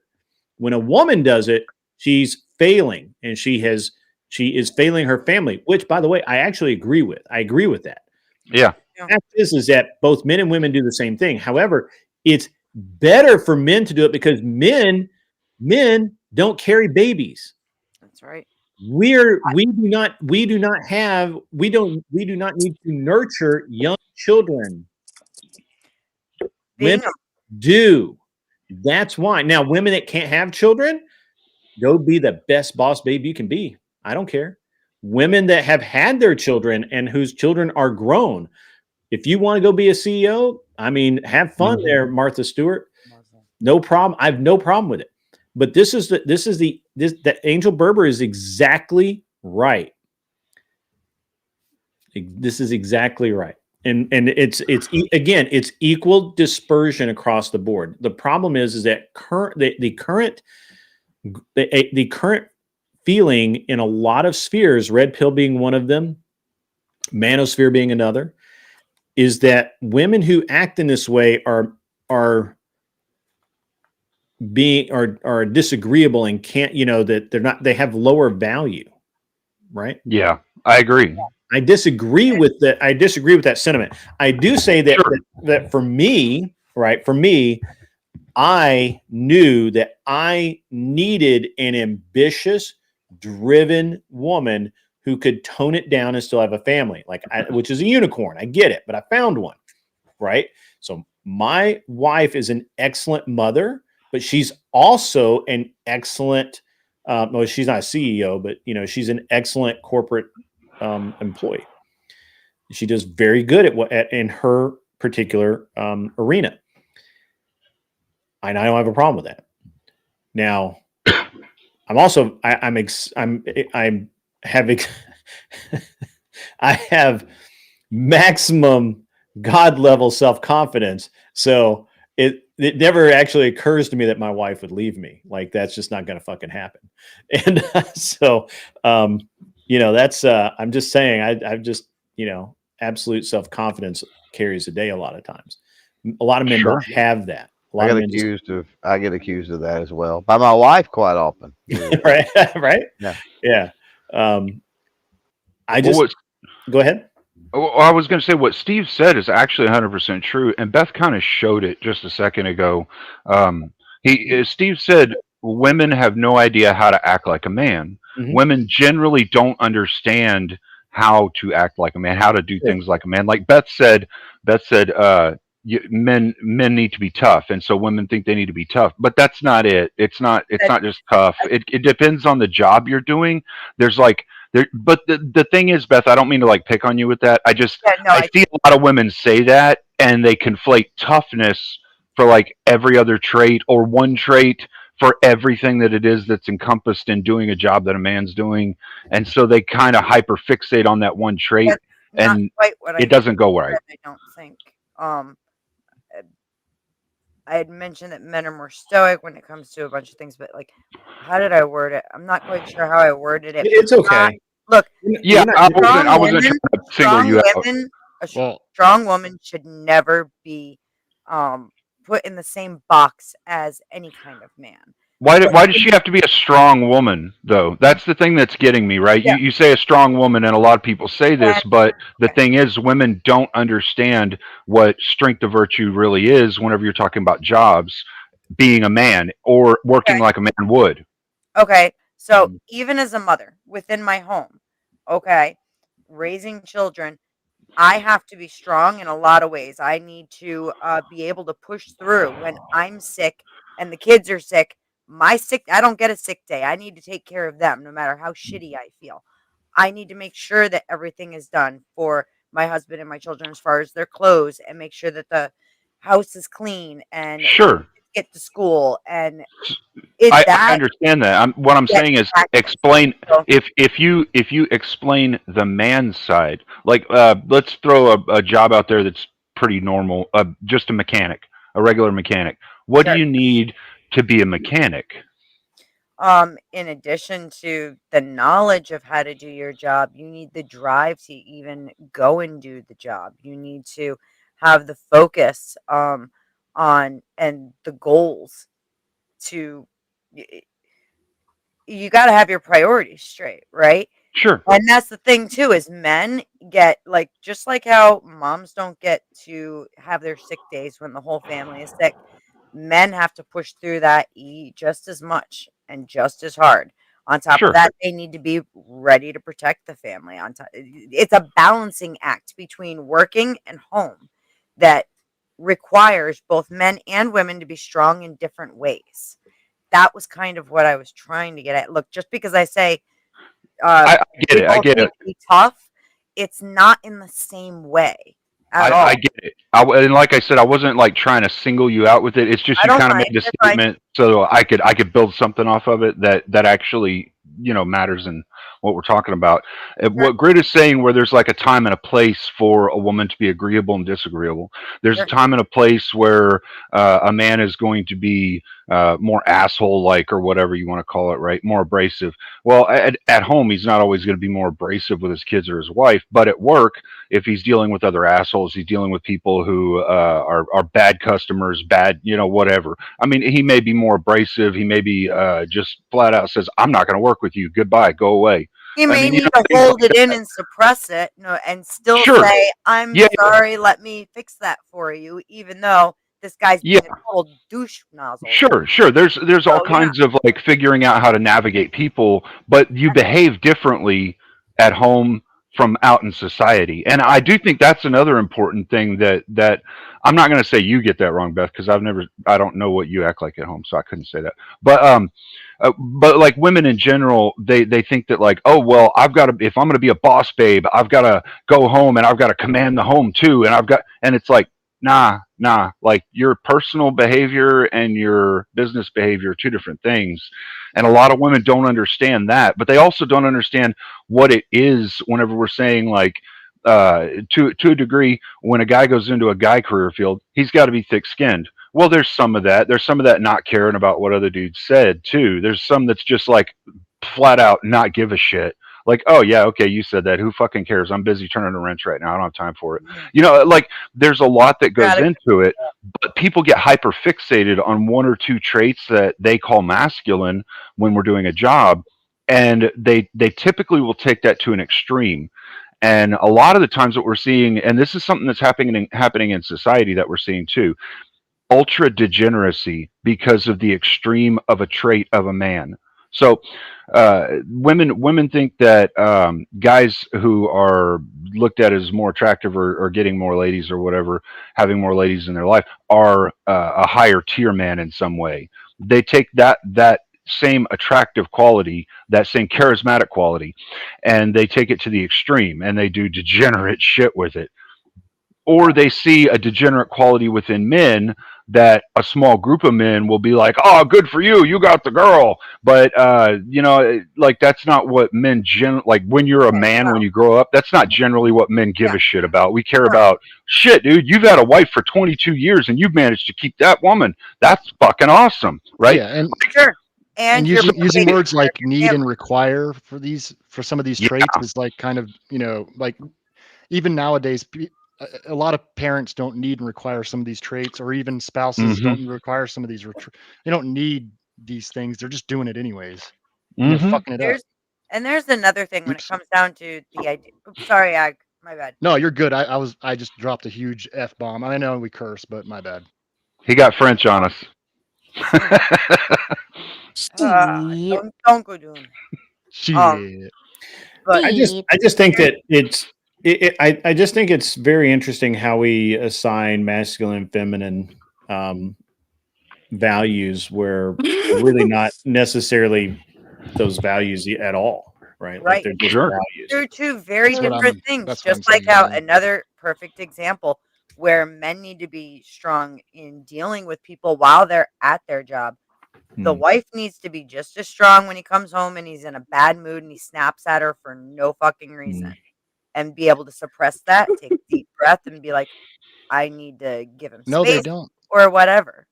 When a woman does it, she's failing, and she is failing her family, which, by the way, I actually agree with. I agree with that. Yeah. The fact is that both men and women do the same thing. However, it's better for men to do it because men don't carry babies. That's right. We do not need to nurture young children. Women do. That's why. Now, women that can't have children, go be the best boss babe you can be. I don't care. Women that have had their children and whose children are grown, if you want to go be a CEO, I mean, have fun there, Martha Stewart. No problem. I have no problem with it. But that Angel Berber is exactly right. This is exactly right. And it's equal dispersion across the board. The problem is that the current feeling in a lot of spheres, red pill being one of them, manosphere being another, is that women who act in this way are disagreeable and can't, that they have lower value, right? Yeah, I agree. I disagree with that. I disagree with that sentiment. I do say that that for me, right? For me, I knew that I needed an ambitious, driven woman who could tone it down and still have a family, which is a unicorn. I get it, but I found one, right? So my wife is an excellent mother, but she's also an excellent. Well, she's not a CEO, but she's an excellent corporate employee. She does very good in her particular arena. And I don't have a problem with that. Now, I have maximum God level self-confidence. So it never actually occurs to me that my wife would leave me. Like, that's just not going to fucking happen. And so, that's, I'm just saying, I've just, absolute self-confidence carries the day a lot of times. A lot of men don't have that. I get accused of that as well by my wife quite often. Right. Yeah. Go ahead. Well, I was going to say what Steve said is actually 100% true, and Beth kind of showed it just a second ago. Steve said women have no idea how to act like a man. Mm-hmm. Women generally don't understand how to act like a man, how to do things like a man. Like Beth said, men need to be tough, and so women think they need to be tough, but that's not it. It's not just tough. It depends on the job you're doing. But the thing is, Beth, I don't mean to pick on you with that. I see a lot of women say that, and they conflate toughness for every other trait or one trait for everything that it is that's encompassed in doing a job that a man's doing, and so they kind of hyperfixate on that one trait, and it doesn't go right. I don't think. I had mentioned that men are more stoic when it comes to a bunch of things, but how did I word it? I'm not quite sure how I worded it. It's okay. Look, yeah, I wasn't trying to single you out. A strong woman should never be put in the same box as any kind of man. Why does she have to be a strong woman, though? That's the thing that's getting me, right? Yeah. You say a strong woman, and a lot of people say this, but the thing is, women don't understand what strength of virtue really is whenever you're talking about jobs, being a man or working like a man would. Okay, so even as a mother within my home, raising children, I have to be strong in a lot of ways. I need to be able to push through when I'm sick and the kids are sick. I don't get a sick day. I need to take care of them no matter how shitty I feel. I need to make sure that everything is done for my husband and my children as far as their clothes, and make sure that the house is clean and sure get to school, and I understand that. What I'm saying is explain if you explain the man's side. Like let's throw a job out there that's pretty normal, just a mechanic, a regular mechanic. What do you need to be a mechanic? In addition to the knowledge of how to do your job, you need the drive to even go and do the job. You need to have the focus on and the goals to you got to have your priorities straight, right? Sure. And that's the thing too, is men get like, just like how moms don't get to have their sick days when the whole family is sick, men have to push through that just as much and just as hard. On top of that, they need to be ready to protect the family. On top, it's a balancing act between working and home that requires both men and women to be strong in different ways. That was kind of what I was trying to get at. Look, just because I say I get it. I get it. Be tough, it's not in the same way at all. I get it. And like I said, I wasn't like trying to single you out with it. It's just you kind of made a statement, so I could build something off of it that actually matters in what we're talking about. What Grit is saying, where there's like a time and a place for a woman to be agreeable and disagreeable. There's a time and a place where a man is going to be more asshole-like, or whatever you want to call it, right? More abrasive. Well, at home, he's not always going to be more abrasive with his kids or his wife, but at work, if he's dealing with other assholes, he's dealing with people who are bad customers, bad, whatever. I mean, he may be more abrasive. He may be just flat out says, "I'm not going to work with you. Goodbye. Go away." He may need to hold it in and suppress it, and still say, "I'm sorry. Let me fix that for you," even though this guy's being a total douche nozzle. Sure. There's all kinds of like figuring out how to navigate people, but you behave differently at home from out in society. And I do think that's another important thing that I'm not going to say you get that wrong, Beth, because I don't know what you act like at home, so I couldn't say that. But like women in general, they think that like, oh, well, if I'm going to be a boss babe, I've got to go home and I've got to command the home too. And it's like, nah, like your personal behavior and your business behavior are two different things. And a lot of women don't understand that, but they also don't understand what it is whenever we're saying like, to a degree, when a guy goes into a guy career field, he's got to be thick skinned. Well, there's some of that. There's some of that not caring about what other dudes said too. There's some that's just like flat out not give a shit. Like, oh yeah, okay, you said that. Who fucking cares? I'm busy turning a wrench right now. I don't have time for it. Like there's a lot that goes into it, but people get hyper fixated on one or two traits that they call masculine when we're doing a job, and they typically will take that to an extreme. And a lot of the times what we're seeing, and this is something that's happening in society that we're seeing too, ultra degeneracy because of the extreme of a trait of a man. So women think that guys who are looked at as more attractive or getting more ladies or whatever, having more ladies in their life, are a higher tier man in some way. They take that same attractive quality, that same charismatic quality, and they take it to the extreme and they do degenerate shit with it. Or they see a degenerate quality within men that a small group of men will be like, "Oh, good for you, you got the girl." But like that's not what men like when you're a man, when you grow up, that's not generally what men give a shit about. We care about shit, dude. You've had a wife for 22 years and you've managed to keep that woman. That's fucking awesome, right? Yeah, and using words like need and require for some of these traits is like kind of like even nowadays. A lot of parents don't need and require some of these traits, or even spouses don't require some of these. They don't need these things. They're just doing it anyways. They're fucking it up. And there's another thing when it comes down to the idea. Oops, sorry, Ag. My bad. No, you're good. I just dropped a huge F-bomb. I know we curse, but my bad. He got French on us. Don't go doing that. But I just think that I just think it's very interesting how we assign masculine and feminine values where they're really not necessarily those values at all, right? Right. Like they're just values. They're two very different things. Just like how another perfect example, where men need to be strong in dealing with people while they're at their job. The wife needs to be just as strong when he comes home and he's in a bad mood and he snaps at her for no fucking reason, and be able to suppress that, take a deep breath, and be like, I need to give him No, they space don't. or whatever.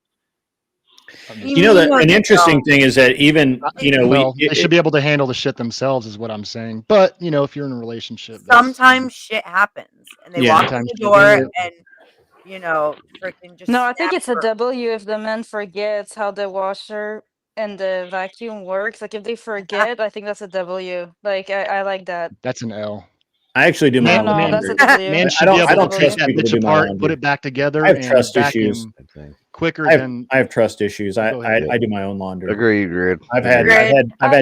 You know, that an interesting thing is that even, you know, well, they should be able to handle the shit themselves, is what I'm saying. But you know, if you're in a relationship, sometimes shit happens, and they walk in the door and, you know, freaking just. No, I think snap it's a her. W if the man forgets how the washer and the vacuum works. Like if they forget, I think that's a W. Like I like that. That's an L. I actually do my own No, that's laundry. a W. Man should be able to take trust that people to bitch do my apart, laundry. put it back together, I have and trust issues. vacuum quicker than. I have trust issues. I Go ahead. do my own laundry. Agreed, Grid. I've had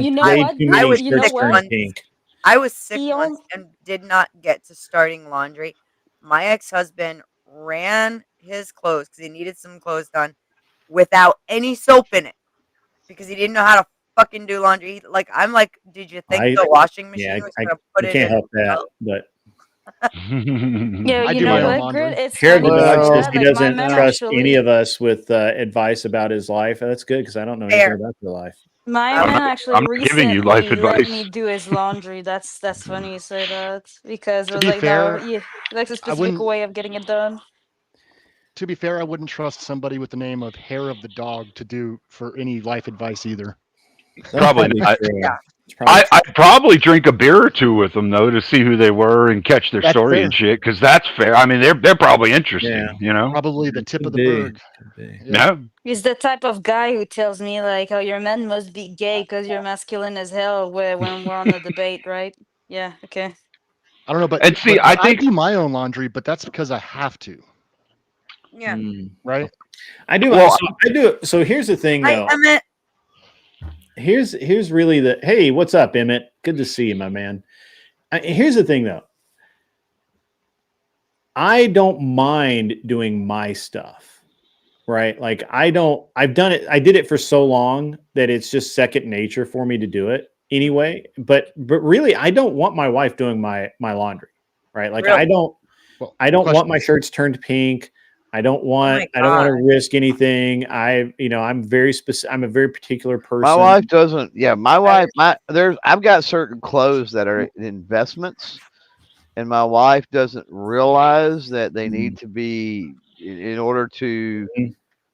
You know way what? too many was shirts sick turned once. pink. I was sick once and did not get to starting laundry. My ex-husband ran his clothes because he needed some clothes done without any soap in it because he didn't know how to fucking do laundry. Like, I'm like, did you think the washing machine was gonna put you it can't in? help that, but Yeah, I you do know my own what, laundry. Grid? It's Hair of the funny you Dog say says that. he Like, my doesn't man trust actually, any of us with advice about his life. That's good because I don't know anything about your life. my I'm man not- actually I'm not giving you life recently let advice. me do his laundry. That's funny you say that because it To was be like fair, no, yeah, that's a I specific wouldn't. way of getting it done. To be fair, I wouldn't trust somebody with the name of Hair of the Dog to do for any life advice either. Probably not. true. Yeah. I'd probably drink a beer or two with them though to see who they were and catch their That's story fair. and shit. Because that's fair. I mean, they're probably interesting. Yeah. You know. Probably the tip Could of the be. berg. Could be. Yeah. He's the type of guy who tells me like, "Oh, your man must be gay because you're masculine as hell." When we're on a debate, right? Yeah. Okay. I don't know, but And see, but I think do my own laundry, but that's because I have to. Yeah. Right. I do. Well, I do. So here's the thing, though. Emmett. Here's really the hey, what's up, Emmett? Good to see you, my man. Here's the thing, though. I don't mind doing my stuff, right? Like I've done it. I did it for so long that it's just second nature for me to do it anyway. But really, I don't want my wife doing my laundry, right? Like Really? I don't want my shirts turned pink. I don't want to risk anything. I'm very specific. I'm a very particular person. My wife doesn't. Yeah, my wife. I've got certain clothes that are investments, and my wife doesn't realize that they need to be in order to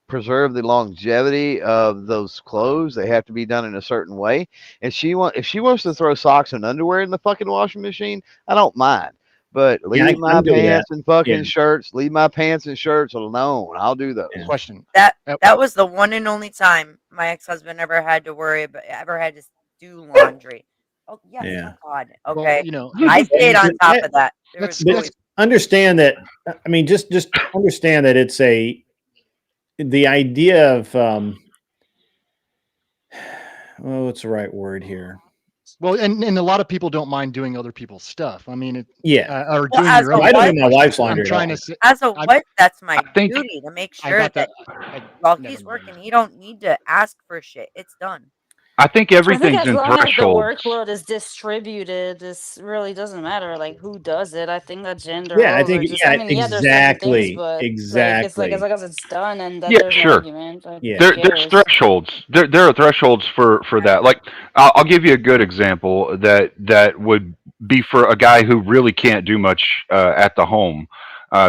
preserve the longevity of those clothes. They have to be done in a certain way. And if she wants to throw socks and underwear in the fucking washing machine, I don't mind. But leave my pants and fucking shirts. Leave my pants and shirts alone. I'll do those. Question. That was the one and only time my ex-husband ever had to do laundry. Oh yes, Yeah. God. Okay. Well, I stayed on top of that. Just understand that. I mean, just understand that it's the idea of what's the right word here? Well, and a lot of people don't mind doing other people's stuff. I mean, or Well, doing your own. I don't do my wife's laundry. I'm trying to say, as a wife, that's my think- duty to make I sure got that that. while he's working, he don't need to ask for shit. It's done. I think I everything's think as in long as the thresholds. workload is distributed, this really doesn't matter like who does it. I think that gender Yeah, I roles think are just. I mean, yeah, there's different things, but like it's like as long as it's done and that Yeah, there's no sure. argument. Like, who There's cares? thresholds. There are thresholds for that. Like I'll give you a good example that would be for a guy who really can't do much at the home.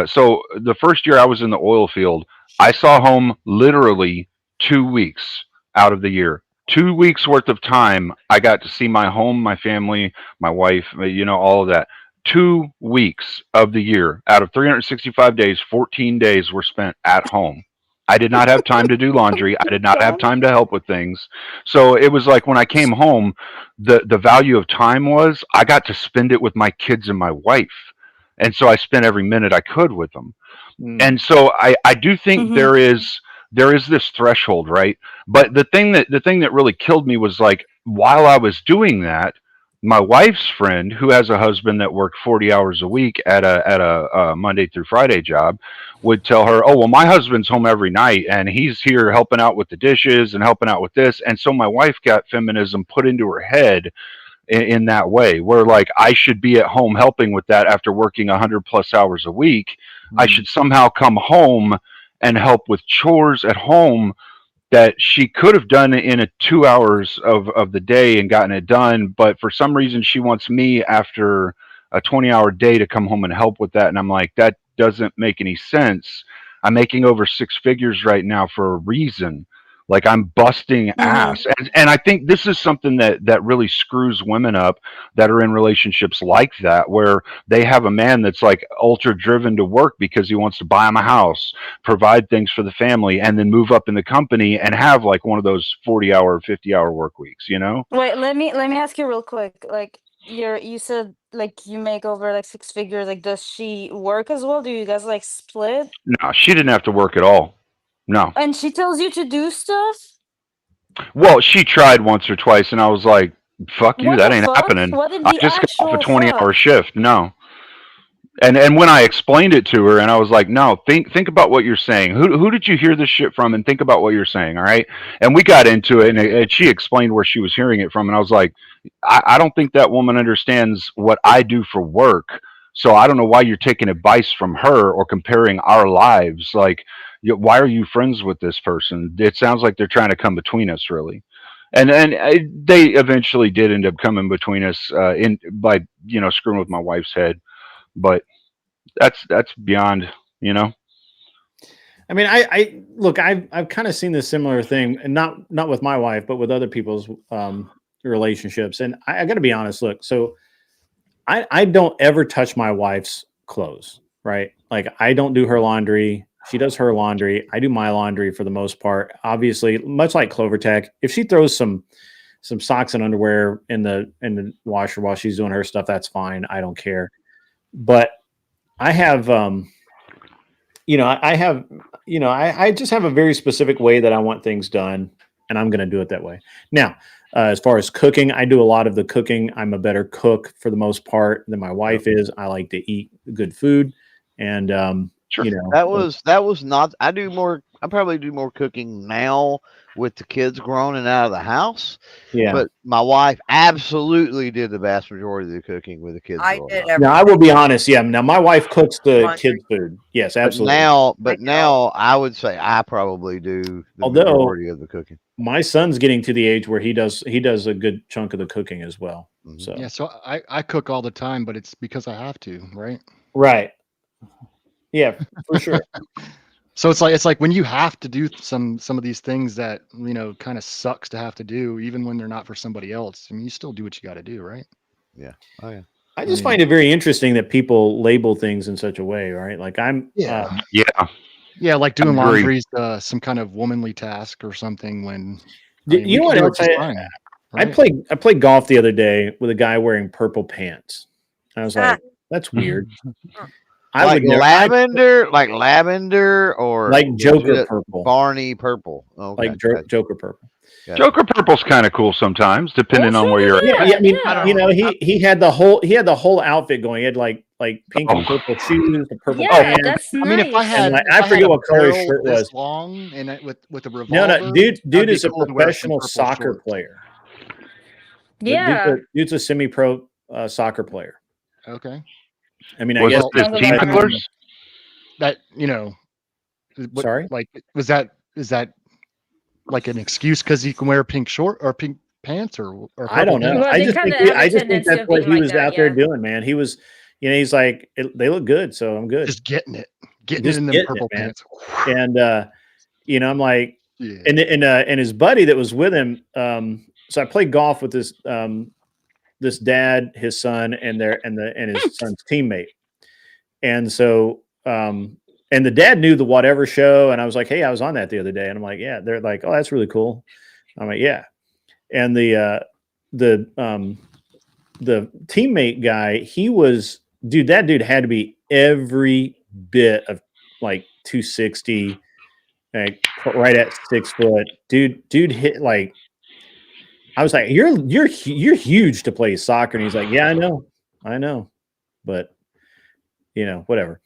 So the first year I was in the oil field, I saw home literally 2 weeks out of the year. 2 weeks worth of time I got to see my home, my family, my wife, all of that. 2 weeks of the year out of 365 days, 14 days were spent at home. I did not have time to do laundry. I did not have time to help with things. So it was like when I came home, the value of time was I got to spend it with my kids and my wife. And so I spent every minute I could with them. And so I do think there is this threshold, right? But the thing that really killed me was like while I was doing that, my wife's friend, who has a husband that worked 40 hours a week at a Monday through Friday job, would tell her, "Oh, well, my husband's home every night, and he's here helping out with the dishes and helping out with this." And so my wife got feminism put into her head in that way, where like I should be at home helping with that after working 100+ hours a week. I should somehow come home and help with chores at home that she could have done in a 2 hours of the day and gotten it done. But for some reason, she wants me after a 20-hour day to come home and help with that. And I'm like, that doesn't make any sense. I'm making over 6 figures right now for a reason. Like I'm busting ass. And I think this is something that really screws women up that are in relationships like that, where they have a man that's like ultra driven to work because he wants to buy them a house, provide things for the family, and then move up in the company and have like one of those 40-hour, 50-hour work weeks, you know? Wait, let me ask you real quick. Like you said like you make over like 6 figures. Like does she work as well? Do you guys like split? No, she didn't have to work at all. No. And she tells you to do stuff? Well, she tried once or twice, and I was like, "Fuck you, What that the ain't fuck? happening." What in I the just got off a actual 20-hour fuck? shift. No. And when I explained it to her, and I was like, "No, think about what you're saying. Who did you hear this shit from? And think about what you're saying, all right?" And we got into it, and she explained where she was hearing it from, and I was like, I don't think that woman understands what I do for work. So I don't know why you're taking advice from her or comparing our lives. Like, why are you friends with this person? It sounds like they're trying to come between us, really. And they eventually did end up coming between us in by screwing with my wife's head, but that's beyond, you know. I mean, I look, I've kind of seen this similar thing, and not with my wife, but with other people's relationships. And I got to be honest. Look, so I don't ever touch my wife's clothes, right? Like I don't do her laundry. She does her laundry. I do my laundry for the most part. Obviously, much like Clover Tech, if she throws some socks and underwear in the washer while she's doing her stuff, that's fine. I don't care. But I have I just have a very specific way that I want things done, and I'm going to do it that way. Now, as far as cooking, I do a lot of the cooking. I'm a better cook for the most part than my wife is. I like to eat good food, and Sure. That was not. I probably do more cooking now with the kids grown and out of the house. Yeah. But my wife absolutely did the vast majority of the cooking with the kids. I did. Now I will be honest. Yeah. Now my wife cooks the kids' food. Yes, absolutely. But now I would say I probably do the majority of the cooking. My son's getting to the age where he does a good chunk of the cooking as well. So yeah, so I cook all the time, but it's because I have to, right? Right. Yeah, for sure. So it's like when you have to do some of these things that kind of sucks to have to do, even when they're not for somebody else. I mean, you still do what you got to do, right? Yeah. Oh yeah. I just find it very interesting that people label things in such a way, right? Like yeah, like doing laundry is some kind of womanly task or something. When you know what else? I played golf the other day with a guy wearing purple pants. I was like, that's weird. Like lavender or like Joker purple, Barney purple. Okay, like Joker purple. Joker purple's kind of cool sometimes, depending on where you're at. Yeah, I mean, he had the whole outfit going. He had like pink and purple shoes, the purple pants. That's nice. I mean, if I had, I forget what color his shirt was. Long and with a revolver. No, dude is a professional soccer player. Yeah, dude's a semi-pro soccer player. Okay. I mean, I guess team colors. That sorry, like is that like an excuse because he can wear pink short or pink pants or I don't know. Well, I just think that's what he was out there doing, man. He was, he's like, they look good, so I'm good. Just getting it in the purple pants. And I'm like, and his buddy that was with him. So I played golf with this dad, his son, and his son's teammate. And so, and the dad knew the whatever show. And I was like, hey, I was on that the other day. And I'm like, yeah, they're like, oh, that's really cool. I'm like, yeah. And the teammate guy, that dude had to be every bit of like 260, like right at 6 foot. Dude hit like, I was like, you're huge to play soccer. And he's like, yeah, I know. But whatever.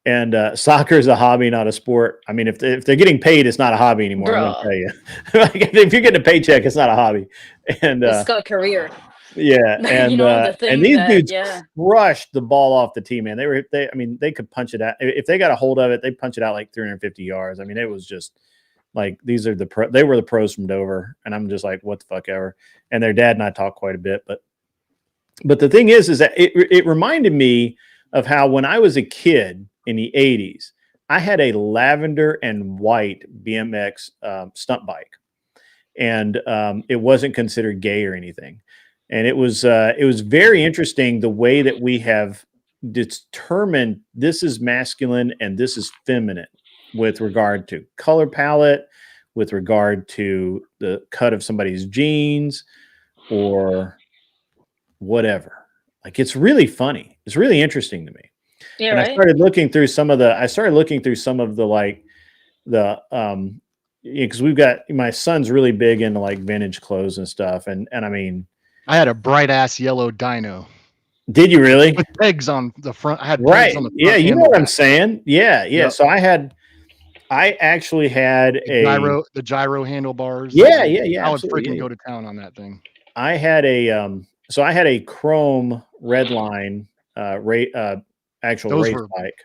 And soccer is a hobby, not a sport. I mean, if they're getting paid, it's not a hobby anymore. I'm gonna tell you. Like, if you're getting a paycheck, it's not a hobby. And it's got a career. Yeah, You know, the thing and these that, dudes yeah. crushed the ball off the tee, man. I mean, they could punch it out. If they got a hold of it, they punch it out like 350 yards. I mean, it was just like these are they were the pros from Dover, and I'm just like, what the fuck ever. And their dad and I talked quite a bit, but the thing is that it reminded me of how when I was a kid in the 80s, I had a lavender and white BMX stunt bike, and it wasn't considered gay or anything. And it was very interesting the way that we have determined this is masculine and this is feminine with regard to color palette, with regard to the cut of somebody's jeans or whatever. Like, it's really funny. It's really interesting to me. Yeah, And right. I started looking through some of the like the because we've got my son's really big into like vintage clothes and stuff, and I mean, I had a bright ass yellow dyno. Did you really? With pegs on the front. I had Right. pegs on the front. Yeah, you and know the what I'm back. saying. Yeah. Yep. So I actually had the gyro handlebars. Yeah. I would Absolutely. freaking go to town on that thing. I had a chrome red line actual race bike.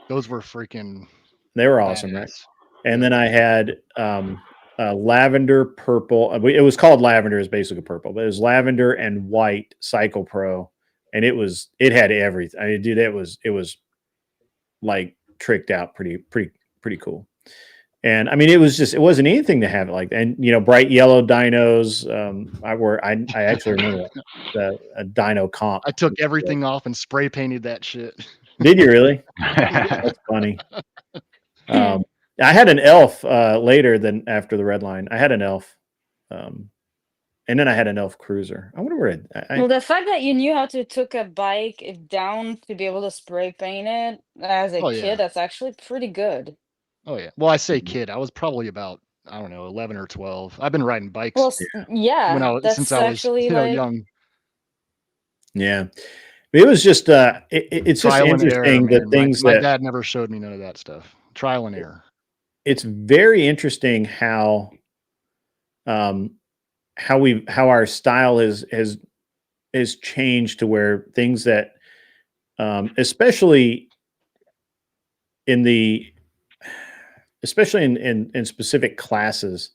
Those were freaking. They were awesome, right? And then I had lavender purple. It was called lavender, is basically purple, but it was lavender and white Cycle Pro, and it had everything. I mean, dude, it was like tricked out, pretty cool. And I mean, it wasn't anything to have it like that. And you know, bright yellow dynos. I actually remember a dyno comp. I took everything off and spray painted that shit. Did you really? That's funny. I had an Elf later than after the red line. I had an Elf, and then I had an Elf Cruiser. I wonder where Well, the fact that you knew how to took a bike down to be able to spray paint it as a kid, that's actually pretty good. Oh yeah. Well, I say kid. I was probably about, I don't know, 11 or 12. I've been riding bikes. Well, yeah, since I was young. Yeah. It was just it's just interesting the things my that dad never showed me none of that stuff. Trial and error. It's very interesting how our style has changed to where things that especially in specific classes,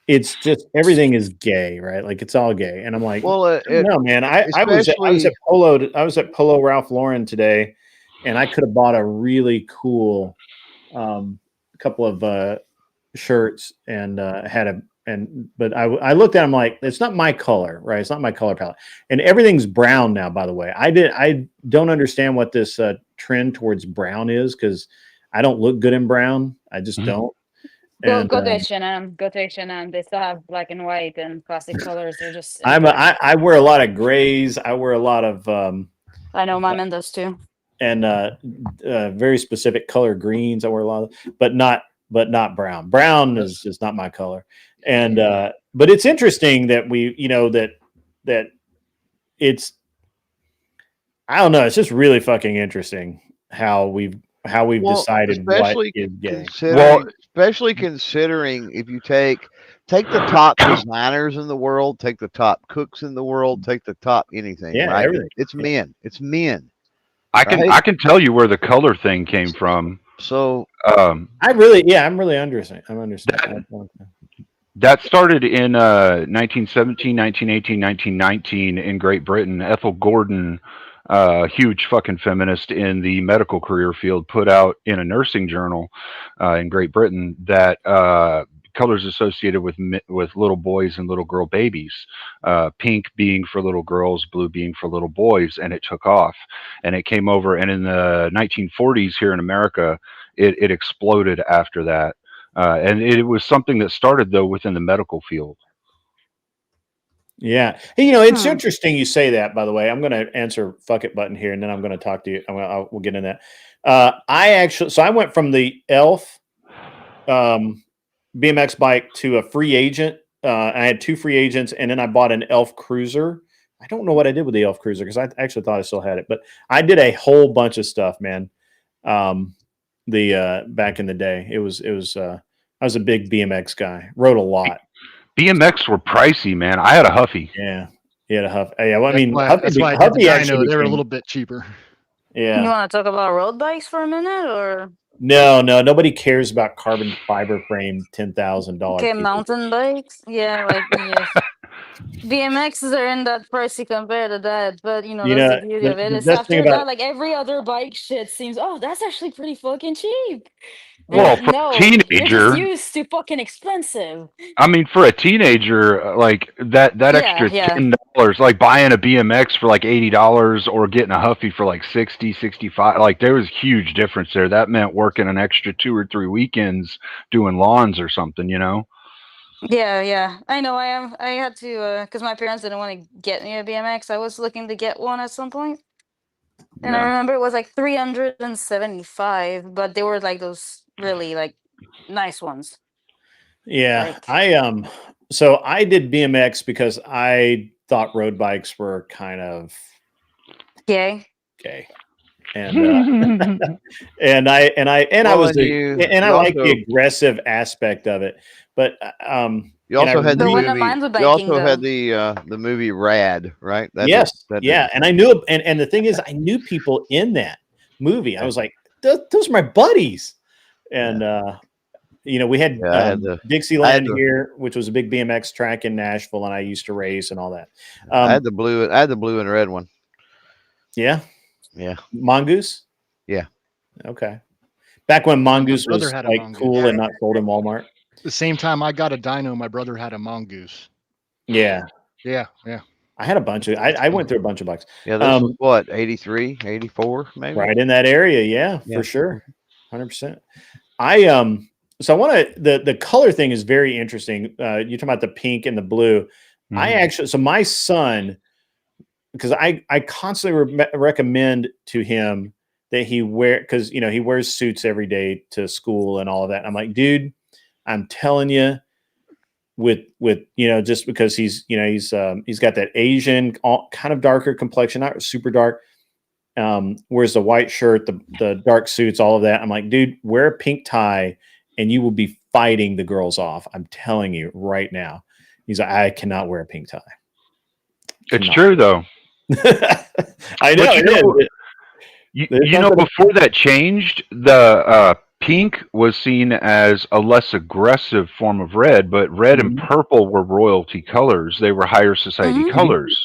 it's just everything is gay, right? Like it's all gay, and I'm like, well, no, man. I was at Polo Ralph Lauren today, and I could have bought a really cool couple of shirts and but I looked at them like, it's not my color, right? It's not my color palette, and everything's brown now. By the way, I don't understand what this trend towards brown is, because I don't look good in brown. I just don't. Go to H&M. Go to H&M. They still have black and white and classic colors. They're just. I wear a lot of grays. I wear a lot of. I know my man does too. And very specific color greens. I wear a lot of, but not brown. Brown is just not my color. And but it's interesting that that it's. I don't know. It's just really fucking interesting how we've decided what is gay. Especially considering if you take the top designers in the world, take the top cooks in the world, take the top anything. Yeah, right? everything. It's men. It's men. I can tell you where the color thing came from. So I'm really understanding. I'm understanding. That started in 1917, 1918, 1919 in Great Britain. Ethel Gordon, huge fucking feminist in the medical career field, put out in a nursing journal in Great Britain that colors associated with little boys and little girl babies, pink being for little girls, blue being for little boys, and it took off. And it came over, and in the 1940s here in America, it exploded after that. And it was something that started, though, within the medical field. Yeah. Hey, it's interesting you say that, by the way. I'm going to answer fuck it button here, and then I'm going to talk to you. We'll get in that. I went from the Elf BMX bike to a free agent. I had 2 free agents, and then I bought an Elf Cruiser. I don't know what I did with the Elf Cruiser, because I actually thought I still had it, but I did a whole bunch of stuff, man. Back in the day, I was a big BMX guy. Rode a lot. BMX were pricey, man. I had a Huffy. Yeah. Yeah, the Huff. Yeah, well, I That's mean, why, that's why I did the Dino. They were a little bit cheaper. You Yeah. want to talk about road bikes for a minute, or No, nobody cares about carbon fiber frame $10,000 okay, pieces. mountain bikes? Yeah, like yes. BMXs are in that pricey compared to that, but you know You that's know, the beauty of it. the It's best thing after about that, like every other bike shit seems, oh, that's actually pretty fucking cheap. And Well, like, for a no, you're just teenager, used to fucking expensive. I mean, for a teenager, like that Yeah, extra yeah. $10, like buying a BMX for like $80 or getting a Huffy for like 60, 65, like there was a huge difference there. That meant working an extra 2 or 3 weekends doing lawns or something, you know? Yeah, yeah. I know I am. I had to because my parents didn't want to get me a BMX. I was looking to get one at some point. And I Yeah. remember it was like 375, but they were like those really like nice ones. Yeah, Like so I did BMX because I thought road bikes were kind of gay. And I was Well, you I you like the also aggressive aspect of it, but you and I also had the But really, wouldn't mind with you biking also had though. the movie Rad, right? yes, That yeah, didn't. and I knew, and the thing is, I knew people in that movie. I was like, those are my buddies, and we had Yeah, I had the Dixieland here, which was a big BMX track in Nashville, and I used to race and all that. I had the blue and red one. Yeah, yeah, Mongoose. Yeah. Okay. Back when My Mongoose brother was had a like mongoose. cool and not sold in Walmart. The same time I got a Dino, my brother had a mongoose. Yeah. Yeah. I had a bunch of. I went through a bunch of bikes. Yeah, this was what 83, 84, maybe. Right in that area, yeah, for sure, 100%. So I want to. The color thing is very interesting. You're talking about the pink and the blue. I actually, so my son, because I constantly recommend to him that he because he wears suits every day to school and all of that. I'm like, dude, I'm telling you, with just because he's got that Asian kind of darker complexion, not super dark, wears the white shirt, the dark suits, all of that. I'm like, dude, wear a pink tie and you will be fighting the girls off. I'm telling you right now. He's like, I cannot wear a pink tie. It's true though. I know. Before that changed, the pink was seen as a less aggressive form of red, but red and purple were royalty colors. They were higher society colors.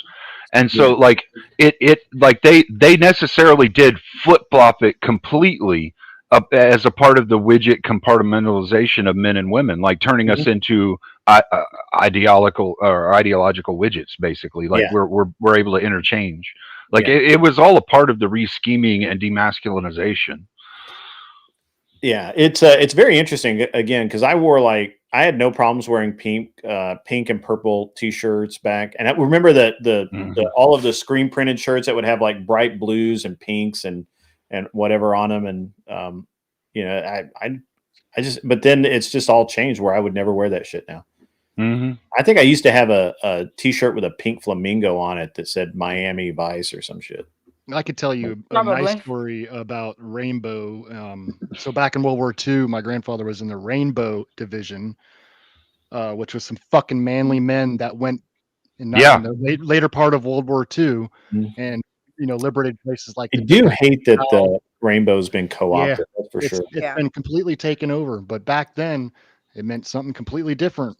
And so like it like they necessarily did flip-flop it completely as a part of the widget compartmentalization of men and women, like turning us into ideological widgets, basically. Like we're able to interchange. Like it was all a part of the re-scheming and demasculinization. Yeah, it's very interesting again because I had no problems wearing pink and purple t-shirts back, and I remember the all of the screen printed shirts that would have like bright blues and pinks and whatever on them, and I just, but then it's just all changed where I would never wear that shit now. I think I used to have a t-shirt with a pink flamingo on it that said Miami Vice or some shit. I could tell you a nice story about Rainbow. So back in World War II, my grandfather was in the Rainbow Division, which was some fucking manly men that went in the later part of World War II and liberated places like I do hate that the Rainbow's been co-opted. That's for sure. It's been completely taken over, but back then it meant something completely different.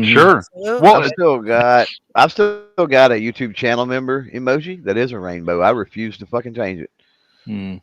Sure. Well, I've still got a YouTube channel member emoji that is a rainbow. I refuse to fucking change it.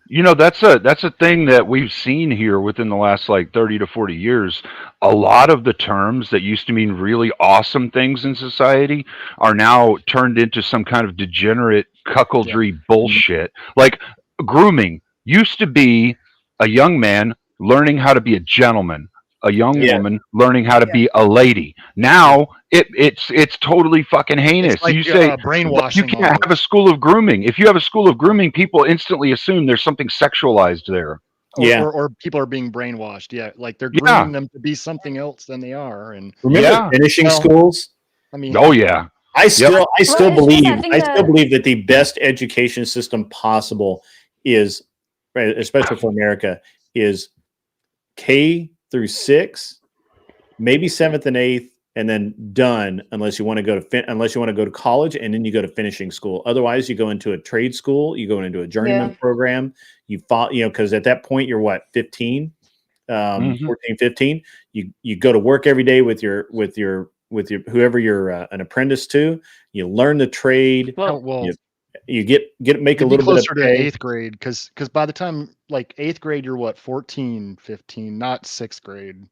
That's a thing that we've seen here within the last like 30 to 40 years. A lot of the terms that used to mean really awesome things in society are now turned into some kind of degenerate cuckoldry bullshit. Like grooming used to be a young man learning how to be a gentleman, a young woman learning how to be a lady. Now it's totally fucking heinous. It's like, you say brainwashing. You can't have a school of grooming. If you have a school of grooming, people instantly assume there's something sexualized there. Or people are being brainwashed. Yeah, like they're grooming them to be something else than they are. And remember finishing schools? I mean, I still believe that the best education system possible is, especially for America, is K through 6, maybe 7th and 8th, and then done, unless you want to go to college, and then you go to finishing school. Otherwise, you go into a trade school, you go into a journeyman program. You follow, because at that point you're what, 15, 14, 15. You go to work every day with your whoever you're an apprentice to. You learn the trade. Well, you make a little closer bit of to 8th grade, because by the time like 8th grade, you're what, 14, 15, not 6th grade.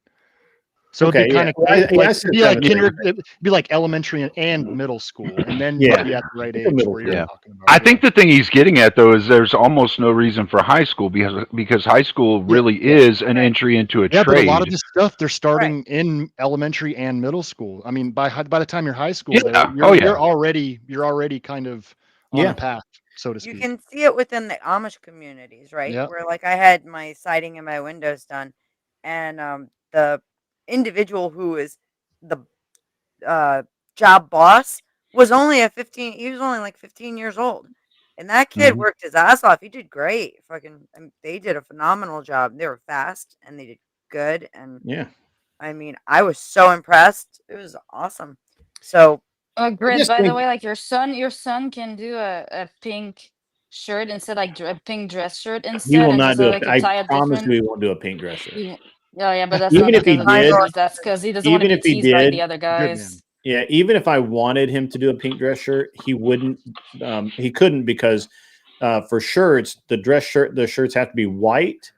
So it'd be kind of it'd be like elementary and middle school, and then you'd be at the right age where you're talking about. I think the thing he's getting at though is there's almost no reason for high school because high school really is an entry into a trade. But a lot of this stuff they're starting in elementary and middle school. I mean, by the time you're high school, you're already kind of on a path, so to speak. You can see it within the Amish communities, right? Yep. Where like I had my siding and my windows done, and the individual who is the job boss was only he was only like 15 years old, and that kid worked his ass off. He did great. They did a phenomenal job. They were fast and they did good, and I mean, I was so impressed. It was awesome. So Grit, by the way, like your son can do a pink shirt instead, like a pink dress shirt instead. He will not do it. I promise you, he won't do a pink dress shirt. Yeah, but that's even not if he because did. That's because he doesn't want to be teased by the other guys. Yeah, even if I wanted him to do a pink dress shirt, he wouldn't. He couldn't because for shirts, the shirts have to be white,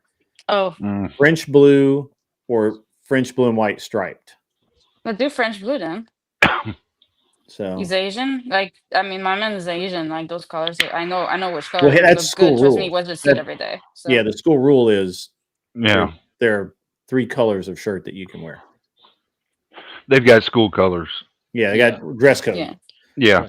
French blue, or French blue and white striped. But do French blue then. So he's Asian. Like, I mean, my man is Asian. Like those colors, I know which colors. Well, that's school rule. Trust me, he was with it every day. So. Yeah, the school rule is there are 3 colors of shirt that you can wear. They've got school colors. Yeah, they got dress code. Yeah.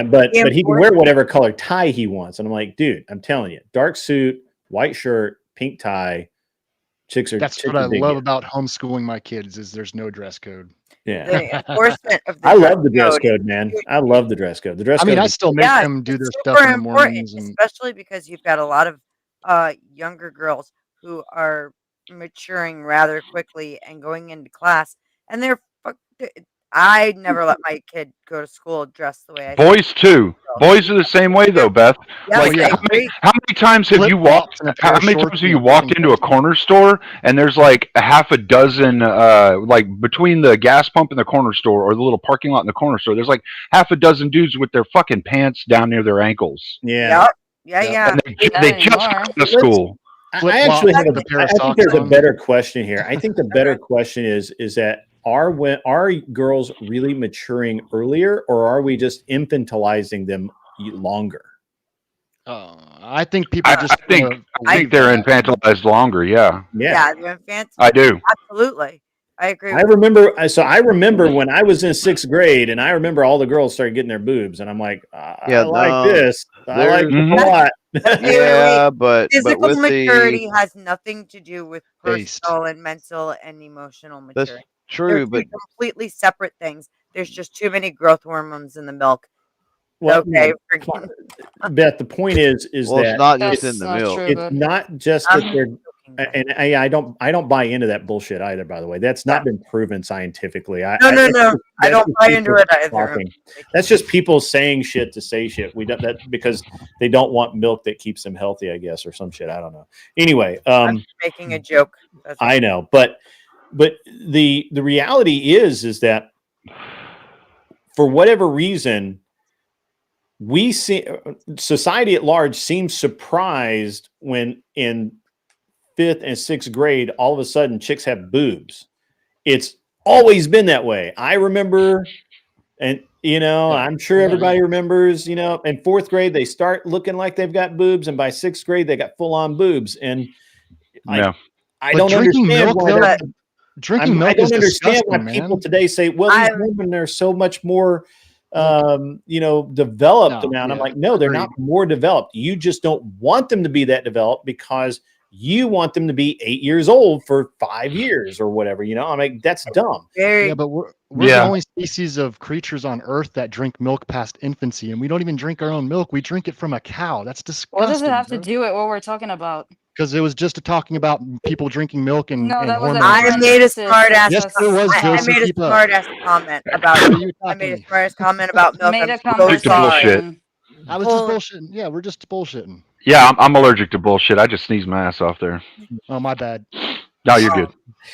But he can wear whatever color tie he wants. And I'm like, dude, I'm telling you, dark suit, white shirt, pink tie. That's what I love about homeschooling my kids is there's no dress code. Yeah. The enforcement of the I love the dress code, man. I love the dress code. The dress code. I still make them do their stuff in the mornings, especially because you've got a lot of younger girls who are maturing rather quickly and going into class, and I never let my kid go to school dressed the way I Boys too. Boys are the same way though, Beth. Like how many times have you walked? How many times have you walked into a corner store and there's like a half a dozen, like between the gas pump and the corner store or the little parking lot in the corner store, there's like half a dozen dudes with their fucking pants down near their ankles. Yeah. And they just got to school. I actually have I think there's a better question here. I think the better question is that are girls really maturing earlier, or are we just infantilizing them longer? I think people I think they're infantilized longer. Yeah, they're infantilized. I do. Absolutely. I agree. I remember when I was in 6th grade, and I remember all the girls started getting their boobs, and I'm like, I like this. I like it a lot. Yeah, but physical maturity has nothing to do with personal and mental and emotional maturity. That's true, They're completely separate things. There's just too many growth hormones in the milk. Well, Beth, the point is well, that it's not just in the milk. It's not just that they're. And I don't buy into that bullshit either. By the way, that's not been proven scientifically. No. I don't buy into it either. That's just people saying shit to say shit. We don't that because they don't want milk that keeps them healthy, I guess, or some shit. I don't know. Anyway, I'm making a joke. I know, but the reality is that for whatever reason, we see society at large seems surprised when in 5th and 6th grade, all of a sudden chicks have boobs. It's always been that way. I remember, and I'm sure everybody remembers, in 4th grade, they start looking like they've got boobs. And by 6th grade, they got full on boobs. And I don't understand why drinking milk. I don't understand why people today say, well, these women are so much more, developed now. And I'm like, no, they're not more developed. You just don't want them to be that developed because you want them to be 8 years old for 5 years or whatever, I mean, that's dumb. But we're the only species of creatures on Earth that drink milk past infancy, and we don't even drink our own milk. We drink it from a cow. That's disgusting. What does it have to do with what we're talking about? Because it was just talking about people drinking milk and No, that was hormones. I made a smart ass. Yes, it was. I Joseph, made a keep up. smart ass comment about. What are you I made a talking? smart ass comment about milk. Made I'm a so Allergic to sorry. bullshit. I was just bullshitting. Yeah, we're just bullshitting. Yeah, I'm allergic to bullshit. I just sneezed my ass off there. Oh, my bad. No, you're good.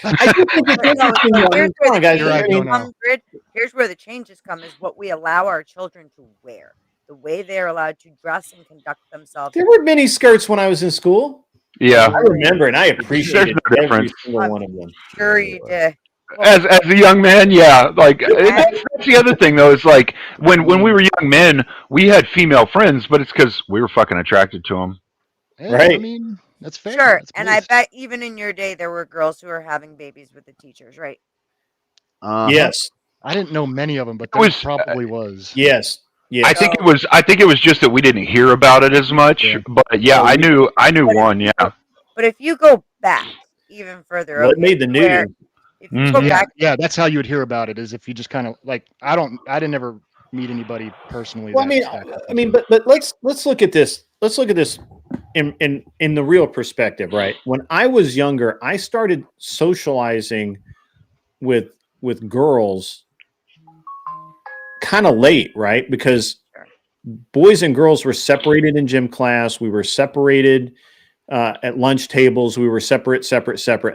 I do think it's interesting. So though. here's Come where on, the guys. You're right, changes though, come, now. Grid. Here's where the changes come is what we allow our children to wear, the way they're allowed to dress and conduct themselves. There were mini skirts when I was in school. Yeah. I remember, and I There's appreciated no every difference. single one of them. Sure you did. As a young man, yeah. Like that's the other thing though. Is like when we were young men, we had female friends, but it's because we were fucking attracted to them. Yeah, Right. I mean, that's fair. Sure, That's and I base. bet even in your day there were girls who were having babies with the teachers, right? Yes. I didn't know many of them, but It there was- probably was. Yes. Yes. I think it was just that we didn't hear about it as much. Yeah. But yeah, I knew one. Yeah. But if you go back even further, What made the where- news? If you go Mhm. back, Yeah, that's how you would hear about it. Is if you just kind of like I didn't ever meet anybody personally. Well, but let's look at this. Let's look at this in the real perspective, right? When I was younger, I started socializing with girls kind of late, right? Because boys and girls were separated in gym class. We were separated at lunch tables. We were separate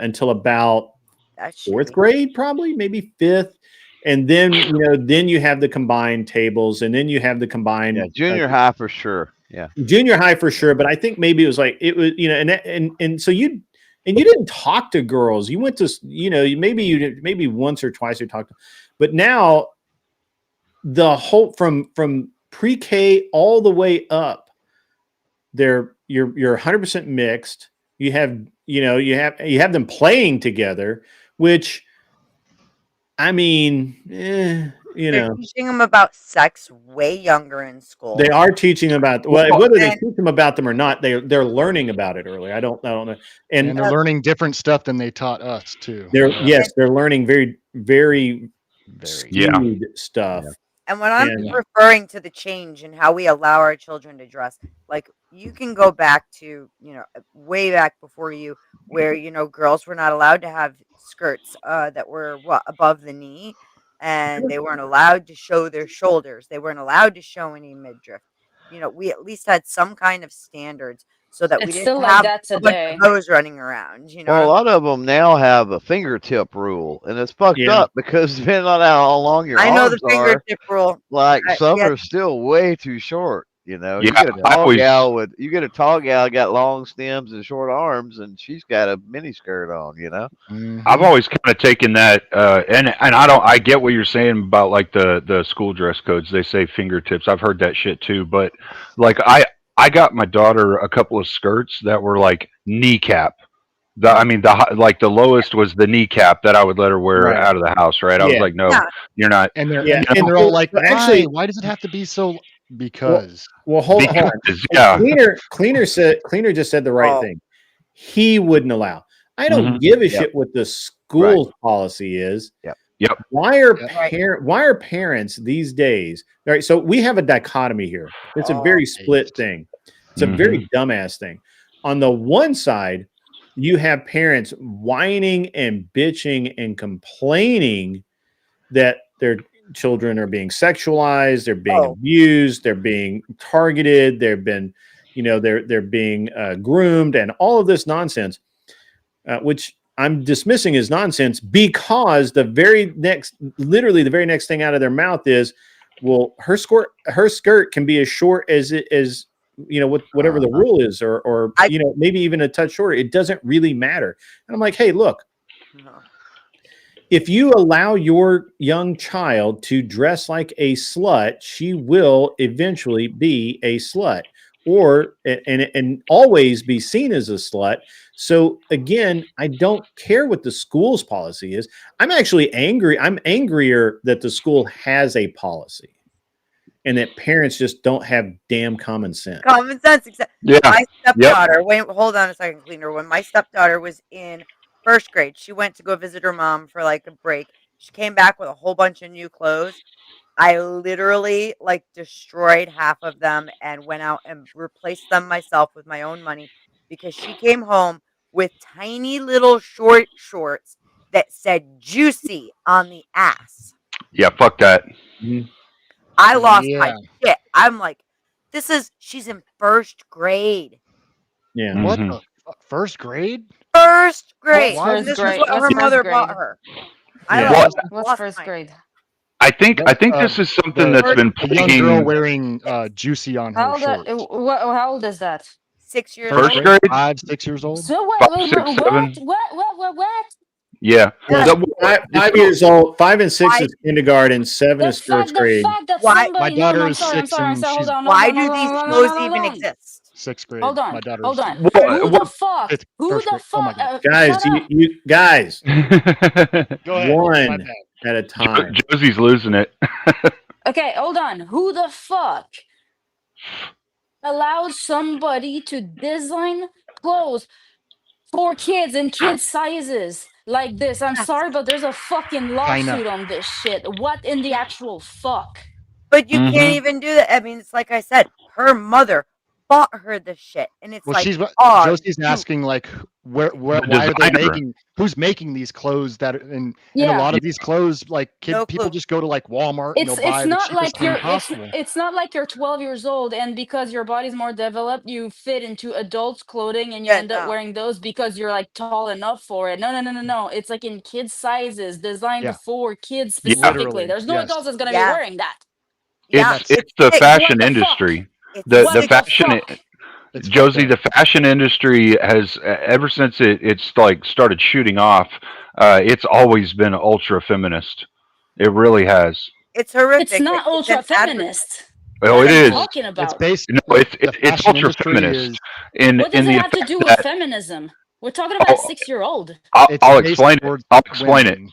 until about fourth grade, probably maybe fifth. And then, then you have the combined tables, and then you have the combined junior high for sure. Yeah. Junior high for sure. But I think maybe it was and so you didn't talk to girls. You went to, maybe once or twice you talked, but now the whole from pre-K all the way up, you're 100% mixed. You have them playing together, which I mean, they're teaching them about sex way younger in school. They are teaching about whether they teach them about them or not. They're learning about it early. I don't know, and they're learning different stuff than they taught us too. They're learning very skewed stuff. And when I'm referring to the change in how we allow our children to dress, like you can go back to, way back before you, where, girls were not allowed to have skirts that were above the knee, and they weren't allowed to show their shoulders. They weren't allowed to show any midriff. We at least had some kind of standards so that we It's didn't still like have that a bunch today. of those running around. Well, a lot of them now have a fingertip rule, and it's fucked up because depending on how long your I know arms the fingertip rule. like some yeah. are still way too short. You Yeah, get a tall gal got long stems and short arms, and she's got a mini skirt on. I've always kind of taken that, and I get what you're saying about like the school dress codes. They say fingertips. I've heard that shit too. But like I got my daughter a couple of skirts that were like kneecap. The lowest was the kneecap that I would let her wear out of the house. Right? I was like, no, you're not. And they're all like, why does it have to be so? Because hold on. Yeah. Cleaner just said the right thing. He wouldn't allow. I don't give a shit what the school's policy is. Yep. Why are parents these days? All right, so we have a dichotomy here. It's a very split thing. It's a very dumbass thing. On the one side, you have parents whining and bitching and complaining that their children are being sexualized, they're being abused, they're being targeted, they're being groomed, and all of this nonsense, which I'm dismissing as nonsense because literally the very next thing out of their mouth is, well, her skirt can be as short as whatever the rule is, or maybe even a touch shorter. It doesn't really matter. And I'm like, hey, look. If you allow your young child to dress like a slut, she will eventually be a slut, and always be seen as a slut. So again, I don't care what the school's policy is. I'm actually angry. I'm angrier that the school has a policy and that parents just don't have damn common sense. Common sense. Yeah. My stepdaughter, wait, hold on a second, Cleaner. When my stepdaughter was in first grade, she went to go visit her mom for like a break. She came back with a whole bunch of new clothes. I literally destroyed half of them and went out and replaced them myself with my own money because she came home with tiny little short shorts that said "juicy" on the ass. Yeah, fuck that. I lost my Yeah. shit. I'm like, she's in first grade. Yeah. What the first grade? First grade. What's And first this is grade? what What's her first mother bought grade? her. Yeah. I What's lost first my grade? I think this is something that's been The young girl plaguing wearing juicy on her shorts. How old is that? 6 years First old. grade? 5, 6 years old. So 5, 6, 7. what? Yeah. Yeah, The- 5 years old. 5 and 6 Why- is kindergarten. 7 is first The grade. fact that Why- somebody My daughter no, I'm is sorry, I'm 6 sorry, I'm and sorry. Hold she's on, Why hold on, do hold these on, clothes hold even on. exist? 6th grade. Hold My on, daughter's hold on. What- Who what- the fuck? Fifth- Who first the grade. Oh my fuck? God. Guys, shut up. you guys, Go ahead. My one bad. at a time. Josie's losing it. Okay, hold on. Who the fuck allowed somebody to design clothes for kids in kids sizes like this? I'm sorry, but there's a fucking lawsuit on this shit. What in the actual fuck? But you can't even do that. I mean, it's like I said, her mother bought her this shit, and it's Well, like, Josie's asking like why are they designer. who's making these clothes that and a Yeah. lot of these clothes like No people clue. just go to like Walmart and It's they'll buy the not cheapest like thing you're possible. it's not like you're 12 years old and because your body's more developed you fit into adults clothing and you Yeah, end up no. wearing those because you're like tall enough for it. No. It's like in kids sizes designed Yeah. for kids Yeah. specifically. Literally, There's no yes. adults that's going to be Yeah. wearing that. Yeah, It's the sick. fashion What the industry. fuck? The What the fashion fuck? It's Josie, fucked the fashion industry has ever since it's like started shooting off. It's always been ultra feminist. It really has. It's horrific. It's not It's ultra an feminist. Oh, What it are you is. talking It's about? based No, like the it's fashion ultra industry feminist is in What does it the have to effect do with that feminism? We're talking about a I'll, 6-year-old. it's I'll based explain it. towards I'll explain it. women.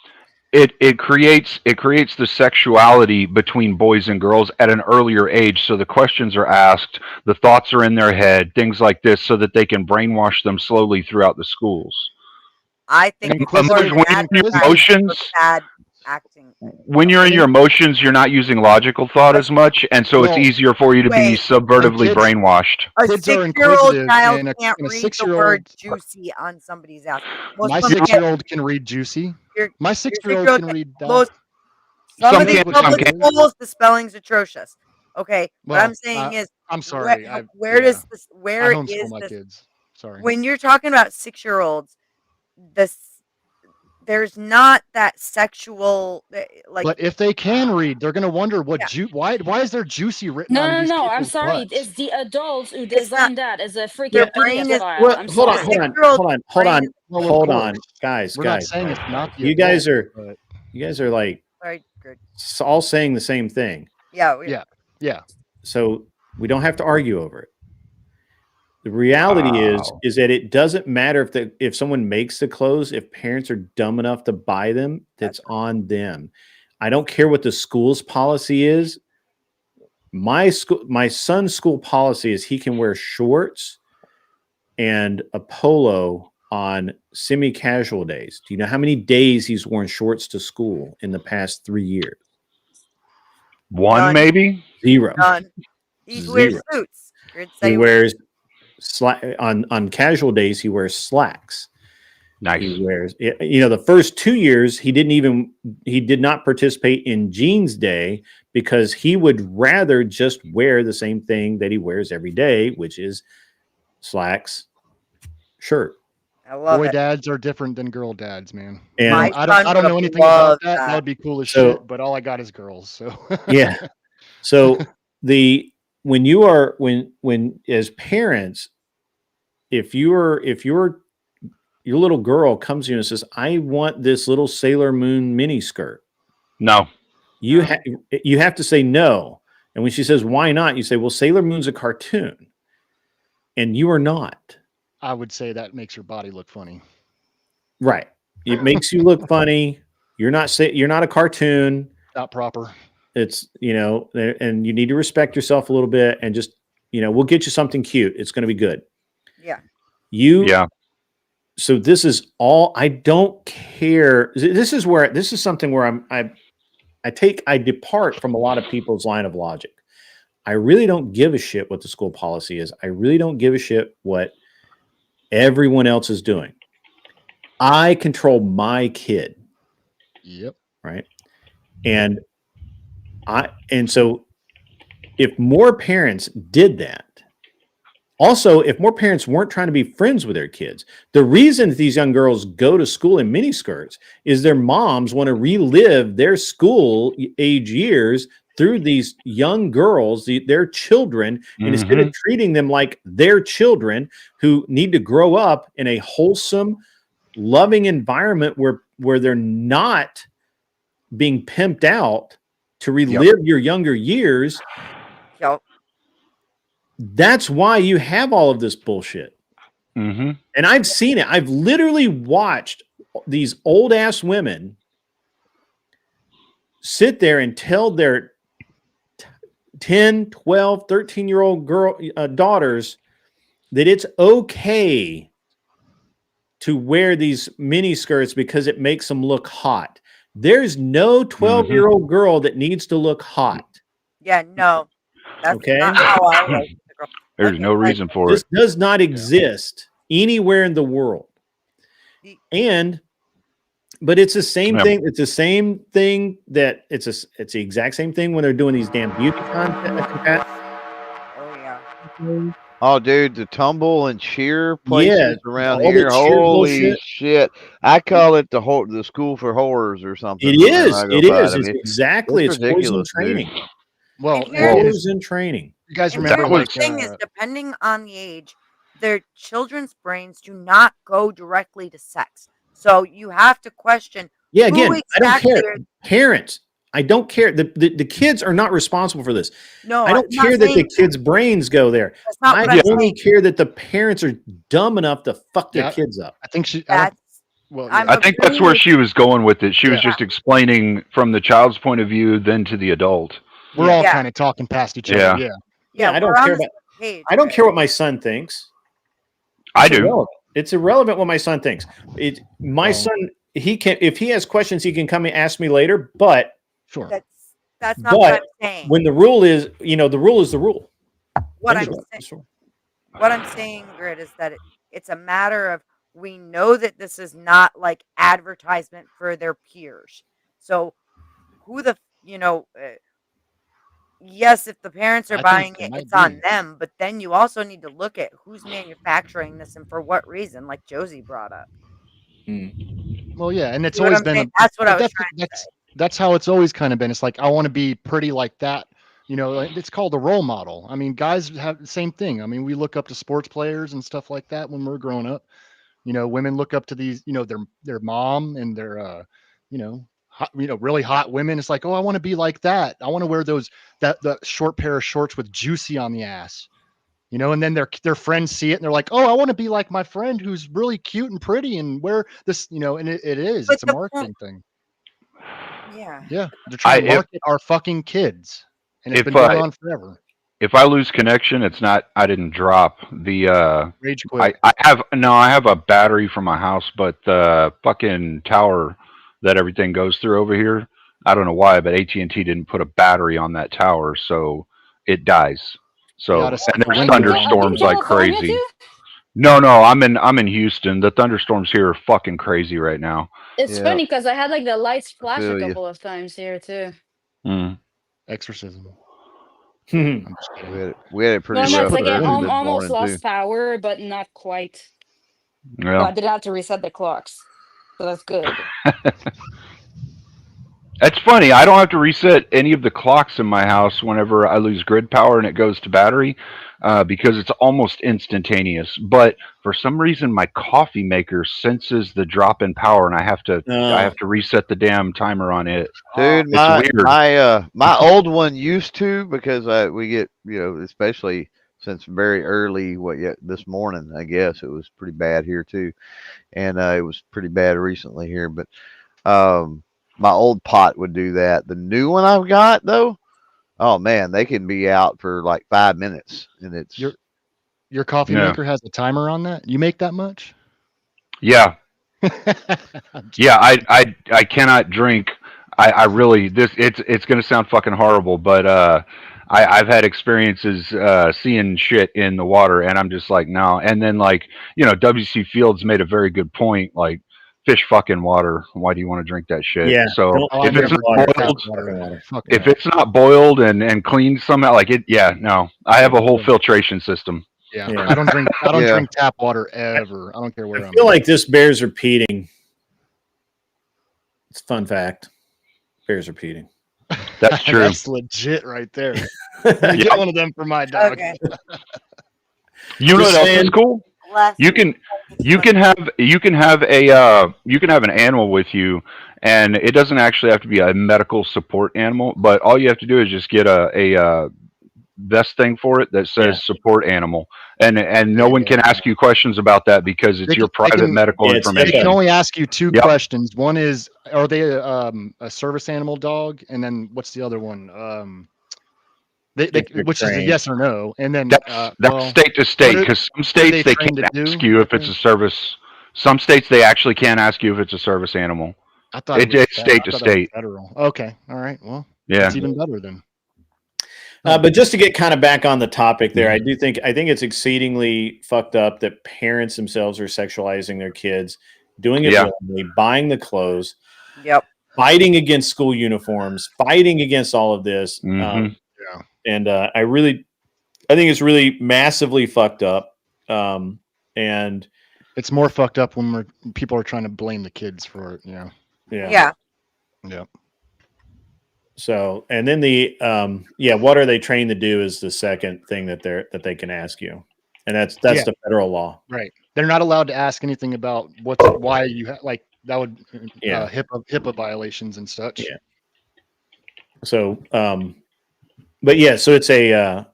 It creates the sexuality between boys and girls at an earlier age, so the questions are asked, the thoughts are in their head, things like this, so that they can brainwash them slowly throughout the schools. I think it's more Inquisitive, of When an you're in your advertisement for emotions, bad acting. when you're in your emotions, you're not using logical thought as much, and so it's Well, easier for you to be Wait. subvertively And kids- brainwashed. A Kids are 6-year-old inquisitive, child and can't a read the word 6-year-old. juicy on somebody's ass. Most My of them 6-year-old can read juicy. My your 6-year-old 6-year-old can read that. most some Some of these can't, some public can't. schools, the spelling's atrocious. Okay, what Well, I'm saying is, I'm sorry. where does this? I Where homeschool is my this? kids. Sorry. When you're talking about 6-year-olds, there's not that sexual like. But if they can read, they're gonna wonder what Yeah. why is there juicy written on these No. I'm people's sorry. butts? It's the adults who It's not. designed that as a Their freaking brain is. pedophile. Well, I'm hold on, sorry. Well, of hold course. on, guys. We're not saying it's not the You guys adult, are but you guys are like Right, good. all saying the same thing. Yeah. yeah. So we don't have to argue over it. The reality is that it doesn't matter if someone makes the clothes, if parents are dumb enough to buy them, that's on them. I don't care what the school's policy is. My son's school policy is he can wear shorts and a polo on semi-casual days. Do you know how many days he's worn shorts to school in the past 3 years? One, None. maybe? Zero. None. He wears Zero. suits. He wears on casual days. He wears slacks. Nice. He wears. The first 2 years he did not participate in jeans day because he would rather just wear the same thing that he wears every day, which is slacks, shirt. I love Boy it. dads are different than girl dads, man. And I don't know anything about that. That would be cool as shit, but all I got is girls. So yeah. So when as parents, if your little girl comes to you and says, "I want this little Sailor Moon mini skirt," no, you have to say no. And when she says, "Why not?" you say, "Well, Sailor Moon's a cartoon, and you are not." I would say that makes your body look funny. Right. It makes you look funny. You're not a cartoon. Not proper. It's, and you need to respect yourself a little bit and just, we'll get you something cute. It's going to be good. Yeah. Yeah. So this is all, I don't care. This is something where I depart from a lot of people's line of logic. I really don't give a shit what the school policy is. I really don't give a shit what everyone else is doing. I control my kid. Yep. Right. And so if more parents did that, also, if more parents weren't trying to be friends with their kids, the reason that these young girls go to school in miniskirts is their moms want to relive their school age years through these young girls, their children, and instead of treating them like their children who need to grow up in a wholesome, loving environment where they're not being pimped out to relive your younger years. Yep. That's why you have all of this bullshit. And I've seen it. I've literally watched these old ass women sit there and tell their 10, 12, 13-year-old daughters that it's okay to wear these mini skirts because it makes them look hot. There's no 12-year-old girl that needs to look hot. Yeah, no. That's not how I like the girl. There's no reason for this it. This does not exist anywhere in the world. But it's the same thing. It's the same thing that it's the exact same thing when they're doing these damn beauty contests. Oh yeah. Oh, dude, the tumble and cheer places around here. Holy shit! I call it the school for horrors or something. It is. It is. It's exactly. It's poison training. Dude. Well, poison training. You guys remember? The thing is, depending on the age, their children's brains do not go directly to sex. So you have to question. Yeah, again, I don't care. Parents, I don't care. The kids are not responsible for this. No, I don't care that the kids' brains go there. I only care that the parents are dumb enough to fuck their kids up. I think she. I think that's where she was going with it. She was just explaining from the child's point of view, then to the adult. We're all kind of talking past each other. Yeah. I don't care about. I don't care what my son thinks. I do. It's irrelevant what my son thinks. My son, he can, if he has questions, he can come and ask me later. But sure, that's not what I'm saying. When the rule is, the rule is the rule. What I'm saying, Grit, is that it's a matter of we know that this is not like advertisement for their peers. So who the yes, if the parents are buying it, it's on them. But then you also need to look at who's manufacturing this and for what reason, like Josie brought up. Well, yeah, and it's always been. That's what I was trying to say. That's how it's always kind of been. It's like, I want to be pretty like that. It's called a role model. I mean, guys have the same thing. I mean, we look up to sports players and stuff like that when we're growing up. Women look up to these, their mom and their, really hot women. It's like, oh, I want to be like that. I want to wear that short pair of shorts with juicy on the ass, and then their friends see it and they're like, oh, I want to be like my friend who's really cute and pretty and wear this, and it is, it's a marketing thing. Yeah. Yeah. They're trying to market our fucking kids. And it's been going on forever. If I lose connection, it's not, I didn't drop the, rage quit. I have a battery from my house, but the fucking tower that everything goes through over here, I don't know why, but AT&T didn't put a battery on that tower, so it dies. So, and there's thunderstorms like crazy. No, I'm in Houston. The thunderstorms here are fucking crazy right now. It's funny because I had like the lights flash a couple of times here too. Exorcism. We had it pretty rough. It's like I almost lost power, but not quite. Yeah. So I didn't have to reset the clocks, so that's good. That's funny. I don't have to reset any of the clocks in my house whenever I lose grid power and it goes to battery, because it's almost instantaneous. But for some reason, my coffee maker senses the drop in power, and I have to reset the damn timer on it. Dude, it's weird. My old one used to, because we get, especially since very early, this morning, I guess it was pretty bad here too, and it was pretty bad recently here, but my old pot would do that. The new one I've got though, oh man, they can be out for like 5 minutes, and it's your coffee maker has a timer on that. You make that much? Yeah. Yeah, I cannot drink. I really it's going to sound fucking horrible, but I've had experiences seeing shit in the water, and I'm just like, no. And then, like, you know, WC Fields made a very good point. Like, fish fucking water. Why do you want to drink that shit? Yeah. So if it's not boiled, water. if it's not boiled and cleaned somehow, like it, yeah, no. I have a whole filtration system. Yeah, I don't drink. I don't drink tap water ever. I don't care where I feel like this bears repeating. It's a fun fact. Bears repeating. That's true. That's legit right there. Get one of them for my dog. Okay. You know what else is cool? You can have an animal with you, and it doesn't actually have to be a medical support animal, but all you have to do is just get a vest thing for it that says support animal, and no one can ask you questions about that because it's your private medical information. They can only ask you two questions. One is, are they a service animal dog? And then what's the other one? Which is a yes or no. And then that's state to state, because some states they can't ask you if it's a service. Some states they actually can't ask you if it's a service animal. I thought it's state to state. Federal. Okay, all right. Well, yeah, it's even better then. But just to get kind of back on the topic there, I think it's exceedingly fucked up that parents themselves are sexualizing their kids, doing it willingly, buying the clothes, fighting against school uniforms, fighting against all of this. And I think it's really massively fucked up. And it's more fucked up when people are trying to blame the kids for it. Yeah. So, and then what are they trained to do is the second thing that they can ask you, and that's the federal law. Right. They're not allowed to ask anything about why you like that would HIPAA violations and such. Yeah. So, but yeah, so it's a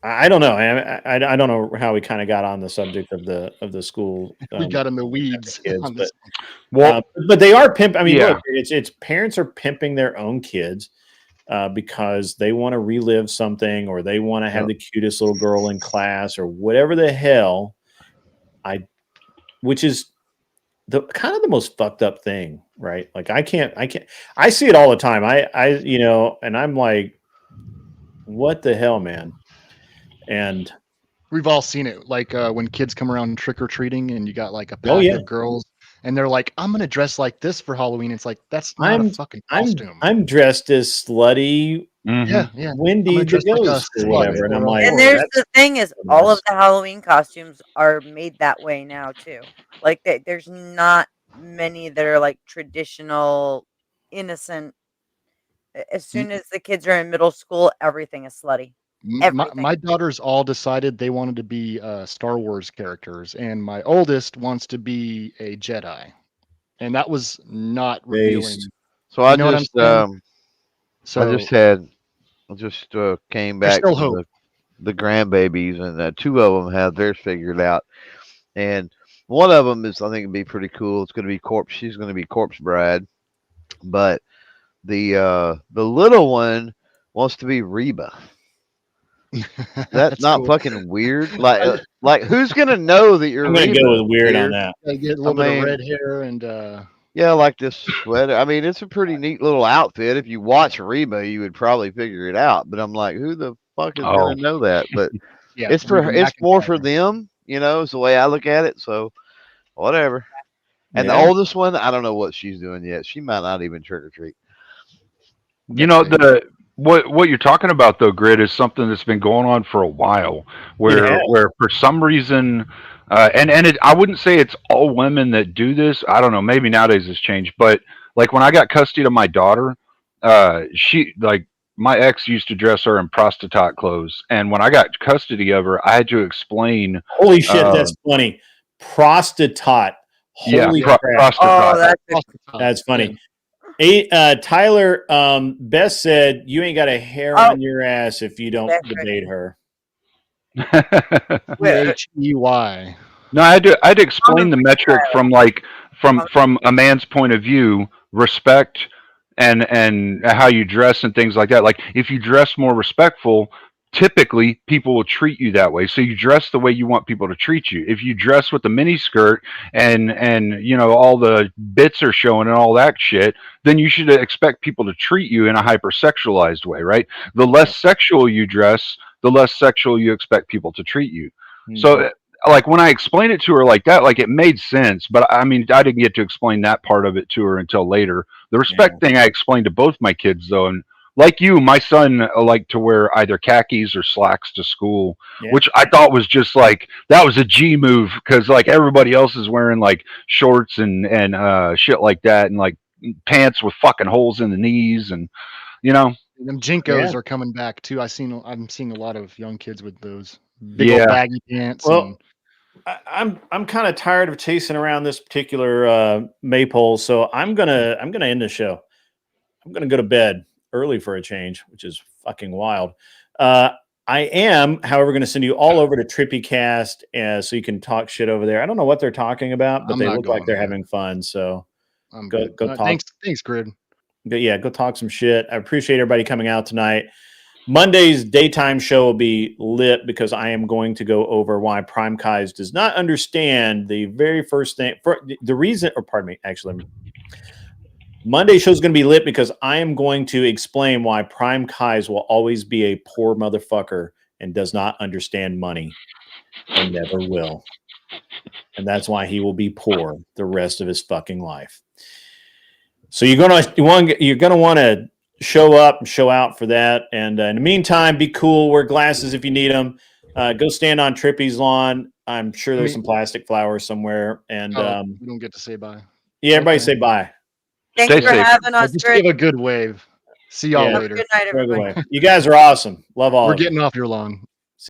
I don't know. I don't know how we kind of got on the subject of the school. We got in the weeds. Kids, but they are pimp. I mean, look, it's parents are pimping their own kids because they want to relive something, or they want to have the cutest little girl in class, or whatever the hell. Which is the kind of the most fucked up thing, right? Like I see it all the time. And I'm like, what the hell, man? And we've all seen it, like when kids come around trick-or-treating and you got like a pack of girls and they're like, I'm gonna dress like this for Halloween. It's like, that's not a fucking costume. I'm dressed as slutty Wendy the Ghost or whatever. And I'm like, and there's the thing is, all of the Halloween costumes are made that way now too. Like there's not many that are like traditional, innocent. As soon as the kids are in middle school, everything is slutty. My daughters all decided they wanted to be Star Wars characters, and my oldest wants to be a Jedi, and that was not revealing. So I just came back to the grandbabies, and two of them have theirs figured out, and one of them is, I think, it'd be pretty cool. It's going to be She's going to be Corpse Bride, but the little one wants to be Reba. That's not cool. Fucking weird. Like who's gonna know that you're? I'm gonna go with weird on that. They get a little bit of red hair and like this sweater. I mean, it's a pretty neat little outfit. If you watch Reba, you would probably figure it out. But I'm like, who the fuck is gonna know that? But it's more for them, is the way I look at it. So whatever. And the oldest one, I don't know what she's doing yet. She might not even trick or treat. What you're talking about though, Grid, is something that's been going on for a while, where for some reason, I wouldn't say it's all women that do this. I don't know, maybe nowadays it's changed, but like when I got custody of my daughter, my ex used to dress her in prostitute clothes, and when I got custody of her, I had to explain. Holy shit, that's funny. Prostitute. Holy crap. Prostitute. Oh, that's funny. Tyler, Beth said you ain't got a hair on your ass if you don't debate her. H-E-Y. No, I had to explain the metric from a man's point of view, respect and how you dress and things like that. Like if you dress more respectful, typically people will treat you that way. So you dress the way you want people to treat you. If you dress with a mini skirt and you know all the bits are showing and all that shit, then you should expect people to treat you in a hypersexualized way, right? The less sexual you dress, the less sexual you expect people to treat you. So like when I explained it to her like that, like it made sense, but I mean I didn't get to explain that part of it to her until later. The respect thing I explained to both my kids though, and like you, my son liked to wear either khakis or slacks to school, which I thought was just like that was a G move because like everybody else is wearing like shorts and shit like that and like pants with fucking holes in the knees and you know. Them Jinkos are coming back too. I'm seeing a lot of young kids with those big old baggy pants. Well, I'm kind of tired of chasing around this particular maypole, so I'm gonna end the show. I'm gonna go to bed early for a change, which is fucking wild. I am, however, going to send you all over to TrippyCast so you can talk shit over there. I don't know what they're talking about, but they look like they're having fun. So go talk. Thanks, Grid. Go talk some shit. I appreciate everybody coming out tonight. Monday's daytime show will be lit because I am going to go over why Prime Kais does not understand the very first thing. The reason, or pardon me, actually, Monday show is going to be lit because I am going to explain why Prime Kais will always be a poor motherfucker and does not understand money and never will. And that's why he will be poor the rest of his fucking life. So you're gonna want to show up and show out for that. And in the meantime, be cool. Wear glasses if you need them. Go stand on Trippy's lawn. I'm sure there's some plastic flowers somewhere. And we don't get to say bye. Yeah, everybody say bye. Thanks for having us. Just give a good wave. See y'all later. Good night, everybody. You guys are awesome. Love all. We're of you. getting off your lawn.